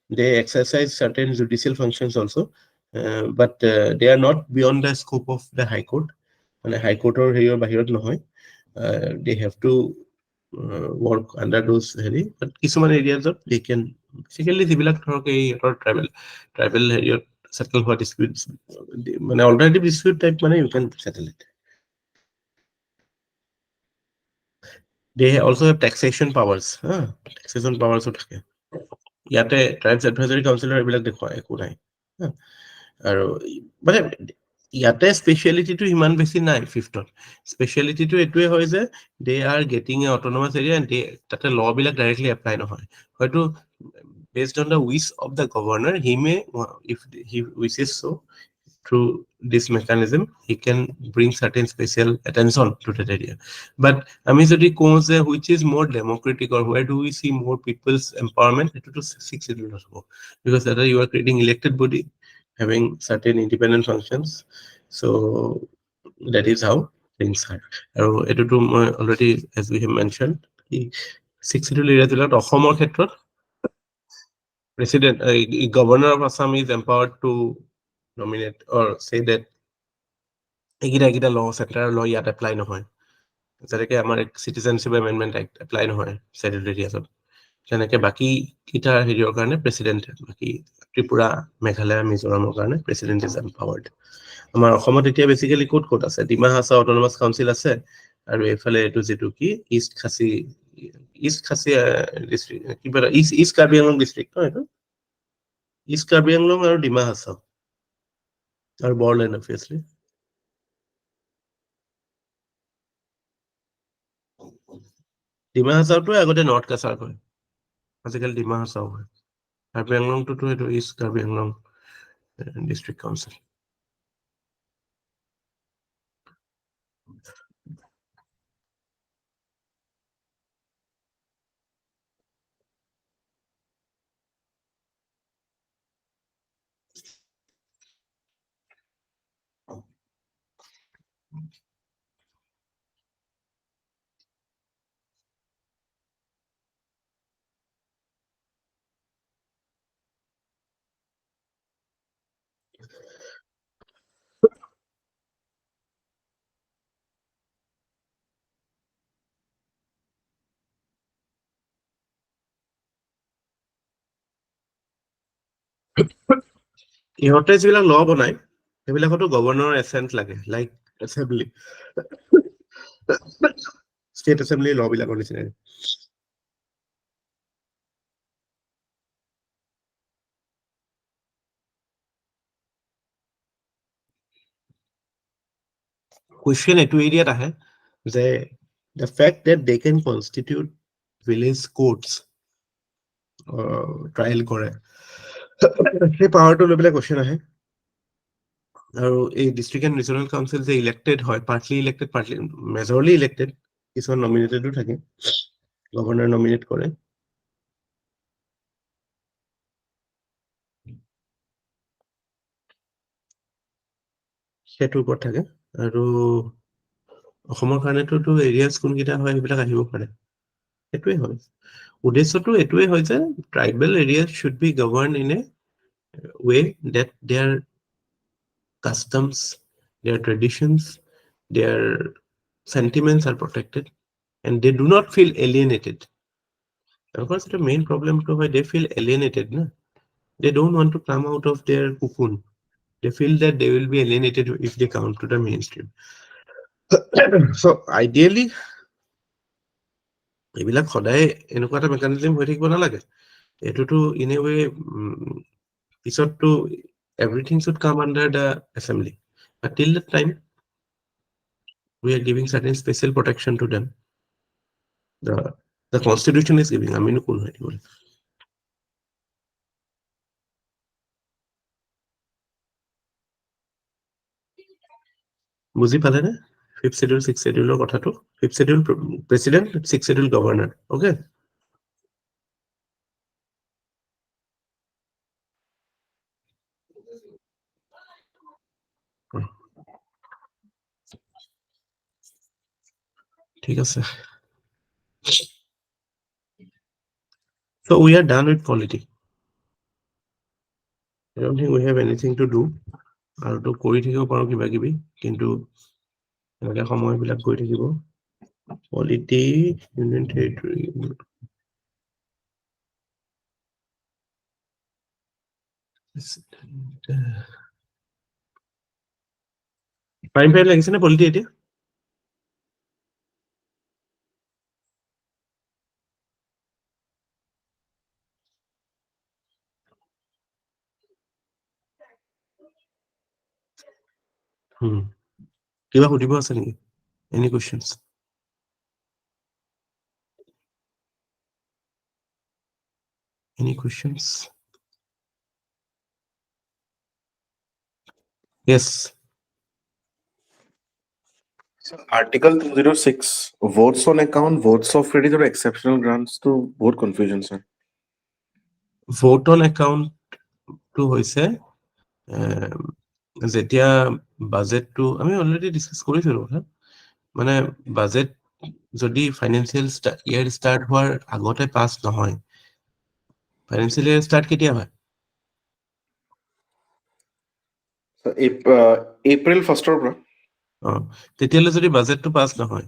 They exercise certain judicial functions also, but they are not beyond the scope of the High Court. High Court or here bahirot nohoy. They have to work under those but কিছুমান areas they can basically যিবিলাক ধৰক এই tribal হেৰিয়ত settle হোৱা disputes মানে alternative dispute type মানে you can settle it. They also have taxation powers. Taxation powers থাকে ইয়াতে ট্ৰাইবছ এডভাইজৰী কাউন্সিলৰ এইবিলাক দেখুৱা একো নাই আৰু মানে ইয়াতে স্পেচিয়েলিটিটো ইমান বেছি নাই ফিফ্থত স্পেচিয়েলিটিটো এইটোৱে হয় যে they are getting a autonomous area and তাতে ল বিলাক ডাইৰেক্টলি এপ্লাই নহয় হয়তো based on the wish of the governor he may if he wishes so through this mechanism he can bring certain special attention to that area but ami jodi ko je which is more democratic or where do we see more people's empowerment to 6 schedule because that you are creating elected body having certain independent functions so that is how things are etu to already as we have mentioned 6 schedule area jilat Assam khetrot President, Governor of Assam is empowered to nominate or say that egida law, central law yet apply no hoy. Jareke amar Citizenship Amendment Act apply no hoy scheduled areas. Janeke baki kita herior karone president baki Tripura, Meghalaya, Mizoram karone president is empowered. Amar Assamot etia basically code ase Dima Hasao Autonomous Council ase aru efale etu jetu ki East Khasi district kibara East Karbi Anglong district no etu East Karbi Anglong aru Dima Hasao aru Borderline obviously Dima Hasao to agote North Kasar hoy আজিকালি Dima Hasao hoy Karbi Anglong to etu East Karbi Anglong district council ইহঁতে যিবিলাক ল বনাই সেইবিলাকতো গভৰ্ণৰৰ এচেন্ট লাগে like assembly state assembly ল বিলাকৰ নিচিনা কুৱেশ্যন এইটো এৰিয়াত আহে যে the fact that they can constitute village courts trial কৰে সেই পাৱাৰটো লৈ পেলাই কুৱেশ্যন আহে আৰু এই ডিষ্ট্ৰিক্ট এণ্ড ৰিজনেল কাউন্সিল যে ইলেক্টেড হয় পাৰ্টলি ইলেক্টেড পাৰ্টলি মেজৰলি ইলেক্টেড কিছুমান নমিনেটেডো থাকে গভৰ্ণৰ নমিনেট কৰে সেইটোৰ ওপৰত থাকে আৰু অসমৰ কাৰণেতো এৰিয়াজ কোনকেইটা হয় সেইবিলাক আহিব পাৰে সেইটোৱে হয় উদ্দেশ্যটো এইটোৱে হয় যে tribal areas should be govern in a way that their customs, their traditions, their sentiments are protected and they do not feel alienated. Of course, the main problem is why they feel alienated. No? They don't want to come out of their cocoon. They feel that they will be alienated if they come to the mainstream. So ideally, এইবিলাক সদায় এনেকুৱা এটা mechanism হৈ থাকিব নালাগে এইটোতো in a ৱে পিছততো everything should come under the assembly. But till that time, we are giving certain special protection to them. The constitution is giving. I mean, বুজি পালে না? 5th schedule, 6th schedule কথাটো. 5th schedule president, 6th schedule governor. Okay. ঠিক আছে. So we are done with polity. I don't think we have anything to do. আৰু তো কৰি থাকিব পাৰো কিবা কিবি, কিন্তু এনেকে সময়বিলাক গৈ থাকিব. Polity, union territory. Prime লাগিছে নে polity এতিয়া? কিবা সুধিব আছে নেকি? Any questions? Any questions? Yes. So Article 206, votes on account, votes of credit or exceptional grants to both confusion, sir. Vote on account to হৈছে যেতিয়া বাজেটটো আমি অলৰেডি ডিসকাস কৰিছিলো কথা, মানে বাজেট যদি ফাইনান্সিয়েল ইয়াৰ ষ্টাৰ্ট হোৱাৰ আগতে পাছ নহয়, ফাইনান্সিয়েল ইয়াৰ ষ্টাৰ্ট কেতিয়া হয়? So April 1st or bro. তেতিয়ালে যদি বাজেটটো পাছ নহয়,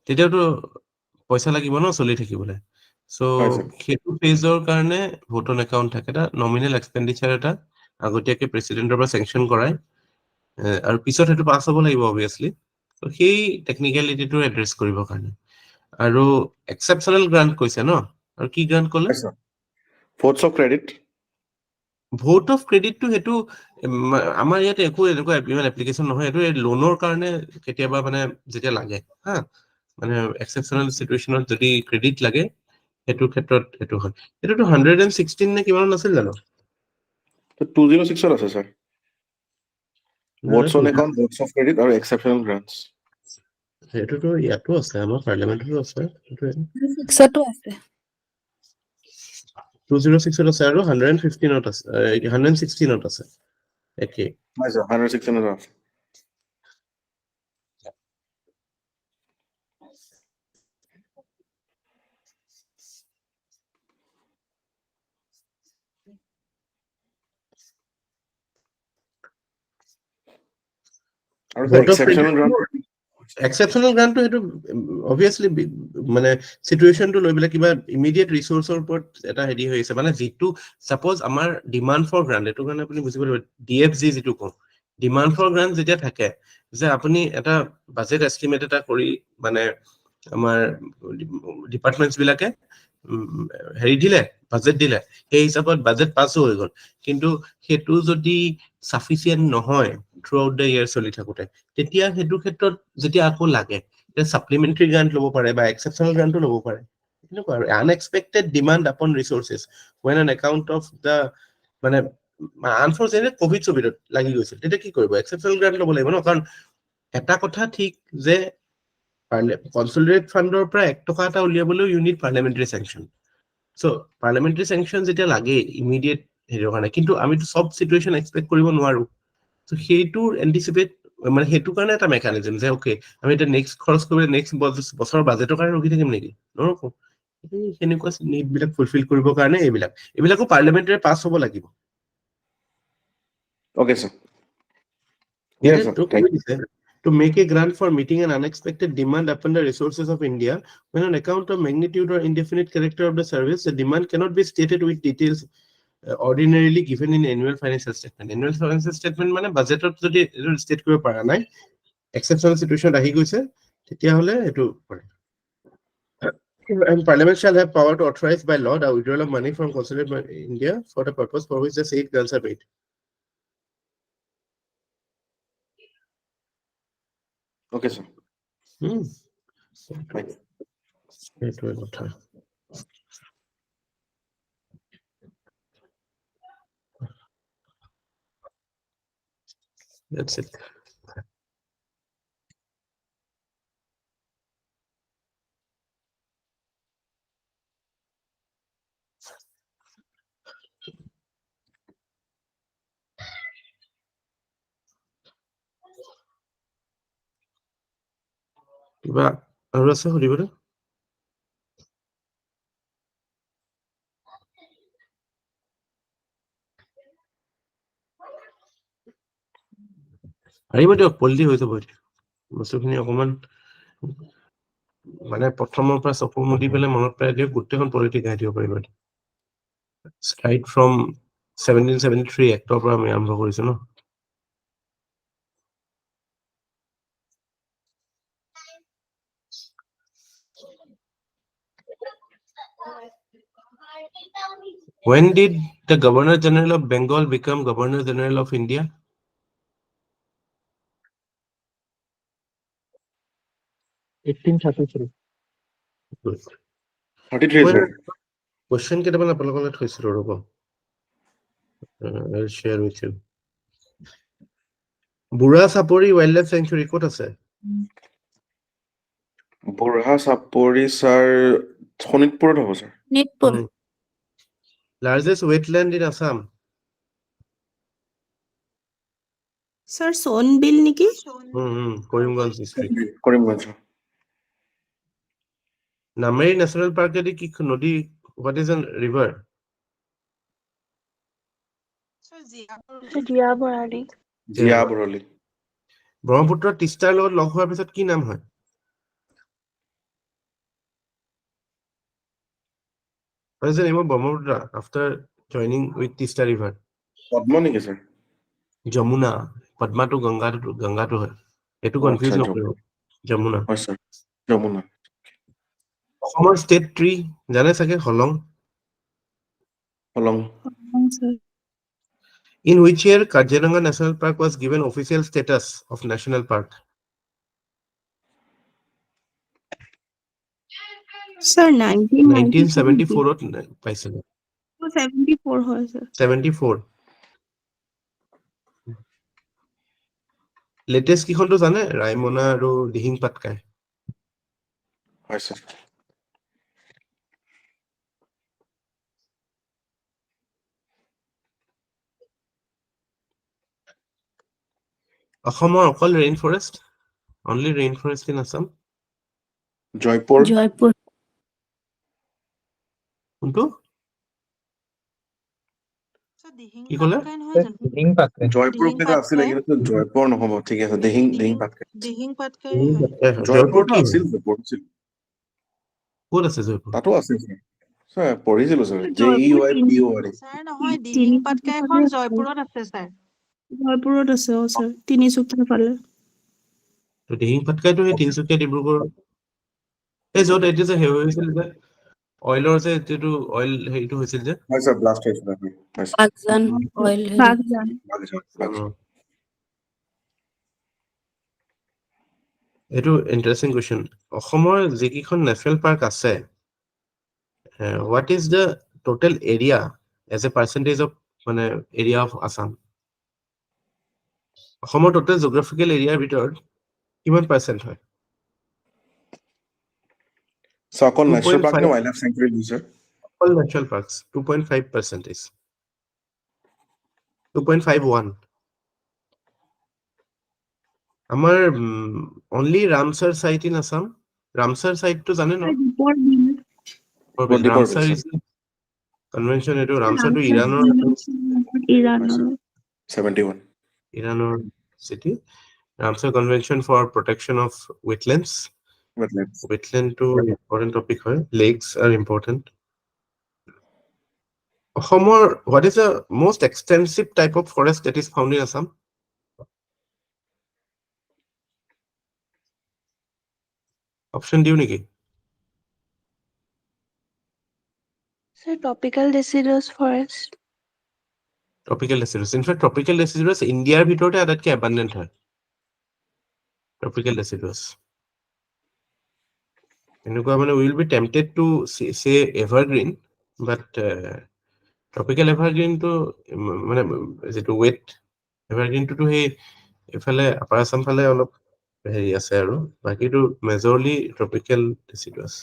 তেতিয়াতো পইচা লাগিব ন চলি থাকিবলৈ. সো সেইটো ফেজৰ কাৰণে ভোট অন একাউণ্ট থাকে, এটা নমিনেল এক্সপেণ্ডিচাৰ এটা আগতীয়াকে প্ৰেচিডেণ্টৰ পৰা চেংচন কৰায়, আৰু পিছত সেইটো পাছ হ'ব লাগিব অবভিয়াছলি. তো সেই টেকনিকেলিটিটো এড্ৰেছ কৰিবৰ কাৰণে. আৰু এক্সেপচনেল গ্ৰান্ট কৈছে ন, আৰু কি গ্ৰান্ট ক'লে? Votes of credit. Vote of ক্ৰেডিটটো সেইটো আমাৰ ইয়াত একো এনেকুৱা ইমান এপ্লিকেশ্যন নহয়, এইটো লোনৰ কাৰণে কেতিয়াবা মানে যেতিয়া লাগে হা, মানে এক্সেপচনেল চিটুৱেশ্যনত যদি ক্ৰেডিট লাগে সেইটো ক্ষেত্ৰত সেইটো হয়. এইটোতো 116 নে কিমান নাছিল জানো? 206 আছে sir. Votes on account, votes of credit or exceptional grants. সেইটোতো ইয়াতো আছে, আমাৰ পাৰ্লিয়ামেণ্টতো আছে, সেইটোৱে 6টো আছে 206 আছে আৰু 115ত আছে, 116ত আছে একে. Yes, sir. 116 is off. Or the exceptional grant. Exceptional গ্ৰান্টটো সেইটো অবভিয়াছলি মানে চিটুৱেশ্যনটো লৈ পেলাই কিবা ইমিডিয়েট ৰিচোৰ্চৰ ওপৰত এটা হেৰি হৈ আছে, মানে যিটো চাপ'জ আমাৰ ডিমাণ্ড ফৰ গ্ৰান্ট, এইটো কাৰণে আপুনি বুজিব লাগিব DFG যিটো কওঁ, ডিমাণ্ড ফৰ গ্ৰান্ট যেতিয়া থাকে যে আপুনি এটা বাজেট এষ্টিমেট এটা কৰি মানে আমাৰ ডিপাৰ্টমেণ্টছ বিলাকে হেৰি দিলে, বাজেট দিলে, সেই হিচাপত বাজেট পাছো হৈ গ'ল, কিন্তু সেইটো যদি চাফিচিয়েণ্ট নহয় থ্ৰু আউট দ্য ইয়াৰ চলি থাকোঁতে, তেতিয়া সেইটো ক্ষেত্ৰত যেতিয়া আকৌ লাগে তেতিয়া ছাপ্লিমেণ্টাৰী গ্ৰান্ট ল'ব পাৰে বা এক্সেপচনেল গ্ৰান্টো ল'ব পাৰে. এনেকুৱা আৰু আনএক্সপেক্টেড ডিমাণ্ড আপন resources when N account of the মানে আনফৰ্চুনেট কোভিড লাগি গৈছিল, তেতিয়া কি কৰিব? এক্সেপচনেল গ্ৰান্ট ল'ব লাগিব ন, কাৰণ এটা কথা ঠিক যে কনচলিডেটেড ফাণ্ডৰ পৰা 1 টকা এটা উলিয়াবলৈও ইউনিট পাৰ্লিয়ামেণ্টাৰী চেংচন. চ' পাৰ্লিয়ামেণ্টাৰী চেংচন যেতিয়া লাগে ইমিডিয়েট হেৰিৰ কাৰণে, কিন্তু আমিতো চব চিটুৱেশ্যন এক্সপেক্ট কৰিব নোৱাৰো. চ' সেইটো এণ্টিচিপেট মানে সেইটো কাৰণে এটা মেকানিজম যে অ'কে আমি এতিয়া নেক্সট খৰচ কৰিবলৈ নেক্সট বছৰৰ বাজেটৰ কাৰণে ৰখি থাকিম নেকি? নৰখো. সেনেকুৱা নিডবিলাক ফুলফিল কৰিবৰ কাৰণে এইবিলাকো পাৰ্লিয়ামেণ্টাৰী পাছ হ'ব লাগিব. Okay, sir. Yes, sir. Thank you. To make a grant for meeting an unexpected demand upon the resources of India, when on account of magnitude or indefinite character of the service, the demand cannot be stated with details ordinarily given in annual financial statement. Annual financial statement মানে বাজেটত যদি state কৰিব পৰা নাই, exceptional চিটুৱেশ্যনত আহি গৈছে, তেতিয়াহ'লে এইটো কৰে. And Parliament shall have power to authorize by law the withdrawal of money from consolidated India for the purpose for which the said grants are made. Okay, sir. সেইটোৱে কথা। That's it. কিবা আৰু আছে সুধিবলৈ? আহিব দিয়ক, পলিটি হৈ যাব এতিয়া। বস্তুখিনি অকমান মানে প্ৰথমৰ পৰা চকু মুদি পেলাই মনত পেলাই দিয়ক, গোটেইখন পলিটি গাই দিব পাৰিব। Right from 1773 এক্টৰ পৰা আমি আৰম্ভ কৰিছো ন। When did the Governor General of Bengal become Governor General of India? 1833. Good. 33, sir. Question কেইটামান আপোনালোকলৈ থৈছিলো ৰ'ব। I'll share with you. বুঢ়া চাপৰি ৱাইল্ড লাইফ চেঞ্চুৰী ক'ত আছে? বুঢ়া চাপৰি, sir, শোণিতপুৰত হ'ব, sir. Nitpur. Largest wetland in Assam? Sir, Sonbil niki? Karimganj district. Karimganj, sir. Nameri National Park এদি কি নদী? What is a river? Sir, Ziapur. জিয়া বৰলী। ব্ৰহ্মপুত্ৰ তিষ্টাৰ লগত লগ হোৱাৰ পিছত কি নাম হয়? What is the name of Brahmaputra after joining with Tista River? পদ্ম নেকি, sir? যমুনা। পদ্মাটো গংগাটো হয়। এইটো আচ্ছা, কনফিউজ নকৰিব। যমুনা। হয়, sir. যমুনা। অসমৰ ষ্টেট ট্ৰী জানে চাগে? হলং। হলং। Sir. In which year Kaziranga National Park was given official status of national park? Sir, 1994. 1974 পাইছিল। 74 হয়, sir. 74 লেটেষ্ট কিখনটো জানে? ৰাইমনা আৰু দিহিং পাটকাই। হয়, sir. অসমৰ অকল rain forest? Only rain forest in Assam? Jaipur. Jaipur. কোনটো? Sir, Dihing কি ক'লে? Patkai নহয় জানো? দিহিং পাটকাই। জয়পুৰ দিহিং বুলি এটা আছিলে, পাটকাই। কিন্তু জয়পুৰ নহ'ব। ঠিক আছে, দিহিং পাটকাই। দিহিং পাটকাই হয়। জয়পুৰটো কি আছিল, হয়? জয়পুৰ আছিল। ক'ত আছে জয়পুৰ? তাতো আছে, sir. Sir, পঢ়িছিলো, sir. জয়পুৰ JEYPOR. ছাৰ নহয়, দিহিং পাটকাইখন তিনিচুকীয়া জয়পুৰত আছে, ছাৰ। জয়পুৰত আছে, sir. তিনিচুকীয়া ফালে। তো দিহিং পাটকাইটো সেই তিনচুকীয়া ডিব্ৰুগড় এই য'ত এইটো যে হেৰি হৈছিল যে অইলৰ যে যিটো অইল হেৰিটো হৈছিল যে হয়, sir, blast হৈছিলে। হয়, sir. Bagjan oil. Baghjan. Baghjan. এইটো ইণ্টাৰেষ্টিং কুৱেশ্যন। অসমৰ যিকেইখন নেশ্যনেল পাৰ্ক আছে, what is the total area as a percentage of মানে এৰিয়া অফ আছাম? অসমৰ টোটেল জিঅ'গ্ৰাফিকেল এৰিয়াৰ ভিতৰত কিমান পাৰ্চেণ্ট হয়? So, অকল নেশ্যনেল পাৰ্ক নে 2.5 ৱাইল্ড লাইফ চেঞ্চুৰী দিছে? all natural parks 2.5%. 2.51 আমাৰ only Ramsar site in Assam. Ramsar site to জানে ন? দীপৰ বিল। দীপৰ বিল, Ramsar sir. is convention এইটো Ramsar to ইৰাণৰ। 71. Iranor city. Ramsar Convention for Protection of Wetlands. Wetlands. Wetland to important topic হয়. Lakes are important. Ọসমৰ what is the most extensive type of forest that is found in Assam? Option দিও নেকি? Sir, tropical deciduous forest. Tropical deciduous. In fact, tropical deciduous Indiaৰ ভিতৰতে আটাইতকৈ abundant হয়. Tropical deciduous. এনেকুৱা মানে we will be tempted to say evergreen, but tropical evergreen to মানে যেটো wet evergreen to সেই এফালে আপাৰ আসাম ফালে অলপ হেৰি আছে আৰু বাকিটো মেজৰলি tropical deciduous.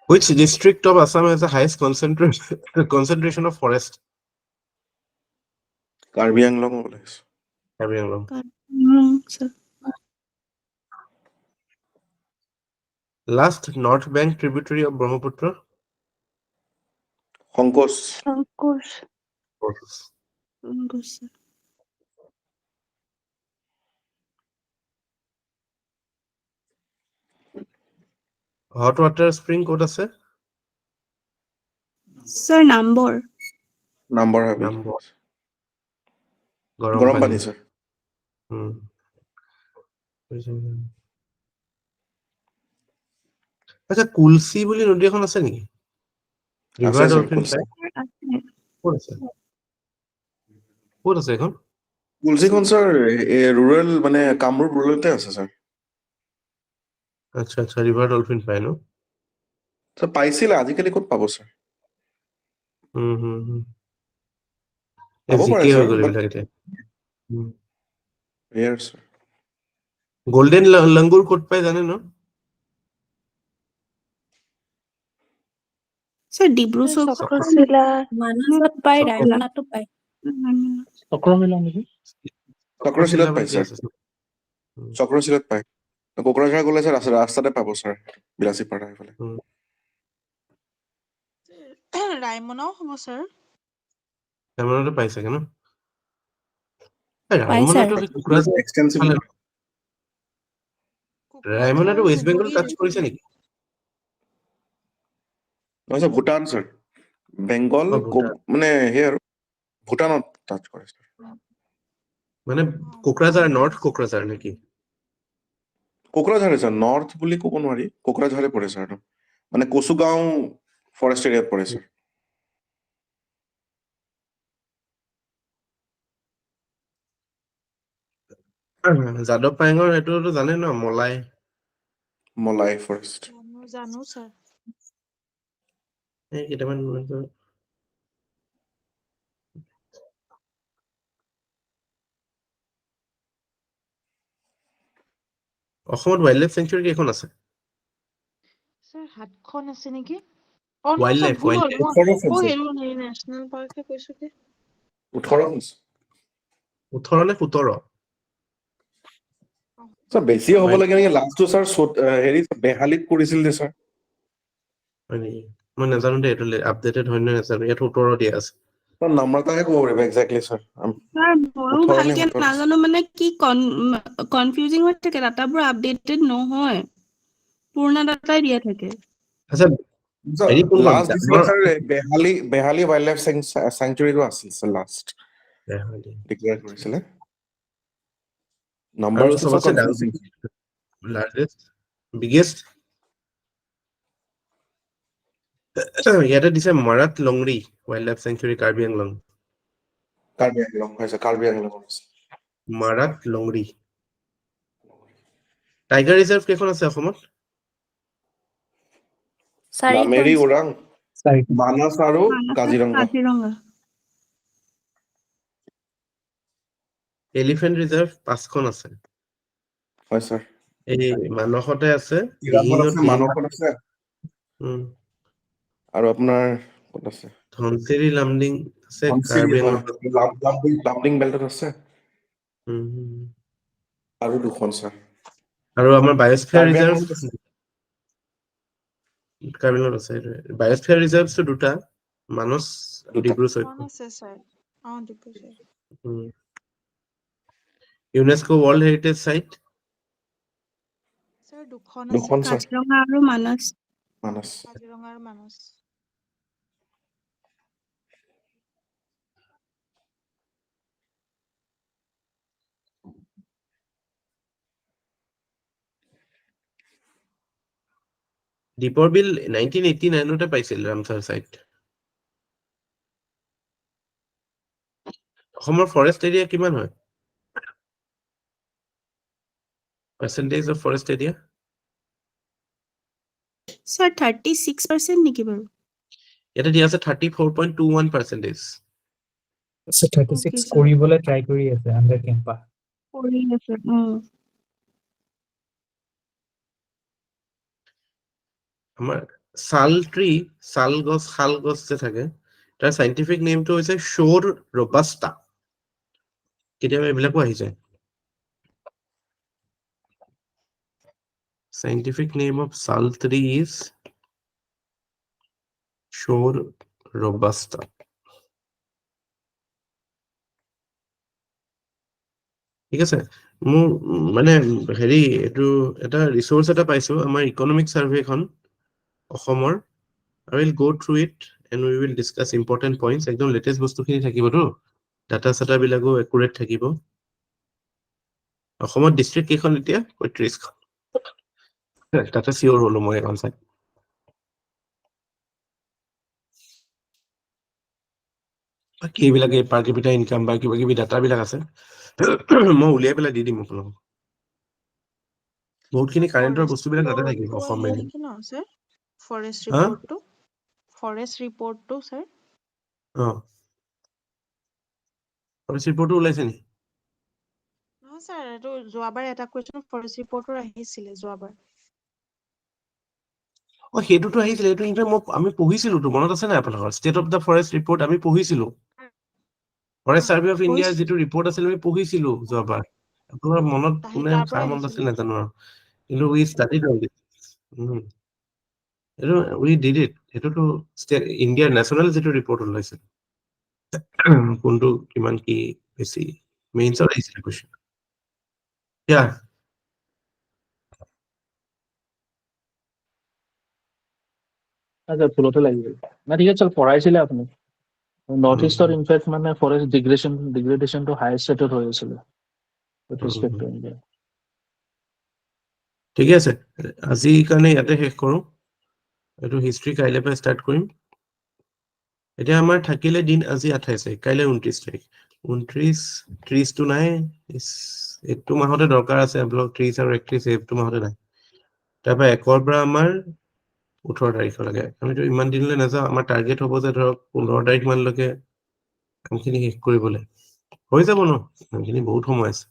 Which district of Assam has the highest concentration of forest? Karbi Anglong ওলাইছে Karbi Anglong. sir. Last North Bank tributary of Brahmaputra? সংকোচ Of course. Sir. Hot water spring ক'ত আছে? Sir, number. নাম্বাৰ হাবি Number. গৰম পানী sir Hmm. আচ্ছা কুলসি বুলি নদী এখন আছে নেকি? আছে ৰিভাৰ স্যাৰ ডলফিন কুলচি পাই ক'ত আছে? ক'ত আছে এখন? কুলচিখন স্যাৰ ৰুৰেল মানে কামৰূপ ৰুৰেলতে আছে স্যাৰ আচ্ছা আচ্ছা ৰিভাৰ ডলফিন পাই ন? স্যাৰ পাইছিলে আজিকালি ক'ত পাব স্যাৰ হুম পাব পাৰে জিকে হৈ স্যাৰ গ'ল বাট এইবিলাক এতিয়া। ৰেয়াৰ স্যাৰ গোল্ডেন লংগুৰ ক'ত পাই জানে ন? Sir, Dibru sir. চক্ৰশিলা মানসত পায়, চক্ৰ- ৰায়মনাতো পায়। চক্ৰশিলা নেকি? চক্ৰশিলাত পাই কি স্যাৰ আছে? চক্ৰশিলাত পাই কোকৰাঝাৰ গ'লে স্যাৰ ৰাস্তাতে পাব স্যাৰ বিলাসীপাৰা এইফালে ৰায়মনাও হ'ব ছাৰ। ৰায়মনাতো পাই চাগে ন? পাই, ছাৰ। ৰায়মনাতো সেই কোকৰাঝাৰ এক্সটেন্সিভ ফালে- ৰায়মনাটো ৱেষ্ট বেংগল ধুবুৰী টাচ কৰিছে নেকি? নহয় স্যাৰ ভূটান স্যাৰ বেংগল ভূটান। মানে সেই আৰু ভূটানত টাচ কৰে স্যাৰ মানে কোকৰাঝাৰ নৰ্থ কোকৰাঝাৰ নেকি? কোকৰাঝাৰে স্যাৰ নৰ্থ বুলি ক'ব নোৱাৰি কোকৰাঝাৰে পৰে স্যাৰ মানে কচুগাঁও ফৰেষ্ট এৰিয়াত পৰে স্যাৰ যাদৱ পায়েঙৰ এইটোতো জানে ন মলাই মলাই ফৰেষ্ট জানো ছাৰ। এই কেইটামান অসমত ৱাইল্ড লাইফ চেঞ্চুৰী কেইখন আছে? ছাৰ 7খন আছে নেকি? Wild ছাৰ life, ভুল wild হ'ল। life. মই 18 খন স্যাৰ হেৰি নেশ্যনেল পাৰ্কে কৈছো কি? 18 খন 18 নে 17? স্যাৰ বেছি হ'ব লাগে নেকি লাষ্টটো স্যাৰ হেৰি বেহালিত কৰিছিল যে স্যাৰ হয় নেকি? মই নাজানো দেই এইটো আপডেটেড হয় নে নাজানো। ইয়াত 17 দিয়া আছে। স্যাৰ নাম্বাৰটাহে ক'ব পাৰিব একজেক্টলি স্যাৰ Sir, ময়ো 18 নে ভালকে 17 নাজানো মানে কি কনফিউজিং হৈ থাকে ডাটাবোৰ আপডেটেড নহয় পুৰণা ডাটাই দিয়া থাকে আচ্ছা হেৰি কোনখন লাষ্ট দিছিলে ডাঙৰ স্যাৰ বেহালি ৱাইল্ড লাইফ চেঞ্চুৰীটো আছিল স্যাৰ লাষ্ট ডিক্লেয়াৰ কৰিছিলে আৰু নাম্বাৰটো স্যাৰ চবতছে ডাঙৰ কনফিউজিং লাৰ্জেষ্ট বিগেষ্ট ইয়াতে দিছে Marat Longri wild life sanctuary Karbi Anglong Karbi Anglong হয় sir Karbi Anglong Marat Longri tiger reserve কেইখন আছে অসমত? নামেৰি চাৰিখন। ওৰাং চাৰিখন। মানাস আৰু কাজিৰঙা কাজিৰঙা এলিফেণ্ট ৰিজাৰ্ভ 5খন আছে। হয় স্যাৰ এই মানসতে আছে, চিৰাঙত দিহিঙত আছে মানসত আছে আৰু আপোনাৰ ক'ত আছে ধনচিৰি লামডিং আছে ধনচিৰি কাৰ্বি হয় আংলং লামডিং বেল্টত আছে উম। আৰু দুখন স্যাৰ আৰু আমাৰ বায়স্ফিয়াৰ কাৰ্বি ৰিজাৰ্ভ আংলঙত আছে কাৰ্বি আংলঙত আছে বায়স্ফিয়াৰ ৰিজাৰ্ভটো দুটা মানস দুটা ডিব্ৰু দুখন চৈখোৱা আছে sir. Dibrugarh. UNESCO world heritage site sir দুখন আছে। দুখন স্যাৰ কাজিৰঙা আৰু মানস মানস কাজিৰঙা আৰু মানস। দীপৰ বিল 1989 পাইছিল ৰামচাৰ চাইট অসমৰ ফৰেষ্ট এৰিয়া কিমান হয়? Percentage of forest area? Sir 36% নেকি বাৰু? ইয়াতে দিয়া আছে 34.21%. So 36 Okay, sir. কৰিবলৈ ট্ৰাই কৰি আছে আণ্ডাৰ কেম্পা। কৰি আছে আমাৰ শাল গছ শাল গছ যে থাকে তাৰ সাইন্টিফিক নেমটো হৈছে শোৰ ৰবাস্টা। কেতিয়াবা এইবিলাকো আহি যায়। Scientific name of sal tree is Shor robusta. ঠিক আছে, মোৰ মানে হেৰি এইটো এটা ৰিসোৰ্স এটা পাইছো আমাৰ ইকনমিক সাৰ্ভেখন অসমৰ। I will go through it and we will discuss important points. একদম লেটেস্ট বস্তুখিনি থাকিবতো, ডাটা চাটা বিলাকো একুৰেট থাকিব। অসমত ডিস্ট্ৰিক্ট কেইখন এতিয়া? 35খন। তাতে চিয়ৰ হলো মই এখন চাই। বাকী এইবিলাক এই পাৰ কেপিটা ইনকাম বা কিবা কিবি ডাটাবিলাক আছে মই উলিয়াই পেলাই দি দিম আপোনালোকক। বহুতখিনি কাৰেণ্টৰ বস্তুবিলাক তাতে থাকিব অসম আহিলে মেইন। নেকি ন স্যাৰ? ফৰেষ্ট হা? ৰিপৰ্টটো স্যাৰ? ফৰেষ্ট ৰিপৰ্টটো ওলাইছে নি? নহয় স্যাৰ, এইটো যোৱাবাৰ এটা কুৱেশ্যন ফৰেষ্ট ৰিপৰ্টৰ আহিছিলে যোৱাবাৰ। সেইটোতো আহিছিলে, এইটো আমি পঢ়িছিলো তো, মনত আছে নাই আপোনালোকৰ? State of the forest report আমি পঢ়িছিলো। ফৰেষ্ট চাৰ্ভে অফ ইণ্ডিয়াৰ যিটো ৰিপৰ্ট আছিল আমি পঢ়িছিলো যোৱাবাৰ। আপোনাৰ মনত কোনে তাৰ কাৰ পৰাই মনত আছিল আহিছিলে। নাজানো আৰু, কিন্তু উই ষ্টাডিড অল দিস। এইটো উই ডিড ইট। এইটোতো ইণ্ডিয়াৰ নেশ্যনেল যিটো ৰিপৰ্ট ওলাইছে কোনটো কিমান কি বেছি মেইনছত আহিছিলে কুৱেশ্যন। আচ্ছা ভুলতে লাগি গ'ল না, ঠিক আছে পঢ়াইছিলে আপুনি নৰ্থ ইষ্টৰ ইনফেক্ট মানে ফৰেষ্ট ডিগ্ৰেডেশ্যনটো হাইয়েষ্ট ৰেটত হৈ আছিলে উইথ ৰেচপেক্ট টু ইণ্ডিয়া। ঠিকে আছে, আজিৰ কাৰণে ইয়াতে শেষ কৰোঁ। এইটো হিষ্ট্ৰী কাইলৈ পৰা ষ্টাৰ্ট কৰিম। এতিয়া আমাৰ থাকিলে দিন আজি 28 তাৰিখ, কাইলৈ 29 তাৰিখ। 29, 30টো নাই, এইটো মাহতে দৰকাৰ আছে আপোনালোক 30 আৰু 31 এইটো মাহতে নাই। তাৰপৰা 1ৰ পৰা আমাৰ 18 তাৰিখলৈকে। আমিতো ইমান দিনলৈ নাযাওঁ, আমাৰ টাৰ্গেট হ'ব যে ধৰক 15 তাৰিখ মানলৈকে কামখিনি শেষ কৰিবলৈ। হৈ যাব ন, কামখিনি বহুত সময় আছে।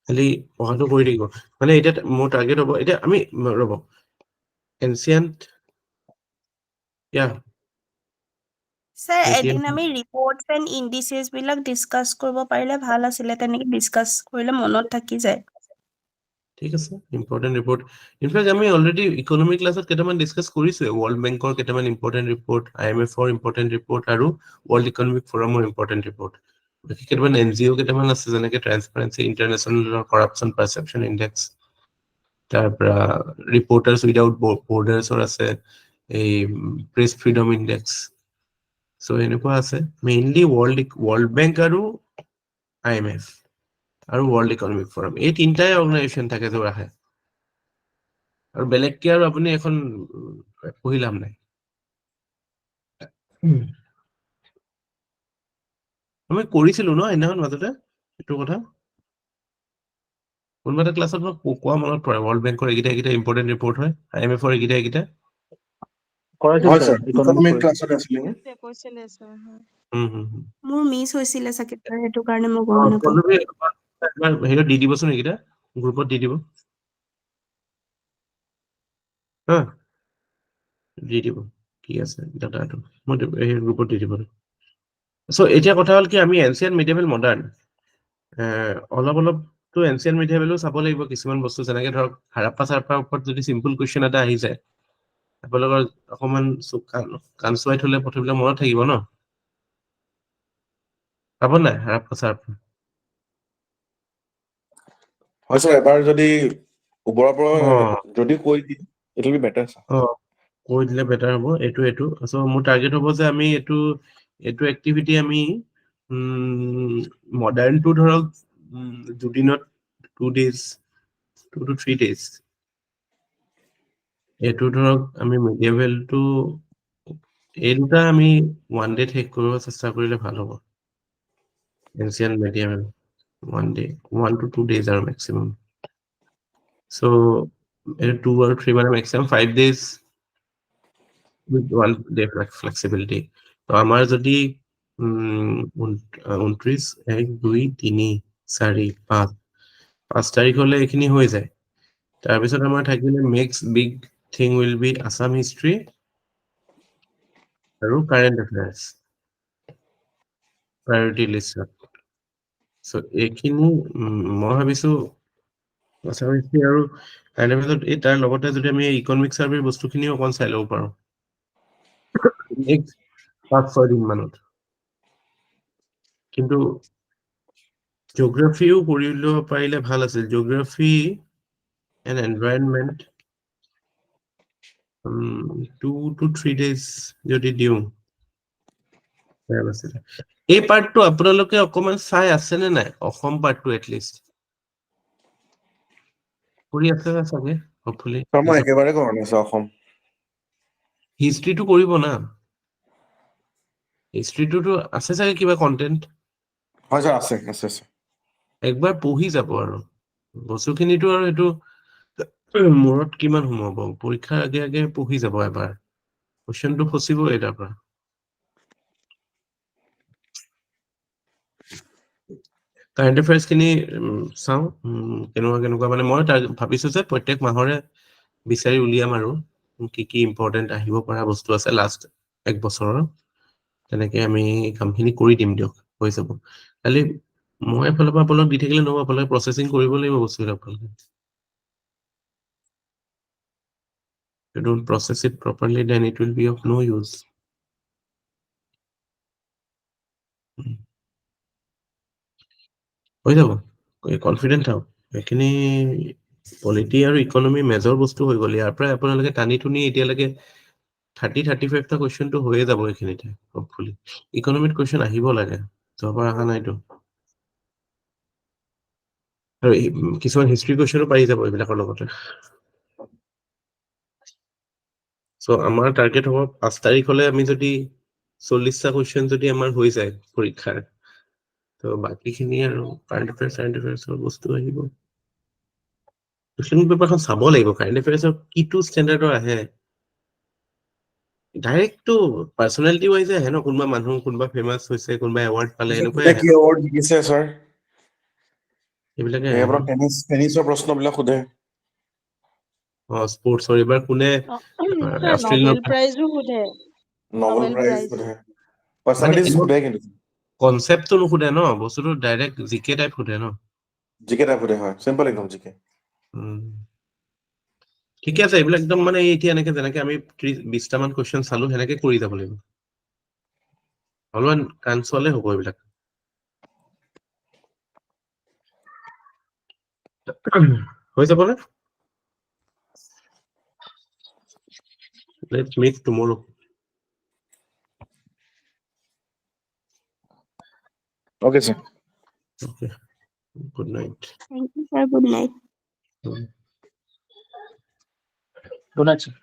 খালি পঢ়াটো কৰি থাকিব। মানে এতিয়া মোৰ টাৰ্গেট হ'ব, এতিয়া আমি ৰ'ব এনচিয়েণ্ট স্যাৰ এদিন আমি ৰিপৰ্টছ এণ্ড ইণ্ডিচেছ বিলাক ডিসকাছ কৰিব পাৰিলে ভাল আছিলে, তেনেকে ডিসকাছ কৰিলে মনত থাকি যায়। ঠিক আছে, ইম্পৰ্টেণ্ট ৰিপৰ্ট। ইনফেক্ট আমি অলৰেডি ইকনমিক ক্লাছত কেইটামান ডিছকাছ কৰিছোৱে। ৱৰ্ল্ড বেংকৰ কেইটামান ইম্পৰ্টেণ্ট ৰিপৰ্ট, IMFৰ ইম্পৰ্টেণ্ট ৰিপৰ্ট আৰু ৱৰ্ল্ড ইকনমিক ফৰামৰ ইম্পৰ্টেণ্ট ৰিপৰ্ট। বাকী কেইটামান NGO কেইটামান আছে, যেনেকে ট্ৰান্সপাৰেন্সি ইণ্টাৰনেশ্যনেলৰ কৰাপশ্যন পাৰচেপশ্যন ইণ্ডেক্স, তাৰপৰা ৰিপৰ্টাৰ্ছ উইদাউট বৰ্ডাৰ্ছৰ আছে, এই প্ৰেছ ফ্ৰীডম ইণ্ডেক্স। চ' এনেকুৱা আছে, মেইনলি ৱৰ্ল্ড বেংক আৰু IMF আৰু ৱৰ্ল্ড ইকনমিক ফৰাম, এই তিনিটাই অৰ্গেনাইজেশ্যন থাকে য'ত আহে। আৰু বেলেগকে আৰু আপুনি এখন পঢ়ি লাভ নাই। আমি কৰিছিলো ন সেইদিনাখন মাজতে এইটো কথা, কোনোবা এটা ক্লাছত মই কোৱা মনত পৰে। ৱৰ্ল্ড বেংকৰ এইকেইটা ইম্পৰ্টেণ্ট ৰিপৰ্ট হয়, IMFৰ এইকেইটা। কৰাইছিল হয় ছাৰ স্যাৰ, ইকনমিক ক্লাছত আছিলে। কৈছিলে স্যাৰ, হয়। মোৰ মিছ হৈছিলে চাগে স্যাৰ, সেইটো কাৰণে মই গম নাপাওঁ। হেৰিত দি দিবচোন, এইকেইটা গ্ৰুপত দি দিব হা, দি দিব কি আছে ডাটাটো, মই সেই গ্ৰুপত দি দিব। চ' এতিয়া কথা হ'ল কি, আমি এনচিয়েণ্ট মিডিয়েভেল মডাৰ্ণ অলপতো এনচিয়েণ্ট মিডিয়েভেলো চাব লাগিব। কিছুমান বস্তু যেনেকে ধৰক হাৰাপ্পা চাৰাপ্পাৰ ওপৰত যদি চিম্পল কুৱেশ্যন এটা আহি যায়, আপোনালোকৰ অকমান কাণ চুৱাই থলে প্ৰথমবিলাক মনত থাকিব ন। পাব নাই হাৰাপ্পা চাৰাপ্পা? হয় স্যাৰ, এবাৰ যদি ওপৰৰ পৰা অ', যদি কৈ দিয়ে it will be better sir. কৈ দিলে বেটাৰ হ'ব। এইটো চ' মোৰ টাৰ্গেট হ'ব যে আমি এইটো এক্টিভিটি আমি মডাৰ্ণটো ধৰক দুদিনত 2 days 2 to 3 days, এইটো ধৰক আমি মিডিয়েভেলটো এই দুটা আমি 1 ডে শেষ কৰিব চেষ্টা কৰিলে ভাল হ'ব। Ancient medieval 1 day 1 to 2 days are maximum. So 2 or 3 মানে maximum 5 days with 1 day flexibility. তো আমাৰ যদি 29 1 2 3 4 5 তাৰিখ হলে এইখিনি হৈ যায়। তাৰপিছত আমাৰ থাকিলে next big thing will be Assam history আৰু কাৰেণ্ট এফেয়াৰ্স প্ৰায়োৰিটি লিষ্টত। সো এইখিনি মই ভাবিছো আসাম হিষ্ট্ৰী আৰু কাৰেণ্ট এফেয়াৰ্সত এই তাৰ লগতে যদি আমি ইকনমিক সাৰ্ভেৰ বস্তুখিনিও অকণ চাই ল'ব পাৰোঁ নেক্সট 5-6 দিন মানত। কিন্তু জিঅ'গ্ৰাফিও কৰি ল'ব পাৰিলে ভাল আছিল। Geography and environment 2 to 3 days যদি দিওঁ ভাল আছিল। এই পাৰ্টটো আপোনালোকে অকমান চাই আছে নে নাই? অসম পাৰ্টটো এটলিষ্ট কৰি আছে না চাগে হপফুলি। ছাৰ মই একেবাৰে কৰা নাই ছাৰ অসম। হিষ্ট্ৰীটো কৰিব না। হিষ্ট্ৰীটোতো আছে চাগে কিবা কন্টেন্ট। হয় ছাৰ আছে আছে আছে। একবাৰ পঢ়ি যাব আৰু বস্তুখিনিতো আৰু এইটো মূৰত কিমান সোমাব, পৰীক্ষাৰ আগে আগে পঢ়ি যাব এবাৰ, কুৱেশ্যনটো ফচিব এটাৰ পৰা। কাৰেণ্ট এফেয়াৰ্স খিনি চাওঁ কেনেকুৱা মানে মই ভাবিছো যে প্ৰত্যেক মাহৰে বিচাৰি উলিয়াম আৰু কি কি ইম্পৰ্টেণ্ট আহিব পৰা বস্তু আছে লাষ্ট 1 বছৰৰ, তেনেকে আমি কামখিনি কৰি দিম দিয়ক, হৈ যাব। খালি মই এফালৰ পৰা আপোনালোক দি থাকিলে নহব, আপোনালোকে প্ৰচেছিং কৰিব লাগিব বস্তুবিলাক আপোনালোকে। You don't process it properly, then it will be of no use. হৈ যাব, কনফিডেন্ট থাকক। এইখিনি পলিটি আৰু ইকনমি মেজৰ বস্তু হৈ গ'ল। ইয়াৰ পৰা আপোনালোকে টানি টুনি এতিয়ালৈকে 30-35টা কুৱেশ্যনটো হৈয়ে যাব এইখিনিতে হপফুলি। ইকনমিত কুৱেশ্যন আহিব লাগে, যোৱাবাৰ অহা নাইতো। আৰু কিছুমান হিষ্ট্ৰী কুৱেশ্যনো পাই যাব এইবিলাকৰ লগতে। চ' আমাৰ টাৰ্গেট হ'ব 5 তাৰিখ হলে আমি যদি 40টা কুৱেশ্যন যদি আমাৰ হৈ যায় পৰীক্ষাৰ, তো বাকীখিনি আৰু কাৰেণ্ট এফেয়াৰ্ছৰ বস্তু আহিব। কুৱেশ্যন পেপাৰখন চাব লাগিব, কাৰেণ্ট এফেয়াৰ্ছৰ কিটো ষ্টেণ্ডাৰ্ডৰ আহে। ডাইৰেক্টটো পাৰ্চনেলিটি ৱাইজে আহে ন, কোনোবা মানুহ কোনোবা ফেমাছ হৈছে, কোনোবা এৱাৰ্ড পালে, এনেকুৱাই আহে কি ন, এৱাৰ্ড জিকিছে ছাৰ? এইবিলাকে আহে ন। আপোনাৰ টেনিছৰ প্ৰশ্নবিলাক সোধে। স্পৰ্টছৰ এইবাৰ কোনে ছাৰ অষ্ট্ৰেলিয়ানৰ নবেল প্ৰাইজো সোধে। Nobel nobel prize prize. সোধে, মানে পাৰ্চনেলিটিজ সোধে, কিন্তু কনচেপ্টটো নুসুধে ন, বস্তুটো ডাইৰেক্ট জিকে টাইপ সোধে ন। জিকে টাইপ সোধে, হয় চিম্পল একদম জিকে। ঠিকে আছে, এইবিলাক একদম মানে এতিয়া এনেকে যেনেকে আমি 20টা মান কুৱেশ্যন চালো সেনেকে কৰি যাব লাগিব, অলপমান কাঞ্চুৱালে হ'ব এইবিলাক। হৈ যাবনে? Let's meet tomorrow. Okay, sir. Okay. Good night. Thank you, sir. Good night. Good night, sir.